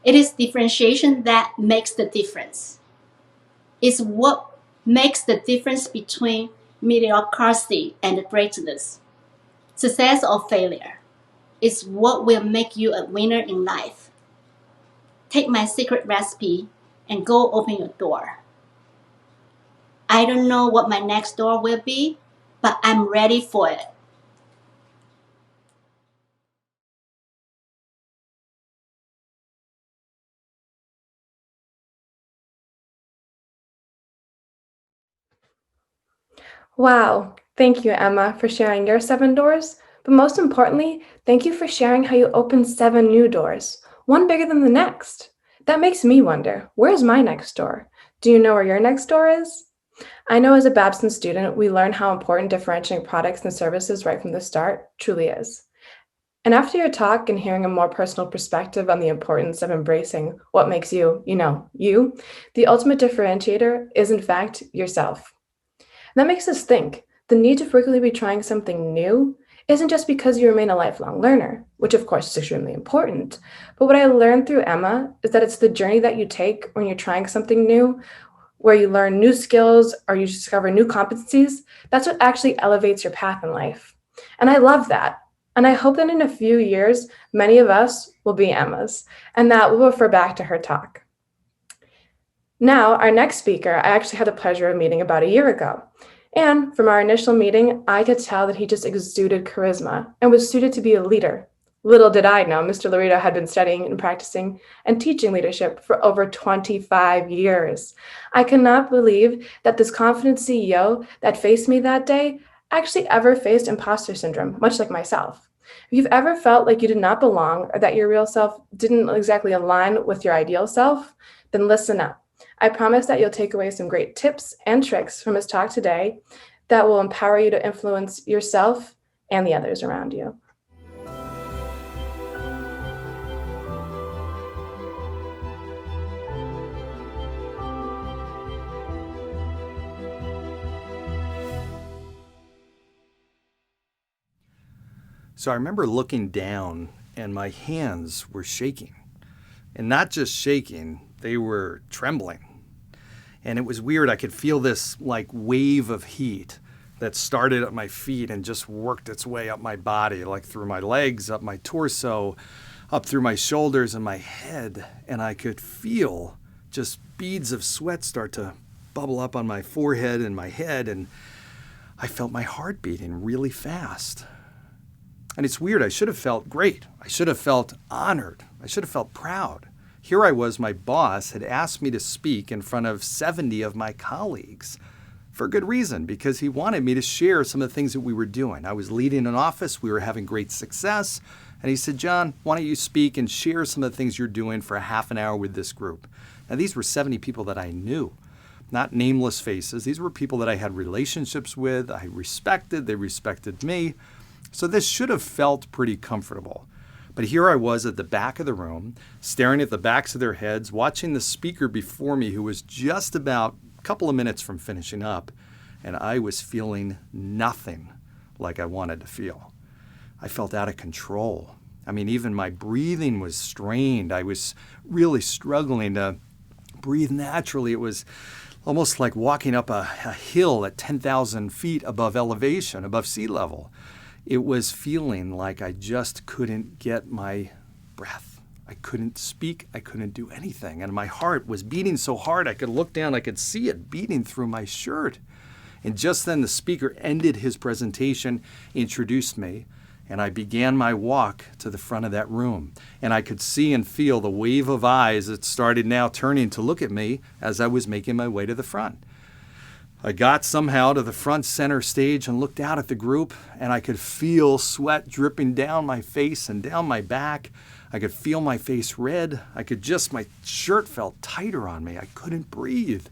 It is differentiation that makes the difference. It's what makes the difference between mediocrity and greatness. Success or failure is what will make you a winner in life. Take my secret recipe and go open your door. I don't know what my next door will be, but I'm ready for it. Wow. Thank you, Emma, for sharing your 7 doors. But most importantly, thank you for sharing how you opened 7 new doors, one bigger than the next. That makes me wonder, where's my next door? Do you know where your next door is? I know as a Babson student, we learn how important differentiating products and services right from the start truly is. And after your talk and hearing a more personal perspective on the importance of embracing what makes you, you, the ultimate differentiator is in fact yourself. That makes us think the need to frequently be trying something new isn't just because you remain a lifelong learner, which of course is extremely important, but what I learned through Emma is that it's the journey that you take when you're trying something new, where you learn new skills or you discover new competencies. That's what actually elevates your path in life. And I love that. And I hope that in a few years, many of us will be Emmas, and that we'll refer back to her talk. Now, our next speaker, I actually had the pleasure of meeting about a year ago. And from our initial meeting, I could tell that he just exuded charisma and was suited to be a leader. Little did I know, Mr. Laredo had been studying and practicing and teaching leadership for over 25 years. I could not believe that this confident CEO that faced me that day actually ever faced imposter syndrome, much like myself. If you've ever felt like you did not belong or that your real self didn't exactly align with your ideal self, then listen up. I promise that you'll take away some great tips and tricks from his talk today that will empower you to influence yourself and the others around you. So I remember looking down and my hands were shaking. And not just shaking, they were trembling. And it was weird. I could feel this like wave of heat that started at my feet and just worked its way up my body, like through my legs, up my torso, up through my shoulders and my head. And I could feel just beads of sweat start to bubble up on my forehead and my head. And I felt my heart beating really fast. And it's weird. I should have felt great. I should have felt honored. I should have felt proud. Here I was, my boss had asked me to speak in front of 70 of my colleagues for good reason, because he wanted me to share some of the things that we were doing. I was leading an office. We were having great success. And he said, John, why don't you speak and share some of the things you're doing for a half an hour with this group? Now, these were 70 people that I knew, not nameless faces. These were people that I had relationships with. I respected. They respected me. So this should have felt pretty comfortable. But here I was at the back of the room, staring at the backs of their heads, watching the speaker before me who was just about a couple of minutes from finishing up, and I was feeling nothing like I wanted to feel. I felt out of control. I mean, even my breathing was strained. I was really struggling to breathe naturally. It was almost like walking up a hill at 10,000 feet above elevation, above sea level. It was feeling like I just couldn't get my breath. I couldn't speak. I couldn't do anything. And my heart was beating so hard I could look down. I could see it beating through my shirt. And just then the speaker ended his presentation, introduced me, and I began my walk to the front of that room. And I could see and feel the wave of eyes that started now turning to look at me as I was making my way to the front. I got somehow to the front center stage and looked out at the group, and I could feel sweat dripping down my face and down my back. I could feel my face red. My shirt felt tighter on me. I couldn't breathe.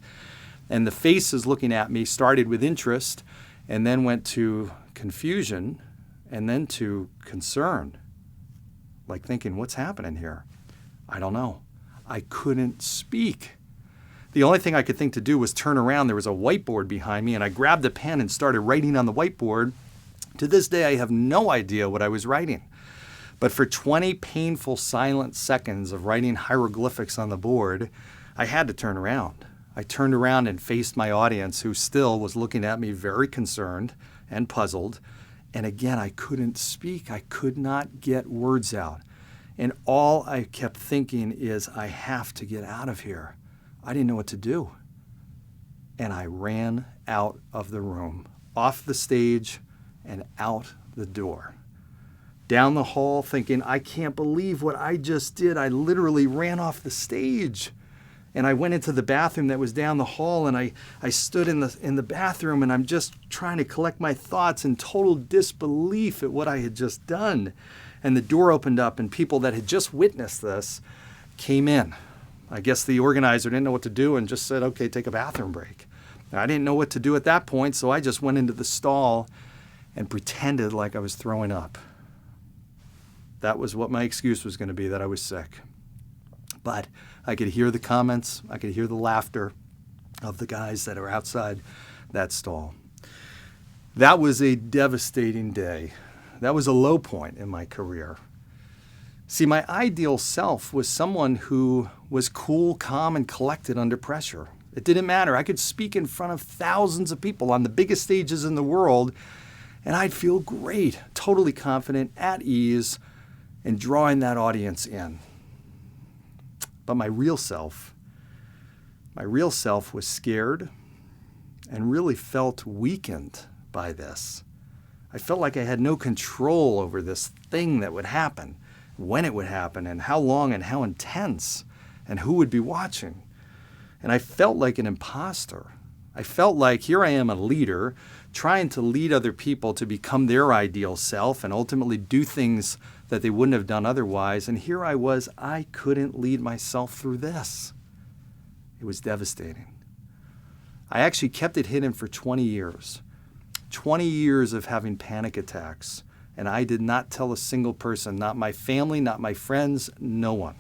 And the faces looking at me started with interest and then went to confusion and then to concern, like thinking, what's happening here? I don't know. I couldn't speak. The only thing I could think to do was turn around. There was a whiteboard behind me, and I grabbed a pen and started writing on the whiteboard. To this day, I have no idea what I was writing. But for 20 painful, silent seconds of writing hieroglyphics on the board, I had to turn around. I turned around and faced my audience, who still was looking at me very concerned and puzzled. And again, I couldn't speak. I could not get words out. And all I kept thinking is, I have to get out of here. I didn't know what to do. And I ran out of the room, off the stage and out the door. Down the hall thinking, I can't believe what I just did. I literally ran off the stage. And I went into the bathroom that was down the hall, and I stood in the bathroom, and I'm just trying to collect my thoughts in total disbelief at what I had just done. And the door opened up, and people that had just witnessed this came in. I guess the organizer didn't know what to do and just said, okay, take a bathroom break. I didn't know what to do at that point, so I just went into the stall and pretended like I was throwing up. That was what my excuse was going to be, that I was sick. But I could hear the comments, I could hear the laughter of the guys that are outside that stall. That was a devastating day. That was a low point in my career. See, my ideal self was someone who was cool, calm, and collected under pressure. It didn't matter. I could speak in front of thousands of people on the biggest stages in the world, and I'd feel great, totally confident, at ease, and drawing that audience in. But my real self was scared and really felt weakened by this. I felt like I had no control over this thing that would happen, when it would happen, and how long and how intense, and who would be watching. And I felt like an imposter. I felt like here I am, a leader, trying to lead other people to become their ideal self and ultimately do things that they wouldn't have done otherwise. And here I was, I couldn't lead myself through this. It was devastating. I actually kept it hidden for 20 years. 20 years of having panic attacks. And I did not tell a single person, not my family, not my friends, no one.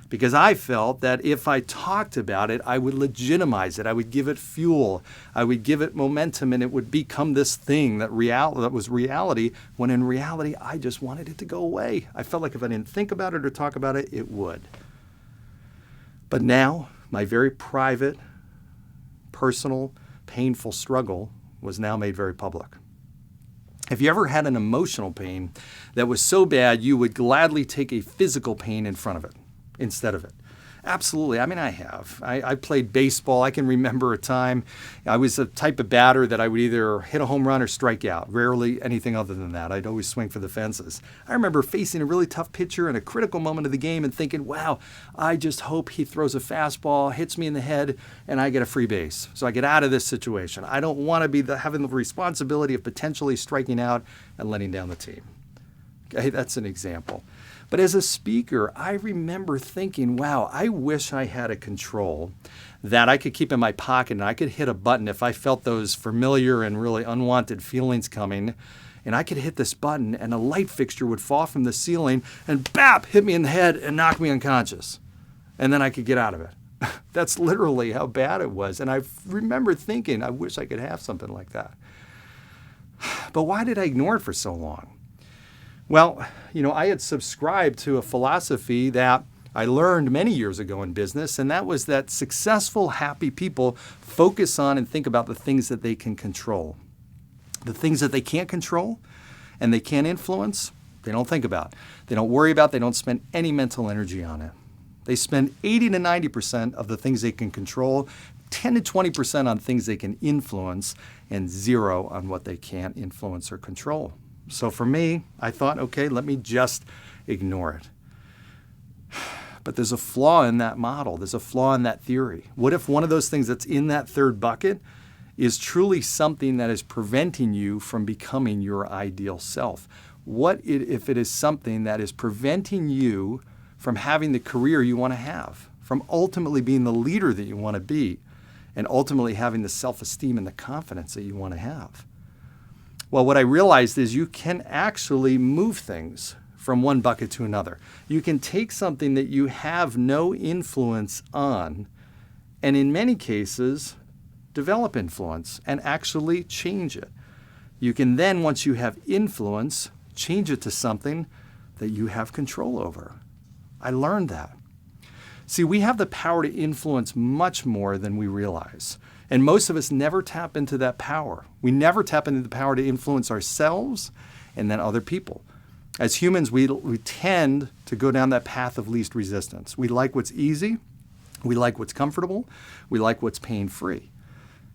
Because I felt that if I talked about it, I would legitimize it. I would give it fuel. I would give it momentum, and it would become this thing that was reality, when in reality, I just wanted it to go away. I felt like if I didn't think about it or talk about it, it would. But now, my very private, personal, painful struggle was now made very public. Have you ever had an emotional pain that was so bad you would gladly take a physical pain in front of it instead of it? Absolutely. I mean, I have. I played baseball. I can remember a time I was a type of batter that I would either hit a home run or strike out. Rarely anything other than that. I'd always swing for the fences. I remember facing a really tough pitcher in a critical moment of the game and thinking, wow, I just hope he throws a fastball, hits me in the head, and I get a free base. So I get out of this situation. I don't want to be having the responsibility of potentially striking out and letting down the team. Okay, that's an example. But as a speaker, I remember thinking, wow, I wish I had a control that I could keep in my pocket, and I could hit a button if I felt those familiar and really unwanted feelings coming, and I could hit this button and a light fixture would fall from the ceiling and bap, hit me in the head and knock me unconscious. And then I could get out of it. That's literally how bad it was. And I remember thinking, I wish I could have something like that. But why did I ignore it for so long? Well, I had subscribed to a philosophy that I learned many years ago in business, and that was that successful, happy people focus on and think about the things that they can control. The things that they can't control and they can't influence, they don't think about. They don't worry about, they don't spend any mental energy on it. They spend 80 to 90% of the things they can control, 10 to 20% on things they can influence, and 0 on what they can't influence or control. So for me, I thought, okay, let me just ignore it. But there's a flaw in that model. There's a flaw in that theory. What if one of those things that's in that third bucket is truly something that is preventing you from becoming your ideal self? What if it is something that is preventing you from having the career you want to have, from ultimately being the leader that you want to be, and ultimately having the self-esteem and the confidence that you want to have? Well, what I realized is you can actually move things from one bucket to another. You can take something that you have no influence on, and in many cases, develop influence and actually change it. You can then, once you have influence, change it to something that you have control over. I learned that. See, we have the power to influence much more than we realize. And most of us never tap into that power. We never tap into the power to influence ourselves and then other people. As humans, we tend to go down that path of least resistance. We like what's easy. We like what's comfortable. We like what's pain-free.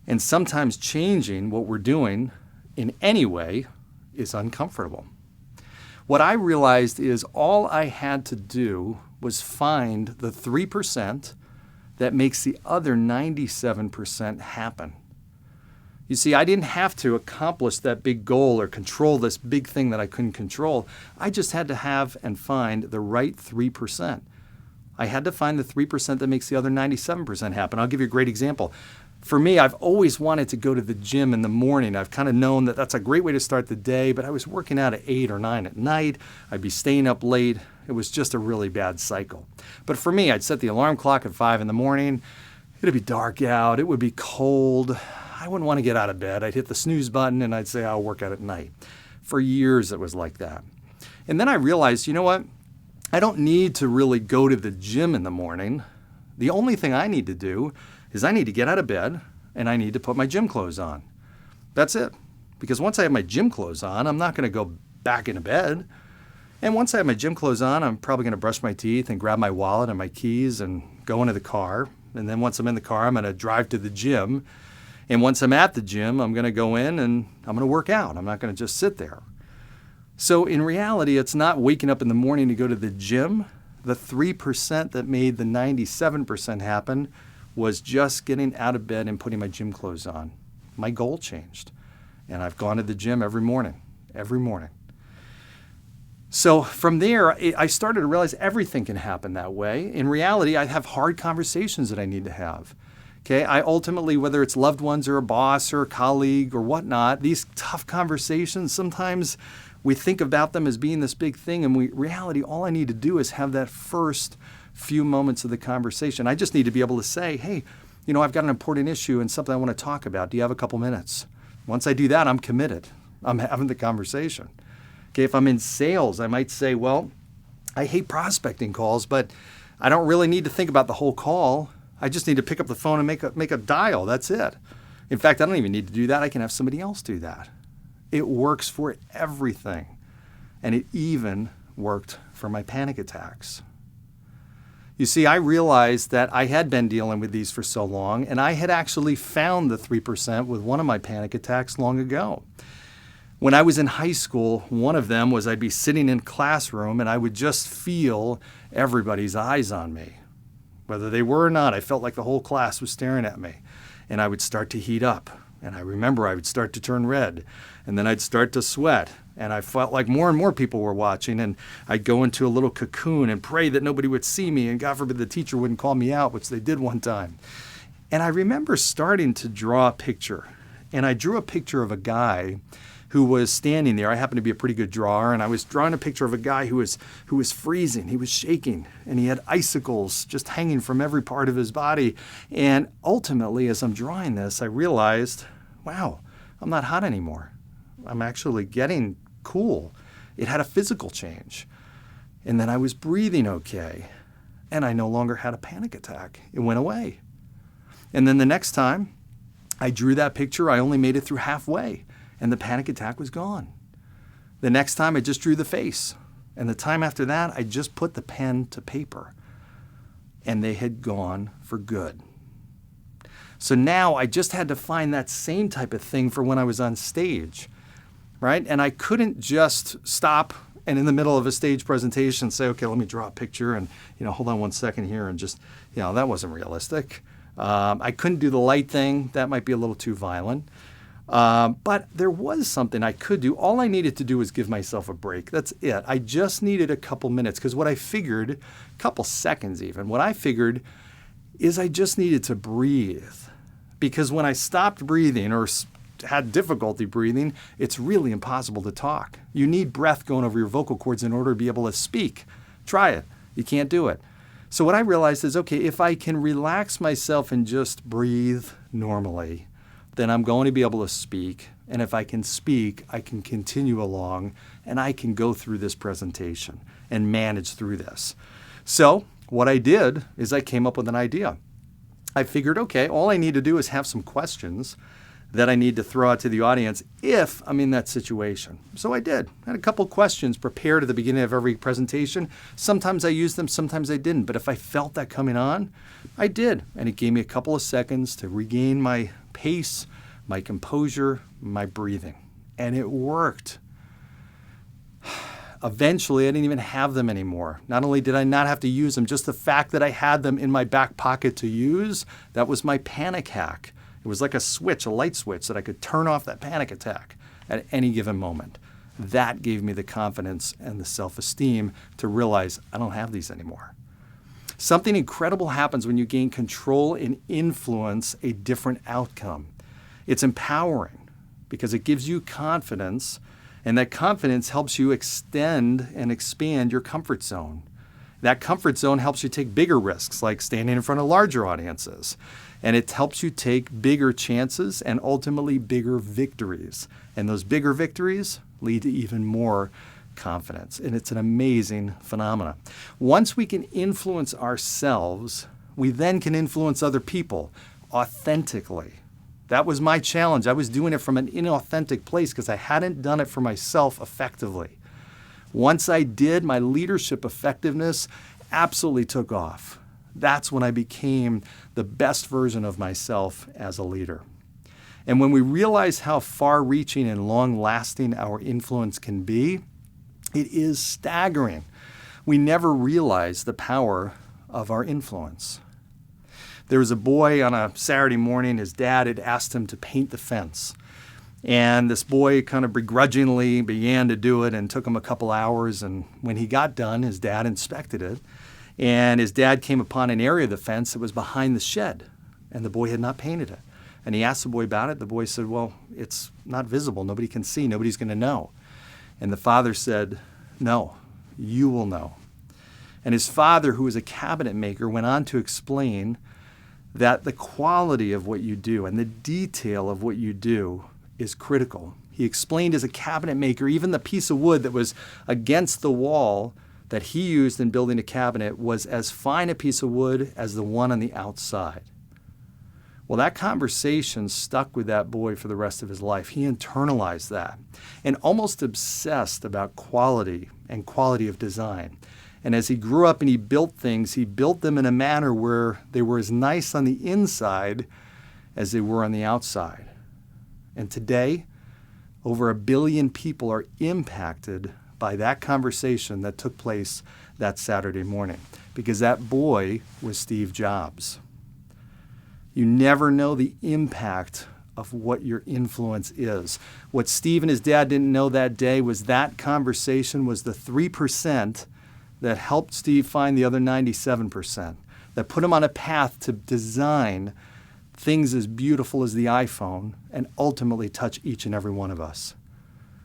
And sometimes changing what we're doing in any way is uncomfortable. What I realized is all I had to do was find the 3% that makes the other 97% happen. You see, I didn't have to accomplish that big goal or control this big thing that I couldn't control. I just had to have and find the right 3%. I had to find the 3% that makes the other 97% happen. I'll give you a great example. For me, I've always wanted to go to the gym in the morning. I've kind of known that that's a great way to start the day, but I was working out at 8 or 9 at night. I'd be staying up late. It was just a really bad cycle. But for me, I'd set the alarm clock at 5 in the morning. It'd be dark out. It would be cold. I wouldn't want to get out of bed. I'd hit the snooze button and I'd say, I'll work out at night. For years, it was like that. And then I realized, you know what? I don't need to really go to the gym in the morning. The only thing I need to do is I need to get out of bed and I need to put my gym clothes on. That's it. Because once I have my gym clothes on, I'm not going to go back into bed. And once I have my gym clothes on, I'm probably going to brush my teeth and grab my wallet and my keys and go into the car. And then once I'm in the car, I'm going to drive to the gym. And once I'm at the gym, I'm going to go in and I'm going to work out. I'm not going to just sit there. So in reality, it's not waking up in the morning to go to the gym. The 3% that made the 97% happen was just getting out of bed and putting my gym clothes on. My goal changed. And I've gone to the gym every morning. So from there, I started to realize everything can happen that way. In reality, I have hard conversations that I need to have. Okay, I ultimately, whether it's loved ones or a boss or a colleague or whatnot, these tough conversations, sometimes we think about them as being this big thing, and reality, all I need to do is have that first few moments of the conversation. I just need to be able to say, hey, you know, I've got an important issue and something I want to talk about. Do you have a couple minutes? Once I do that, I'm committed. I'm having the conversation. Okay, if I'm in sales, I might say, well, I hate prospecting calls, but I don't really need to think about the whole call. I just need to pick up the phone and make a dial. That's it. In fact, I don't even need to do that. I can have somebody else do that. It works for everything. And it even worked for my panic attacks. You see, I realized that I had been dealing with these for so long, and I had actually found the 3% with one of my panic attacks long ago. When I was in high school, one of them was I'd be sitting in a classroom and I would just feel everybody's eyes on me. Whether they were or not, I felt like the whole class was staring at me. And I would start to heat up. And I remember I would start to turn red. And then I'd start to sweat. And I felt like more and more people were watching. And I'd go into a little cocoon and pray that nobody would see me. And God forbid the teacher wouldn't call me out, which they did one time. And I remember starting to draw a picture. And I drew a picture of a guy who was standing there. I happened to be a pretty good drawer, and I was drawing a picture of a guy who was freezing. He was shaking, and he had icicles just hanging from every part of his body. And ultimately, as I'm drawing this, I realized, wow, I'm not hot anymore. I'm actually getting cool. It had a physical change. And then I was breathing okay, and I no longer had a panic attack. It went away. And then the next time I drew that picture, I only made it through halfway. And the panic attack was gone. The next time I just drew the face. And the time after that, I just put the pen to paper. And they had gone for good. So now I just had to find that same type of thing for when I was on stage, right? And I couldn't just stop and in the middle of a stage presentation say, okay, let me draw a picture and, hold on one second here and just, that wasn't realistic. I couldn't do the light thing. That might be a little too violent. But there was something I could do. All I needed to do was give myself a break. That's it. I just needed a couple minutes because what I figured, a couple seconds even, what I figured is I just needed to breathe. Because when I stopped breathing or had difficulty breathing, it's really impossible to talk. You need breath going over your vocal cords in order to be able to speak. Try it. You can't do it. So what I realized is, okay, if I can relax myself and just breathe normally, then I'm going to be able to speak. And if I can speak, I can continue along and I can go through this presentation and manage through this. So what I did is I came up with an idea. I figured, okay, all I need to do is have some questions that I need to throw out to the audience if I'm in that situation. So I did. I had a couple questions prepared at the beginning of every presentation. Sometimes I used them, sometimes I didn't. But if I felt that coming on, I did. And it gave me a couple of seconds to regain my pace, my composure, my breathing. And it worked. Eventually, I didn't even have them anymore. Not only did I not have to use them, just the fact that I had them in my back pocket to use, that was my panic hack. It was like a switch, a light switch, that I could turn off that panic attack at any given moment. That gave me the confidence and the self-esteem to realize I don't have these anymore. Something incredible happens when you gain control and influence a different outcome. It's empowering because it gives you confidence, and that confidence helps you extend and expand your comfort zone. That comfort zone helps you take bigger risks, like standing in front of larger audiences. And it helps you take bigger chances and ultimately bigger victories. And those bigger victories lead to even more confidence. And it's an amazing phenomenon. Once we can influence ourselves, we then can influence other people authentically. That was my challenge. I was doing it from an inauthentic place because I hadn't done it for myself effectively. Once I did, my leadership effectiveness absolutely took off. That's when I became the best version of myself as a leader. And when we realize how far-reaching and long-lasting our influence can be, it is staggering. We never realize the power of our influence. There was a boy on a Saturday morning, his dad had asked him to paint the fence. And this boy kind of begrudgingly began to do it and took him a couple hours. And when he got done, his dad inspected it. And his dad came upon an area of the fence that was behind the shed, and the boy had not painted it. And he asked the boy about it. The boy said, well, it's not visible. Nobody can see. Nobody's going to know. And the father said, no, you will know. And his father, who was a cabinet maker, went on to explain that the quality of what you do and the detail of what you do is critical. He explained as a cabinet maker, even the piece of wood that was against the wall that he used in building a cabinet was as fine a piece of wood as the one on the outside. Well, that conversation stuck with that boy for the rest of his life. He internalized that and almost obsessed about quality and quality of design. And as he grew up and he built things, he built them in a manner where they were as nice on the inside as they were on the outside. And today, over 1 billion people are impacted by that conversation that took place that Saturday morning, because that boy was Steve Jobs. You never know the impact of what your influence is. What Steve and his dad didn't know that day was that conversation was the 3% that helped Steve find the other 97%, that put him on a path to design things as beautiful as the iPhone and ultimately touch each and every one of us.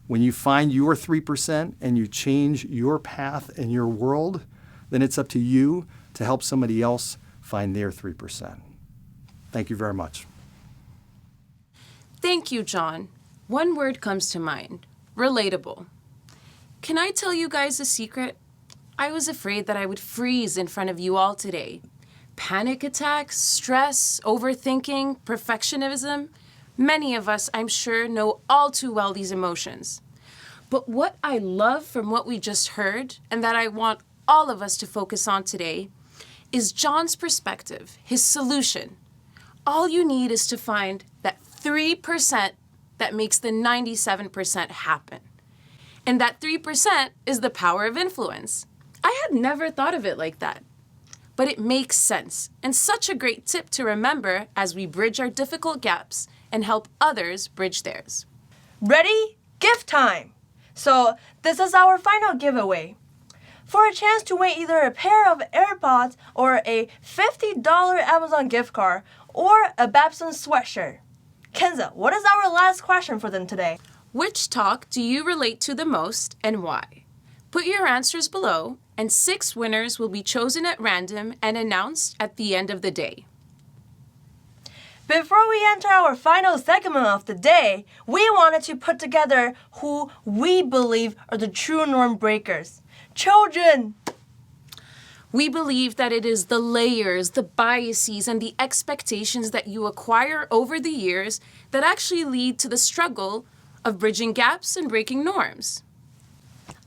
When you find your 3% and you change your path and your world, then it's up to you to help somebody else find their 3%. Thank you very much. Thank you, John. One word comes to mind: relatable. Can I tell you guys a secret? I was afraid that I would freeze in front of you all today. Panic attacks, stress, overthinking, perfectionism. Many of us, I'm sure, know all too well these emotions. But what I love from what we just heard, and that I want all of us to focus on today, is John's perspective, his solution. All you need is to find that 3% that makes the 97% happen. And that 3% is the power of influence. I had never thought of it like that. But it makes sense, and such a great tip to remember as we bridge our difficult gaps and help others bridge theirs. Ready? Gift time! So this is our final giveaway. For a chance to win either a pair of AirPods or a $50 Amazon gift card or a Babson sweatshirt. Kenza, what is our last question for them today? Which talk do you relate to the most and why? Put your answers below, and 6 winners will be chosen at random and announced at the end of the day. Before we enter our final segment of the day, we wanted to put together who we believe are the true norm breakers. Children! We believe that it is the layers, the biases, and the expectations that you acquire over the years that actually lead to the struggle of bridging gaps and breaking norms.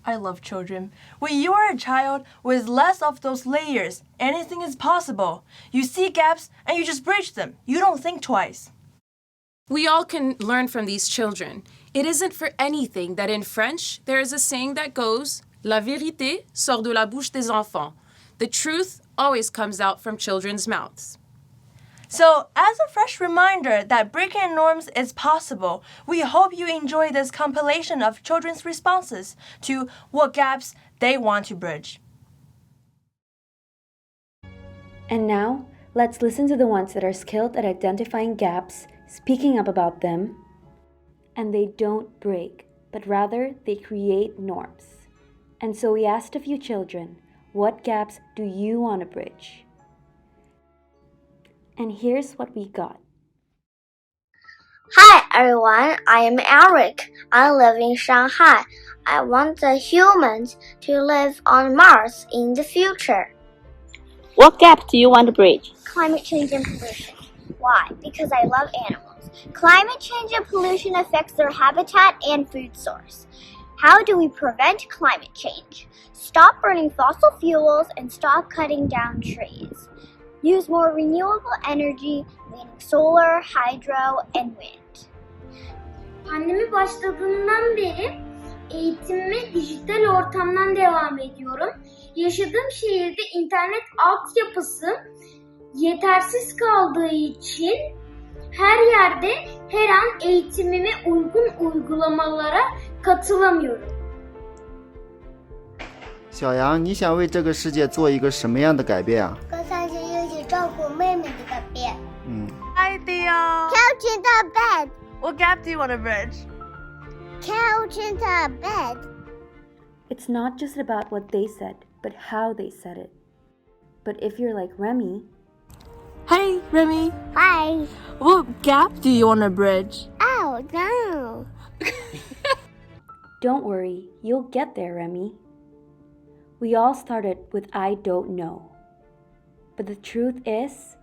I love children. When you are a child with less of those layers, anything is possible. You see gaps and you just bridge them. You don't think twice. We all can learn from these children. It isn't for anything that in French there is a saying that goes, La vérité sort de la bouche des enfants. The truth always comes out from children's mouths. So, as a fresh reminder that breaking norms is possible, we hope you enjoy this compilation of children's responses to what gaps they want to bridge. And now, let's listen to the ones that are skilled at identifying gaps, speaking up about them, and they don't break, but rather they create norms. And so we asked a few children, what gaps do you want to bridge? And here's what we got. Hi everyone, I am Eric. I live in Shanghai. I want the humans to live on Mars in the future. What gap do you want to bridge? Climate change and pollution. Why? Because I love animals. Climate change and pollution affects their habitat and food source. How do we prevent climate change? Stop burning fossil fuels and stop cutting down trees. Use more renewable energy, meaning solar, hydro, and wind. Pandemi başladığından beri eğitimime dijital ortamdan devam ediyorum. Yaşadığım şehirde internet altyapısı yetersiz kaldığı için her yerde her an eğitimime uygun uygulamalara katılamıyorum. 小杨，你想为这个世界做一个什么样的改变啊？跟三姐一起照顾妹妹的改变。Hi Theo. Couch in the bed. What gap do you want to bridge? Couch in the bed. It's not just about what they said, but how they said it. But if you're like Remy... Hey Remy. Hi. What gap do you want to bridge? Oh no. Don't worry, you'll get there, Remy. We all started with I don't know. But the truth is,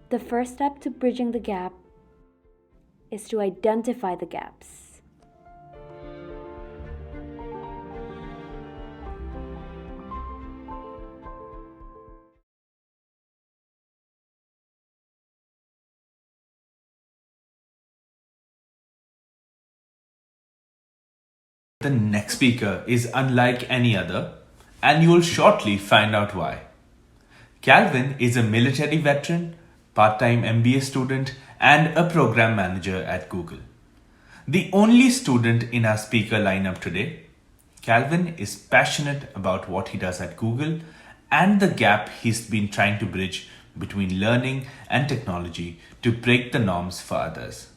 the first step to bridging the gap is to identify the gaps. The next speaker is unlike any other, and you will shortly find out why. Calvin is a military veteran, part-time MBA student, and a program manager at Google. The only student in our speaker lineup today, Calvin is passionate about what he does at Google and the gap he's been trying to bridge between learning and technology to break the norms for others.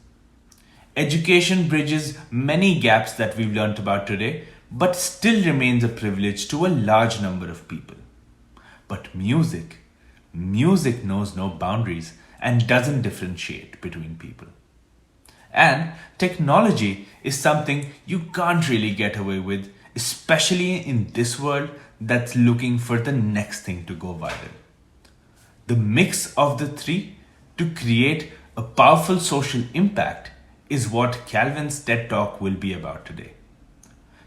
Education bridges many gaps that we've learnt about today, but still remains a privilege to a large number of people. But music knows no boundaries and doesn't differentiate between people. And technology is something you can't really get away with, especially in this world that's looking for the next thing to go viral. The mix of the three to create a powerful social impact is what Calvin's TED Talk will be about today.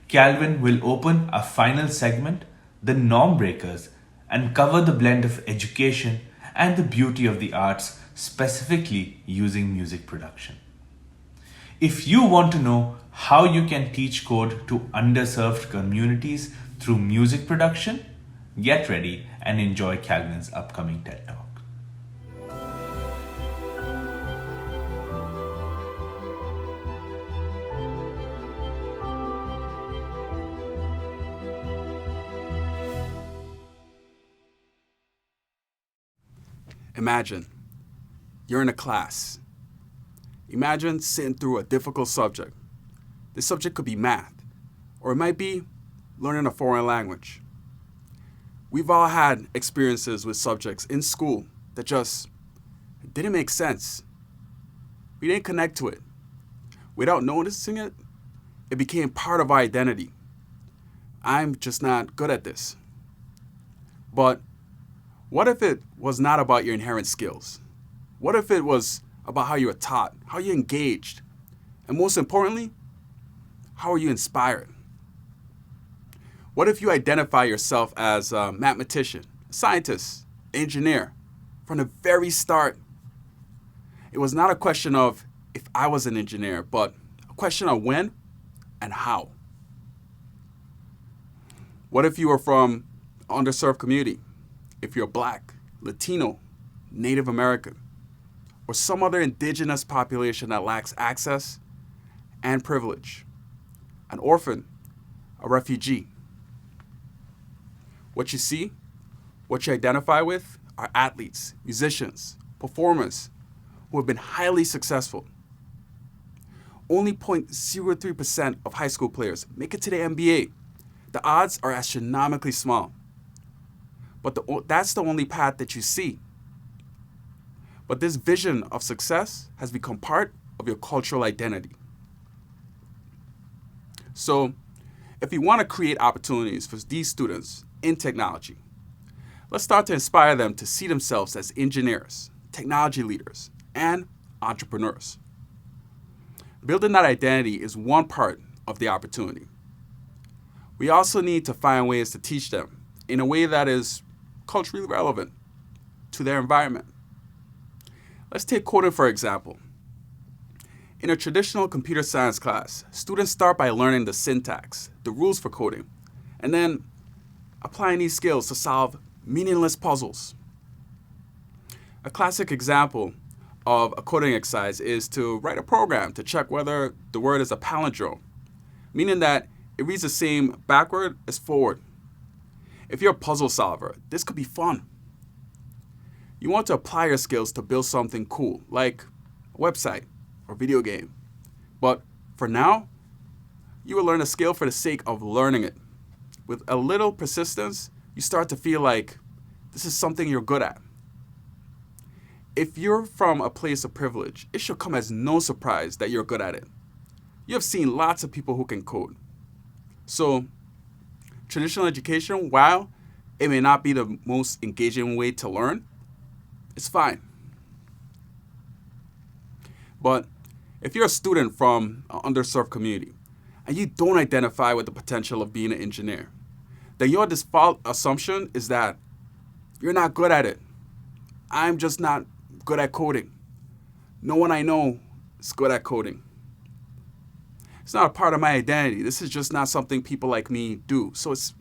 Calvin will open our final segment, The Norm Breakers, and cover the blend of education and the beauty of the arts, specifically using music production. If you want to know how you can teach code to underserved communities through music production, get ready and enjoy Calvin's upcoming TED Talk. Imagine you're in a class. Imagine sitting through a difficult subject. This subject could be math, or it might be learning a foreign language. We've all had experiences with subjects in school that just didn't make sense. We didn't connect to it. Without noticing it, it became part of our identity. I'm just not good at this. But what if it was not about your inherent skills? What if it was about how you were taught, how you engaged, and most importantly, how are you inspired? What if you identify yourself as a mathematician, scientist, engineer from the very start? It was not a question of if I was an engineer, but a question of when and how. What if you were from an underserved community? If you're Black, Latino, Native American, or some other indigenous population that lacks access and privilege, an orphan, a refugee. What you see, what you identify with are athletes, musicians, performers who have been highly successful. Only 0.03% of high school players make it to the NBA. The odds are astronomically small. But that's the only path that you see. But this vision of success has become part of your cultural identity. So, if you want to create opportunities for these students in technology, let's start to inspire them to see themselves as engineers, technology leaders, and entrepreneurs. Building that identity is one part of the opportunity. We also need to find ways to teach them in a way that is culturally relevant to their environment. Let's take coding, for example. In a traditional computer science class, students start by learning the syntax, the rules for coding, and then applying these skills to solve meaningless puzzles. A classic example of a coding exercise is to write a program to check whether the word is a palindrome, meaning that it reads the same backward as forward. If you're a puzzle solver, this could be fun. You want to apply your skills to build something cool, like a website or video game. But for now, you will learn a skill for the sake of learning it. With a little persistence, you start to feel like this is something you're good at. If you're from a place of privilege, it should come as no surprise that you're good at it. You have seen lots of people who can code. So, traditional education, while it may not be the most engaging way to learn, it's fine. But if you're a student from an underserved community and you don't identify with the potential of being an engineer, then your default assumption is that you're not good at it. I'm just not good at coding. No one I know is good at coding. It's not a part of my identity. This is just not something people like me do, so it's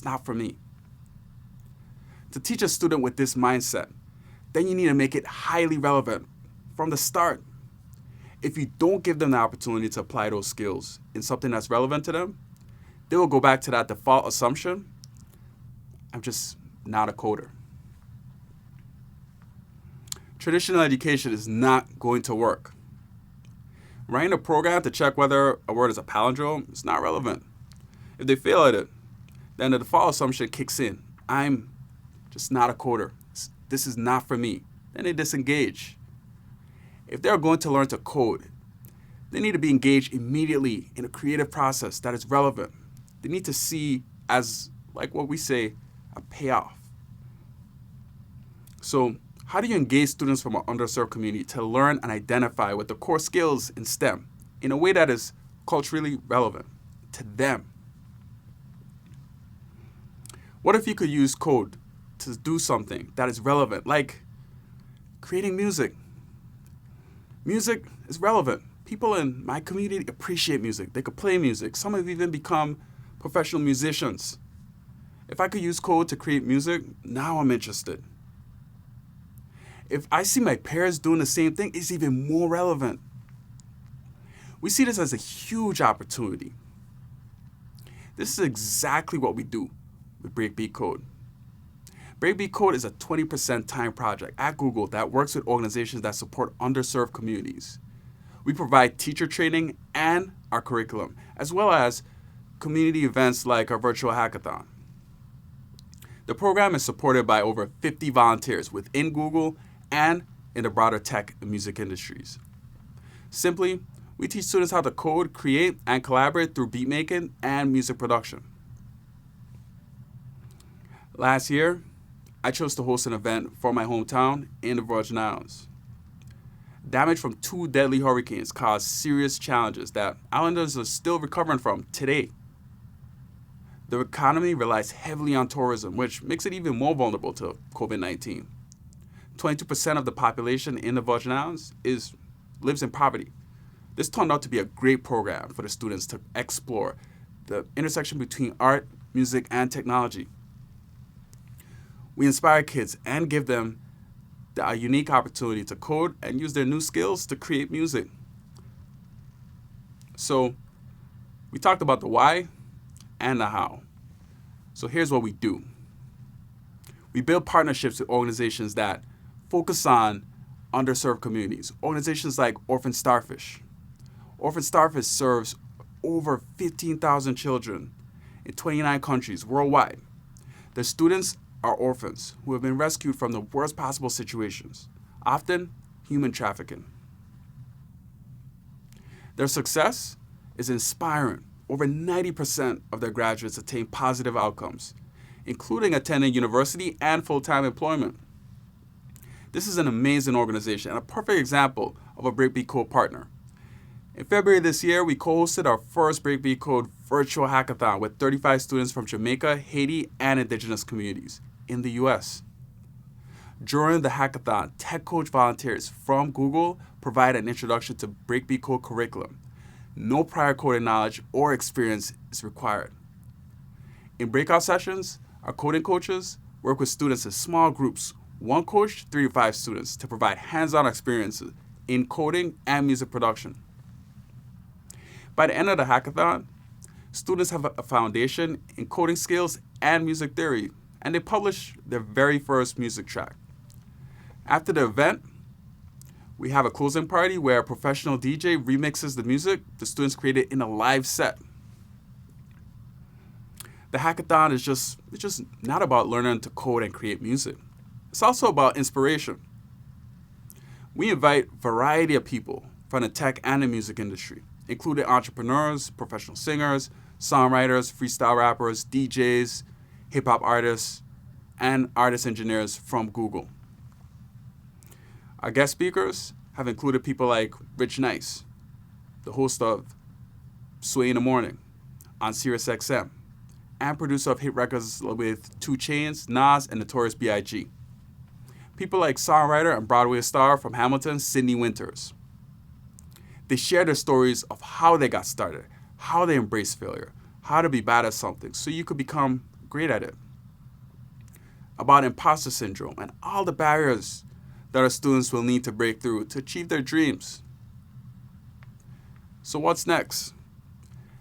not for me. To teach a student with this mindset, then you need to make it highly relevant from the start. If you don't give them the opportunity to apply those skills in something that's relevant to them, they will go back to that default assumption, I'm just not a coder. Traditional education is not going to work. Writing a program to check whether a word is a palindrome is not relevant. If they fail at it, then the default assumption kicks in. I'm just not a coder. This is not for me. Then they disengage. If they're going to learn to code, they need to be engaged immediately in a creative process that is relevant. They need to see as, like what we say, a payoff. So, how do you engage students from an underserved community to learn and identify with the core skills in STEM in a way that is culturally relevant to them? What if you could use code to do something that is relevant, like creating music? Music is relevant. People in my community appreciate music. They could play music. Some have even become professional musicians. If I could use code to create music, now I'm interested. If I see my peers doing the same thing, it's even more relevant. We see this as a huge opportunity. This is exactly what we do with Breakbeat Code. Breakbeat Code is a 20% time project at Google that works with organizations that support underserved communities. We provide teacher training and our curriculum, as well as community events like our virtual hackathon. The program is supported by over 50 volunteers within Google and in the broader tech and music industries. Simply, we teach students how to code, create, and collaborate through beatmaking and music production. Last year, I chose to host an event for my hometown in the Virgin Islands. Damage from 2 deadly hurricanes caused serious challenges that islanders are still recovering from today. The economy relies heavily on tourism, which makes it even more vulnerable to COVID-19. 22% of the population in the Virgin Islands lives in poverty. This turned out to be a great program for the students to explore the intersection between art, music, and technology. We inspire kids and give them a unique opportunity to code and use their new skills to create music. So we talked about the why and the how. So here's what we do. We build partnerships with organizations that focus on underserved communities. Organizations like Orphan Starfish. Orphan Starfish serves over 15,000 children in 29 countries worldwide. Their students are orphans who have been rescued from the worst possible situations, often human trafficking. Their success is inspiring. Over 90% of their graduates attain positive outcomes, including attending university and full-time employment. This is an amazing organization and a perfect example of a Breakbeat Code partner. In February this year, we co-hosted our first Breakbeat Code virtual hackathon with 35 students from Jamaica, Haiti, and indigenous communities in the US. During the hackathon, Tech Coach volunteers from Google provide an introduction to Breakbeat Code curriculum. No prior coding knowledge or experience is required. In breakout sessions, our coding coaches work with students in small groups, 1 coach, 3 to 5 students, to provide hands-on experiences in coding and music production. By the end of the hackathon, students have a foundation in coding skills and music theory, and they publish their very first music track. After the event, we have a closing party where a professional DJ remixes the music the students created in a live set. The hackathon is just not about learning to code and create music. It's also about inspiration. We invite a variety of people from the tech and the music industry, including entrepreneurs, professional singers, songwriters, freestyle rappers, DJs, hip-hop artists, and artist engineers from Google. Our guest speakers have included people like Rich Nice, the host of Sway in the Morning on SiriusXM, and producer of hit records with 2 Chainz, Nas, and Notorious B.I.G. People like songwriter and Broadway star from Hamilton, Sydney Winters. They share their stories of how they got started, how they embraced failure, how to be bad at something so you could become great at it. About imposter syndrome and all the barriers that our students will need to break through to achieve their dreams. So what's next?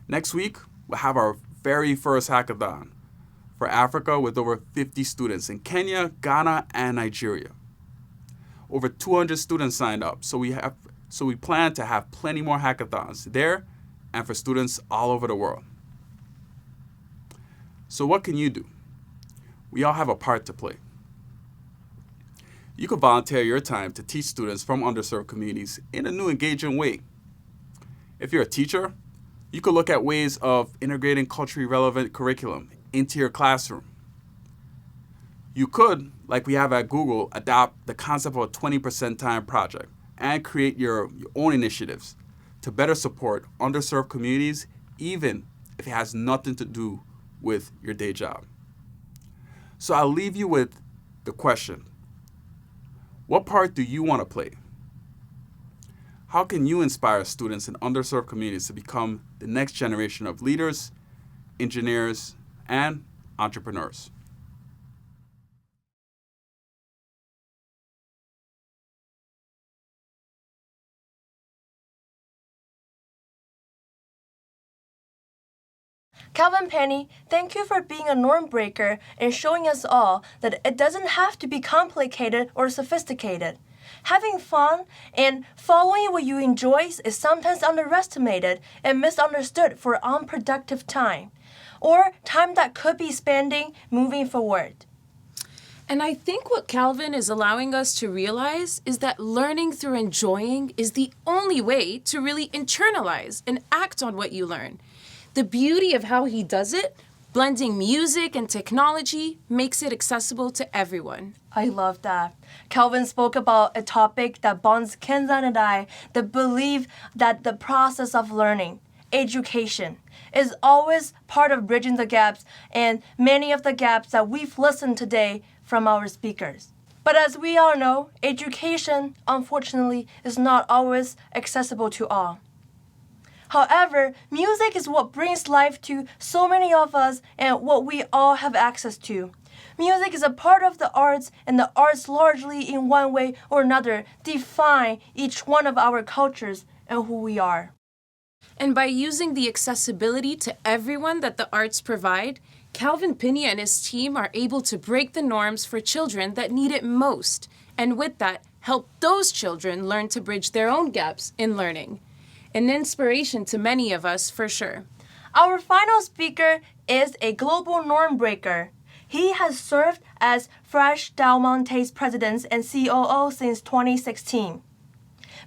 Next week, we'll have our very first hackathon for Africa with over 50 students in Kenya, Ghana, and Nigeria. Over 200 students signed up, so we plan to have plenty more hackathons there and for students all over the world. So what can you do? We all have a part to play. You can volunteer your time to teach students from underserved communities in a new engaging way. If you're a teacher, you could look at ways of integrating culturally relevant curriculum into your classroom. You could, like we have at Google, adopt the concept of a 20% time project and create your own initiatives to better support underserved communities, even if it has nothing to do with your day job. So I'll leave you with the question: what part do you want to play? How can you inspire students in underserved communities to become the next generation of leaders, engineers, and entrepreneurs? Calvin Penny, thank you for being a norm breaker and showing us all that it doesn't have to be complicated or sophisticated. Having fun and following what you enjoy is sometimes underestimated and misunderstood for unproductive time, or time that could be spending moving forward. And I think what Calvin is allowing us to realize is that learning through enjoying is the only way to really internalize and act on what you learn. The beauty of how he does it Blending music and technology makes it accessible to everyone. I love that. Calvin spoke about a topic that bonds Kenza and I, the belief that the process of learning, education, is always part of bridging the gaps and many of the gaps that we've listened today from our speakers. But as we all know, education, unfortunately, is not always accessible to all. However, music is what brings life to so many of us and what we all have access to. Music is a part of the arts, and the arts largely in one way or another define each one of our cultures and who we are. And by using the accessibility to everyone that the arts provide, Calvin Piña and his team are able to break the norms for children that need it most, and with that, help those children learn to bridge their own gaps in learning. An inspiration to many of us, for sure. Our final speaker is a global norm breaker. He has served as Fresh Del Monte's president and COO since 2016.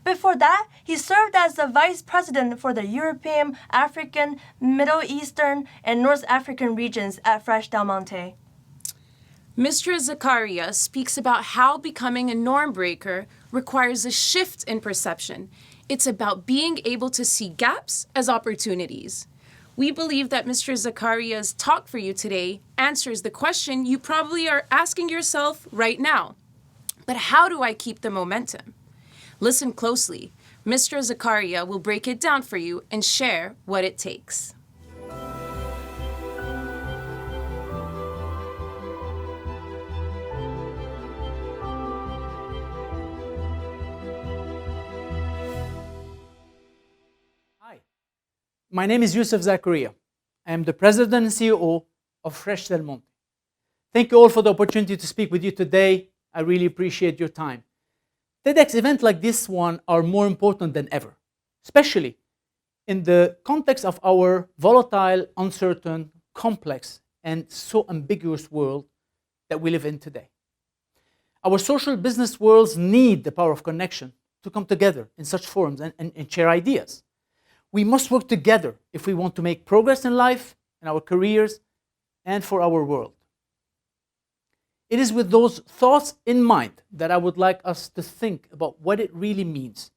Before that, he served as the vice president for the European, African, Middle Eastern, and North African regions at Fresh Del Monte. Mr. Zakaria speaks about how becoming a norm breaker requires a shift in perception. It's about being able to see gaps as opportunities. We believe that Mr. Zakaria's talk for you today answers the question you probably are asking yourself right now. But how do I keep the momentum? Listen closely. Mr. Zakaria will break it down for you and share what it takes. My name is Yusuf Zakaria. I am the president and CEO of Fresh Del Monte. Thank you all for the opportunity to speak with you today. I really appreciate your time. TEDx events like this one are more important than ever, especially in the context of our volatile, uncertain, complex, and so ambiguous world that we live in today. Our social business worlds need the power of connection to come together in such forums and share ideas. We must work together if we want to make progress in life, in our careers, and for our world. It is with those thoughts in mind that I would like us to think about what it really means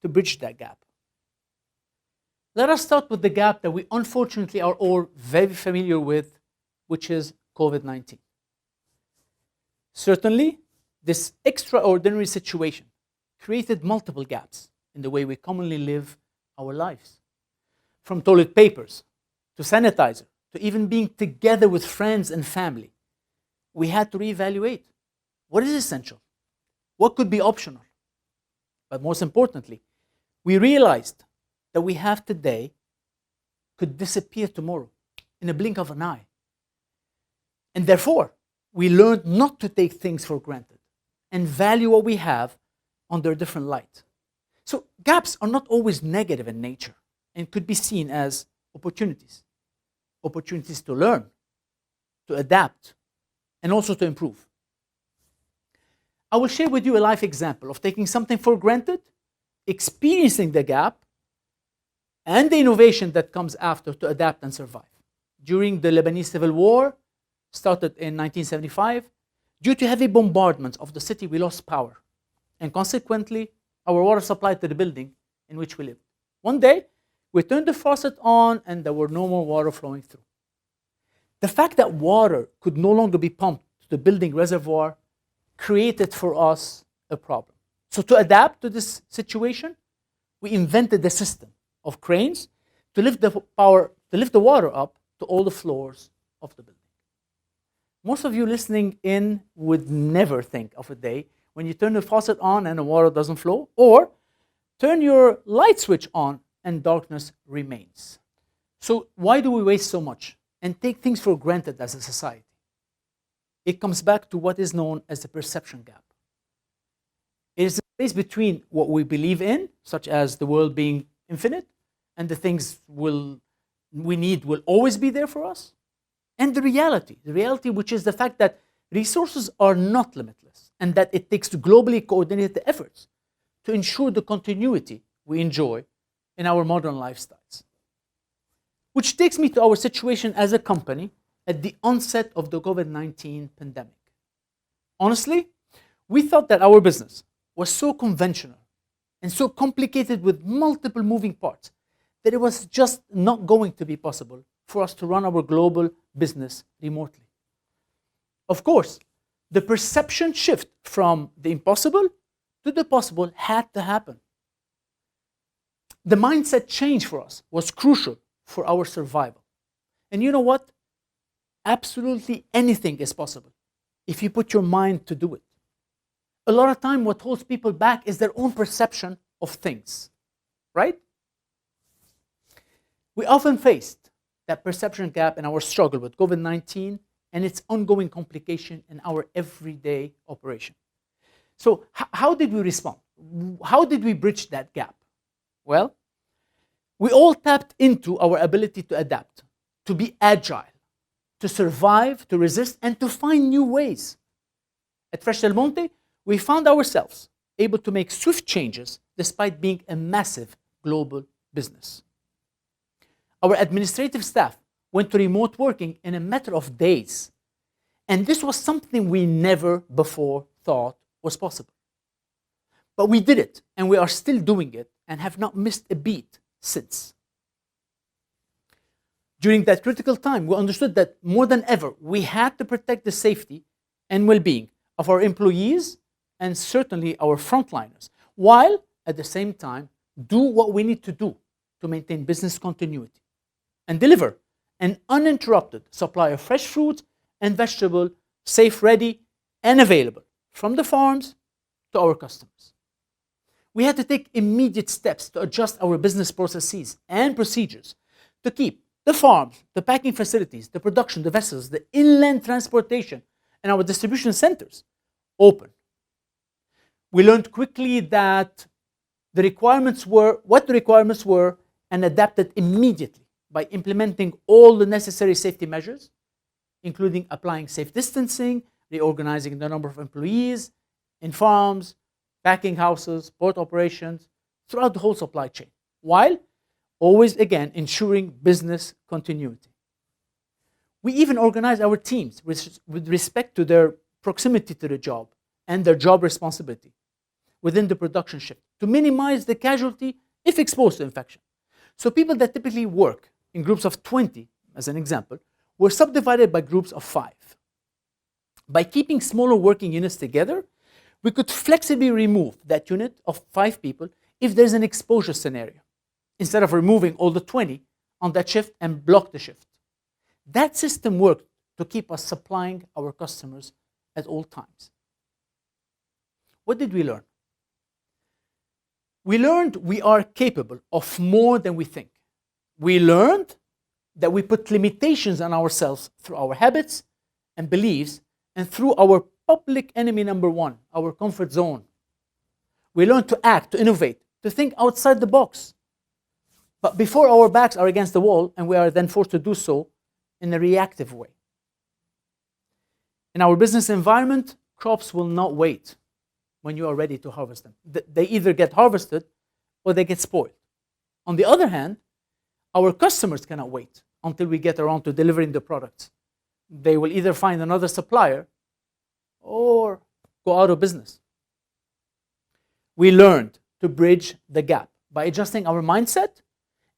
to bridge that gap. Let us start with the gap that we unfortunately are all very familiar with, which is COVID-19. Certainly, this extraordinary situation created multiple gaps in the way we commonly live our lives. From toilet papers, to sanitizer, to even being together with friends and family, we had to reevaluate what is essential, what could be optional. But most importantly, we realized that we have today could disappear tomorrow in a blink of an eye. And therefore, we learned not to take things for granted and value what we have under a different light. So gaps are not always negative in nature and could be seen as opportunities. Opportunities to learn, to adapt, and also to improve. I will share with you a life example of taking something for granted, experiencing the gap, and the innovation that comes after to adapt and survive. During the Lebanese Civil War, started in 1975, due to heavy bombardments of the city, we lost power, and consequently, our water supply to the building in which we lived. One day, we turned the faucet on and there were no more water flowing through. The fact that water could no longer be pumped to the building reservoir created for us a problem. So to adapt to this situation, we invented a system of cranes to lift the water up to all the floors of the building. Most of you listening in would never think of a day when you turn the faucet on and the water doesn't flow, or turn your light switch on and darkness remains. So why do we waste so much and take things for granted as a society? It comes back to what is known as the perception gap. It is the space between what we believe in, such as the world being infinite, and the things we need will always be there for us, and the reality which is the fact that resources are not limitless, and that it takes globally coordinated efforts to ensure the continuity we enjoy in our modern lifestyles. Which takes me to our situation as a company at the onset of the COVID-19 pandemic. Honestly, we thought that our business was so conventional and so complicated with multiple moving parts that it was just not going to be possible for us to run our global business remotely. Of course, the perception shift from the impossible to the possible had to happen. The mindset change for us was crucial for our survival. And you know what? Absolutely anything is possible if you put your mind to do it. A lot of time what holds people back is their own perception of things, right? We often faced that perception gap in our struggle with COVID-19 and its ongoing complication in our everyday operation. So how did we respond? How did we bridge that gap? Well, we all tapped into our ability to adapt, to be agile, to survive, to resist, and to find new ways. At Fresh Del Monte, we found ourselves able to make swift changes despite being a massive global business. Our administrative staff went to remote working in a matter of days. And this was something we never before thought was possible. But we did it, and we are still doing it, and have not missed a beat since. During that critical time, we understood that more than ever, we had to protect the safety and well-being of our employees and certainly our frontliners, while at the same time, do what we need to do to maintain business continuity and deliver an uninterrupted supply of fresh fruit and vegetable, safe, ready, and available from the farms to our customers. We had to take immediate steps to adjust our business processes and procedures to keep the farms, the packing facilities, the production, the vessels, the inland transportation, and our distribution centers open. We learned quickly that the requirements were and adapted immediately by implementing all the necessary safety measures, including applying safe distancing, reorganizing the number of employees in farms, packing houses, port operations, throughout the whole supply chain, while always again ensuring business continuity. We even organized our teams with respect to their proximity to the job and their job responsibility within the production shift to minimize the casualty if exposed to infection. So people that typically work in groups of 20, as an example, were subdivided by groups of 5. By keeping smaller working units together, we could flexibly remove that unit of 5 people if there's an exposure scenario, instead of removing all the 20 on that shift and block the shift. That system worked to keep us supplying our customers at all times. What did we learn? We learned we are capable of more than we think. We learned that we put limitations on ourselves through our habits and beliefs and through our public enemy number 1, our comfort zone. We learned to act, to innovate, to think outside the box. But before our backs are against the wall, and we are then forced to do so in a reactive way. In our business environment, crops will not wait when you are ready to harvest them. They either get harvested or they get spoiled. On the other hand, our customers cannot wait until we get around to delivering the products. They will either find another supplier or go out of business. We learned to bridge the gap by adjusting our mindset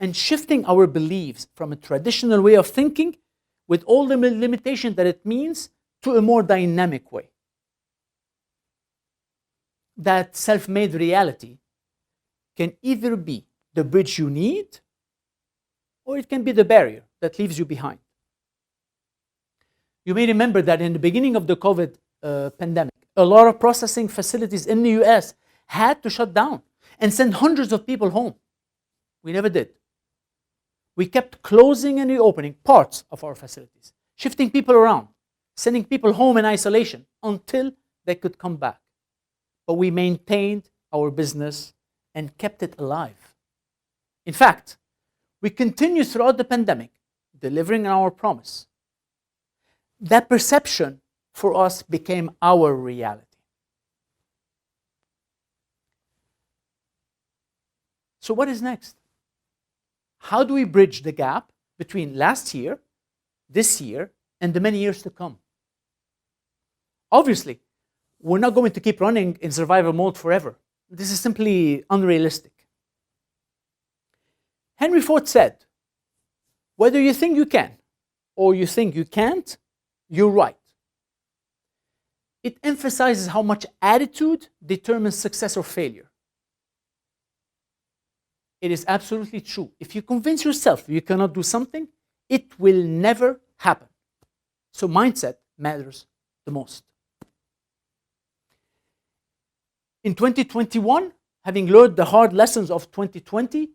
and shifting our beliefs from a traditional way of thinking with all the limitations that it means to a more dynamic way. That self-made reality can either be the bridge you need, or it can be the barrier that leaves you behind. You may remember that in the beginning of the COVID pandemic, a lot of processing facilities in the US had to shut down and send hundreds of people home. We never did. We kept closing and reopening parts of our facilities, shifting people around, sending people home in isolation until they could come back. But we maintained our business and kept it alive. In fact, we continued throughout the pandemic, delivering on our promise. That perception for us became our reality. So what is next? How do we bridge the gap between last year, this year, and the many years to come. Obviously, we're not going to keep running in survival mode forever. This is simply unrealistic. Henry Ford said, whether you think you can or you think you can't, you're right. It emphasizes how much attitude determines success or failure. It is absolutely true. If you convince yourself you cannot do something, it will never happen. So mindset matters the most. In 2021, having learned the hard lessons of 2020,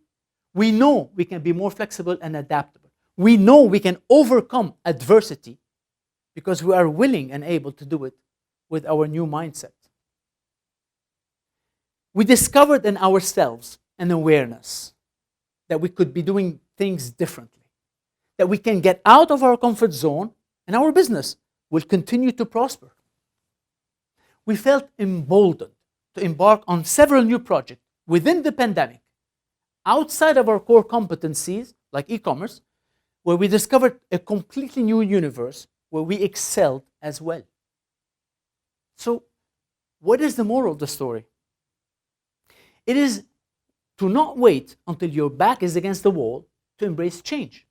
we know we can be more flexible and adaptable. We know we can overcome adversity because we are willing and able to do it with our new mindset. We discovered in ourselves an awareness that we could be doing things differently, that we can get out of our comfort zone and our business will continue to prosper. We felt emboldened to embark on several new projects within the pandemic, outside of our core competencies, like e-commerce, where we discovered a completely new universe where we excelled as well. So, what is the moral of the story? It is to not wait until your back is against the wall to embrace change.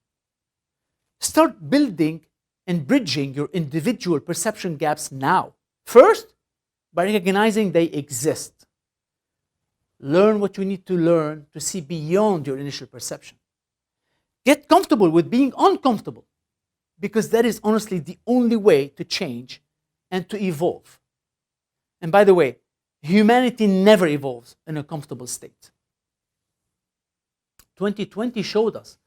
Start building and bridging your individual perception gaps now. First, by recognizing they exist. Learn what you need to learn to see beyond your initial perception. Get comfortable with being uncomfortable, because that is honestly the only way to change and to evolve. And by the way, humanity never evolves in a comfortable state. 2020 showed us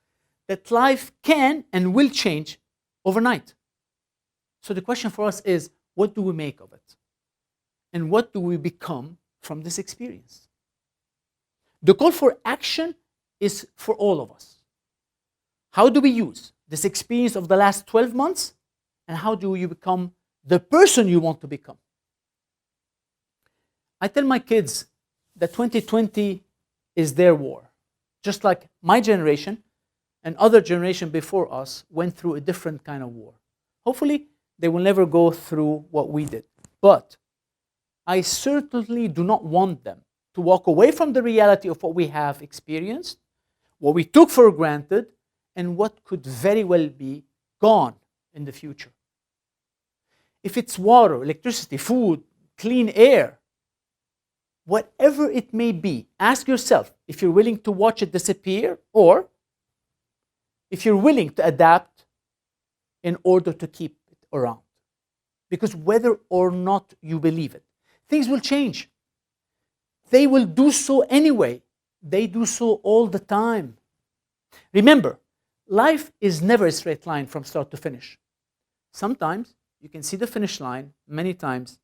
that life can and will change overnight. So the question for us is, what do we make of it? And what do we become from this experience? The call for action is for all of us. How do we use this experience of the last 12 months? And how do you become the person you want to become? I tell my kids that 2020 is their war. Just like my generation and other generation before us went through a different kind of war. Hopefully, they will never go through what we did. But I certainly do not want them to walk away from the reality of what we have experienced, what we took for granted, and what could very well be gone in the future. If it's water, electricity, food, clean air, whatever it may be, ask yourself if you're willing to watch it disappear or if you're willing to adapt in order to keep it around. Because whether or not you believe it, things will change. They will do so anyway. They do so all the time. Remember, life is never a straight line from start to finish. Sometimes you can see the finish line, many times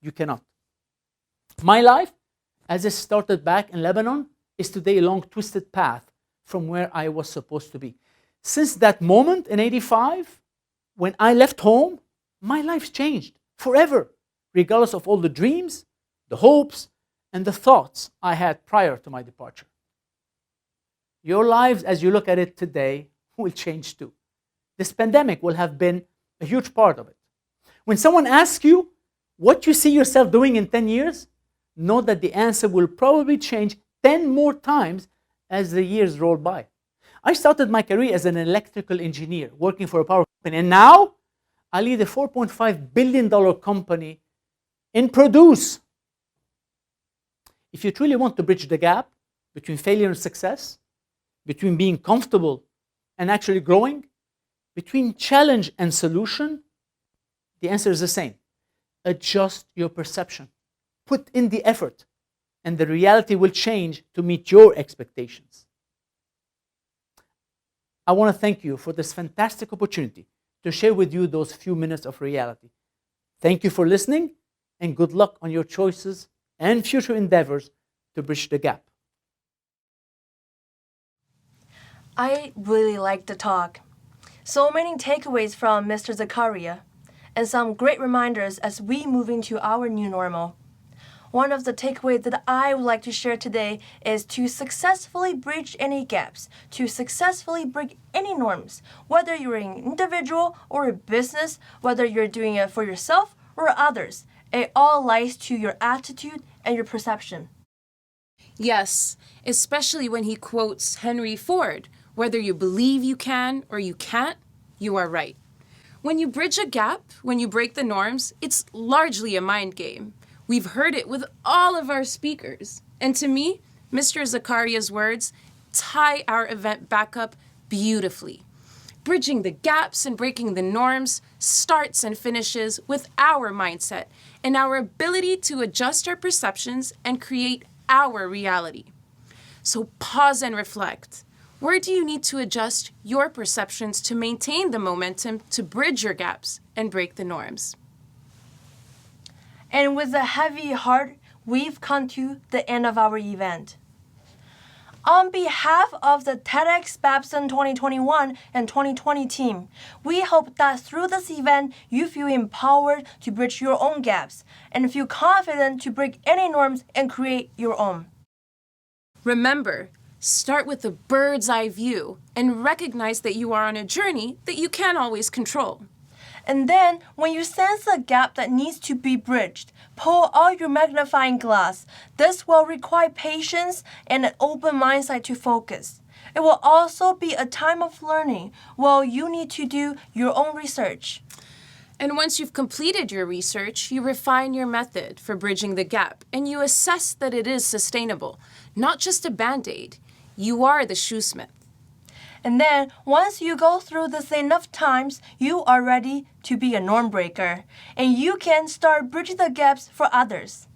you cannot. My life, as it started back in Lebanon, is today a long twisted path from where I was supposed to be. Since that moment in '85, when I left home, my life's changed forever, regardless of all the dreams, the hopes, and the thoughts I had prior to my departure. Your lives, as you look at it today, will change too. This pandemic will have been a huge part of it. When someone asks you what you see yourself doing in 10 years, know that the answer will probably change 10 more times as the years roll by. I started my career as an electrical engineer working for a power company, and now I lead a $4.5 billion company in produce. If you truly want to bridge the gap between failure and success, between being comfortable and actually growing, between challenge and solution, the answer is the same. Adjust your perception. Put in the effort, and the reality will change to meet your expectations. I want to thank you for this fantastic opportunity to share with you those few minutes of reality. Thank you for listening, and good luck on your choices and future endeavors to bridge the gap. I really liked the talk. So many takeaways from Mr. Zakaria, and some great reminders as we move into our new normal. one of the takeaways that I would like to share today is to successfully bridge any gaps, to successfully break any norms, whether you're an individual or a business, whether you're doing it for yourself or others. It all lies to your attitude and your perception. Yes, especially when he quotes Henry Ford, whether you believe you can or you can't, you are right. When you bridge a gap, when you break the norms, it's largely a mind game. We've heard it with all of our speakers. And to me, Mr. Zakaria's words tie our event back up beautifully. Bridging the gaps and breaking the norms starts and finishes with our mindset and our ability to adjust our perceptions and create our reality. So pause and reflect. Where do you need to adjust your perceptions to maintain the momentum to bridge your gaps and break the norms? And with a heavy heart, we've come to the end of our event. On behalf of the TEDx Babson 2021 and 2020 team, we hope that through this event, you feel empowered to bridge your own gaps and feel confident to break any norms and create your own. Remember, start with a bird's eye view and recognize that you are on a journey that you can't always control. And then, when you sense a gap that needs to be bridged, pull out your magnifying glass. This will require patience and an open mindset to focus. It will also be a time of learning while you need to do your own research. And once you've completed your research, you refine your method for bridging the gap and you assess that it is sustainable, not just a band-aid. You are the shoesmith. And then, once you go through this enough times, you are ready to be a norm breaker. And you can start bridging the gaps for others.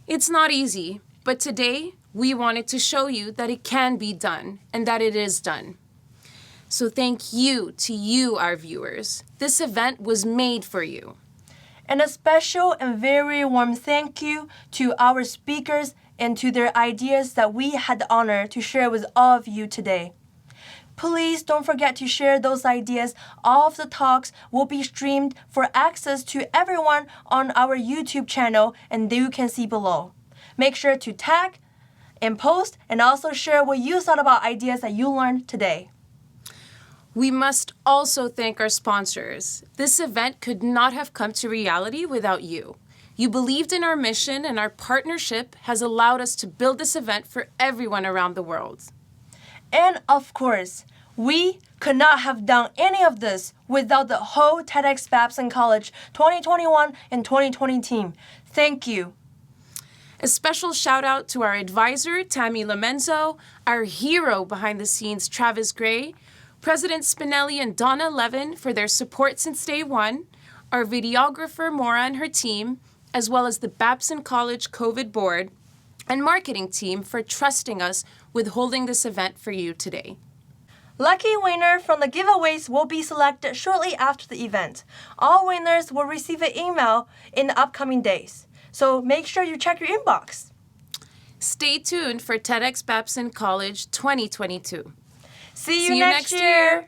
It's not easy, but today we wanted to show you that it can be done and that it is done. So thank you to you, our viewers. This event was made for you. And a special and very warm thank you to our speakers and to their ideas that we had the honor to share with all of you today. Please don't forget to share those ideas. All of the talks will be streamed for access to everyone on our YouTube channel, and you can see below. Make sure to tag and post and also share what you thought about ideas that you learned today. We must also thank our sponsors. This event could not have come to reality without you. You believed in our mission, and our partnership has allowed us to build this event for everyone around the world. And of course, we could not have done any of this without the whole TEDx Babson College 2021 and 2020 team. Thank you. A special shout out to our advisor, Tammy Lomenzo, our hero behind the scenes, Travis Gray, President Spinelli and Donna Levin for their support since day one, our videographer, Maura and her team, as well as the Babson College COVID board and marketing team for trusting us with holding this event for you today. Lucky winner from the giveaways will be selected shortly after the event. All winners will receive an email in the upcoming days, so make sure you check your inbox. Stay tuned for TEDxBabsonCollege 2022. See you next year.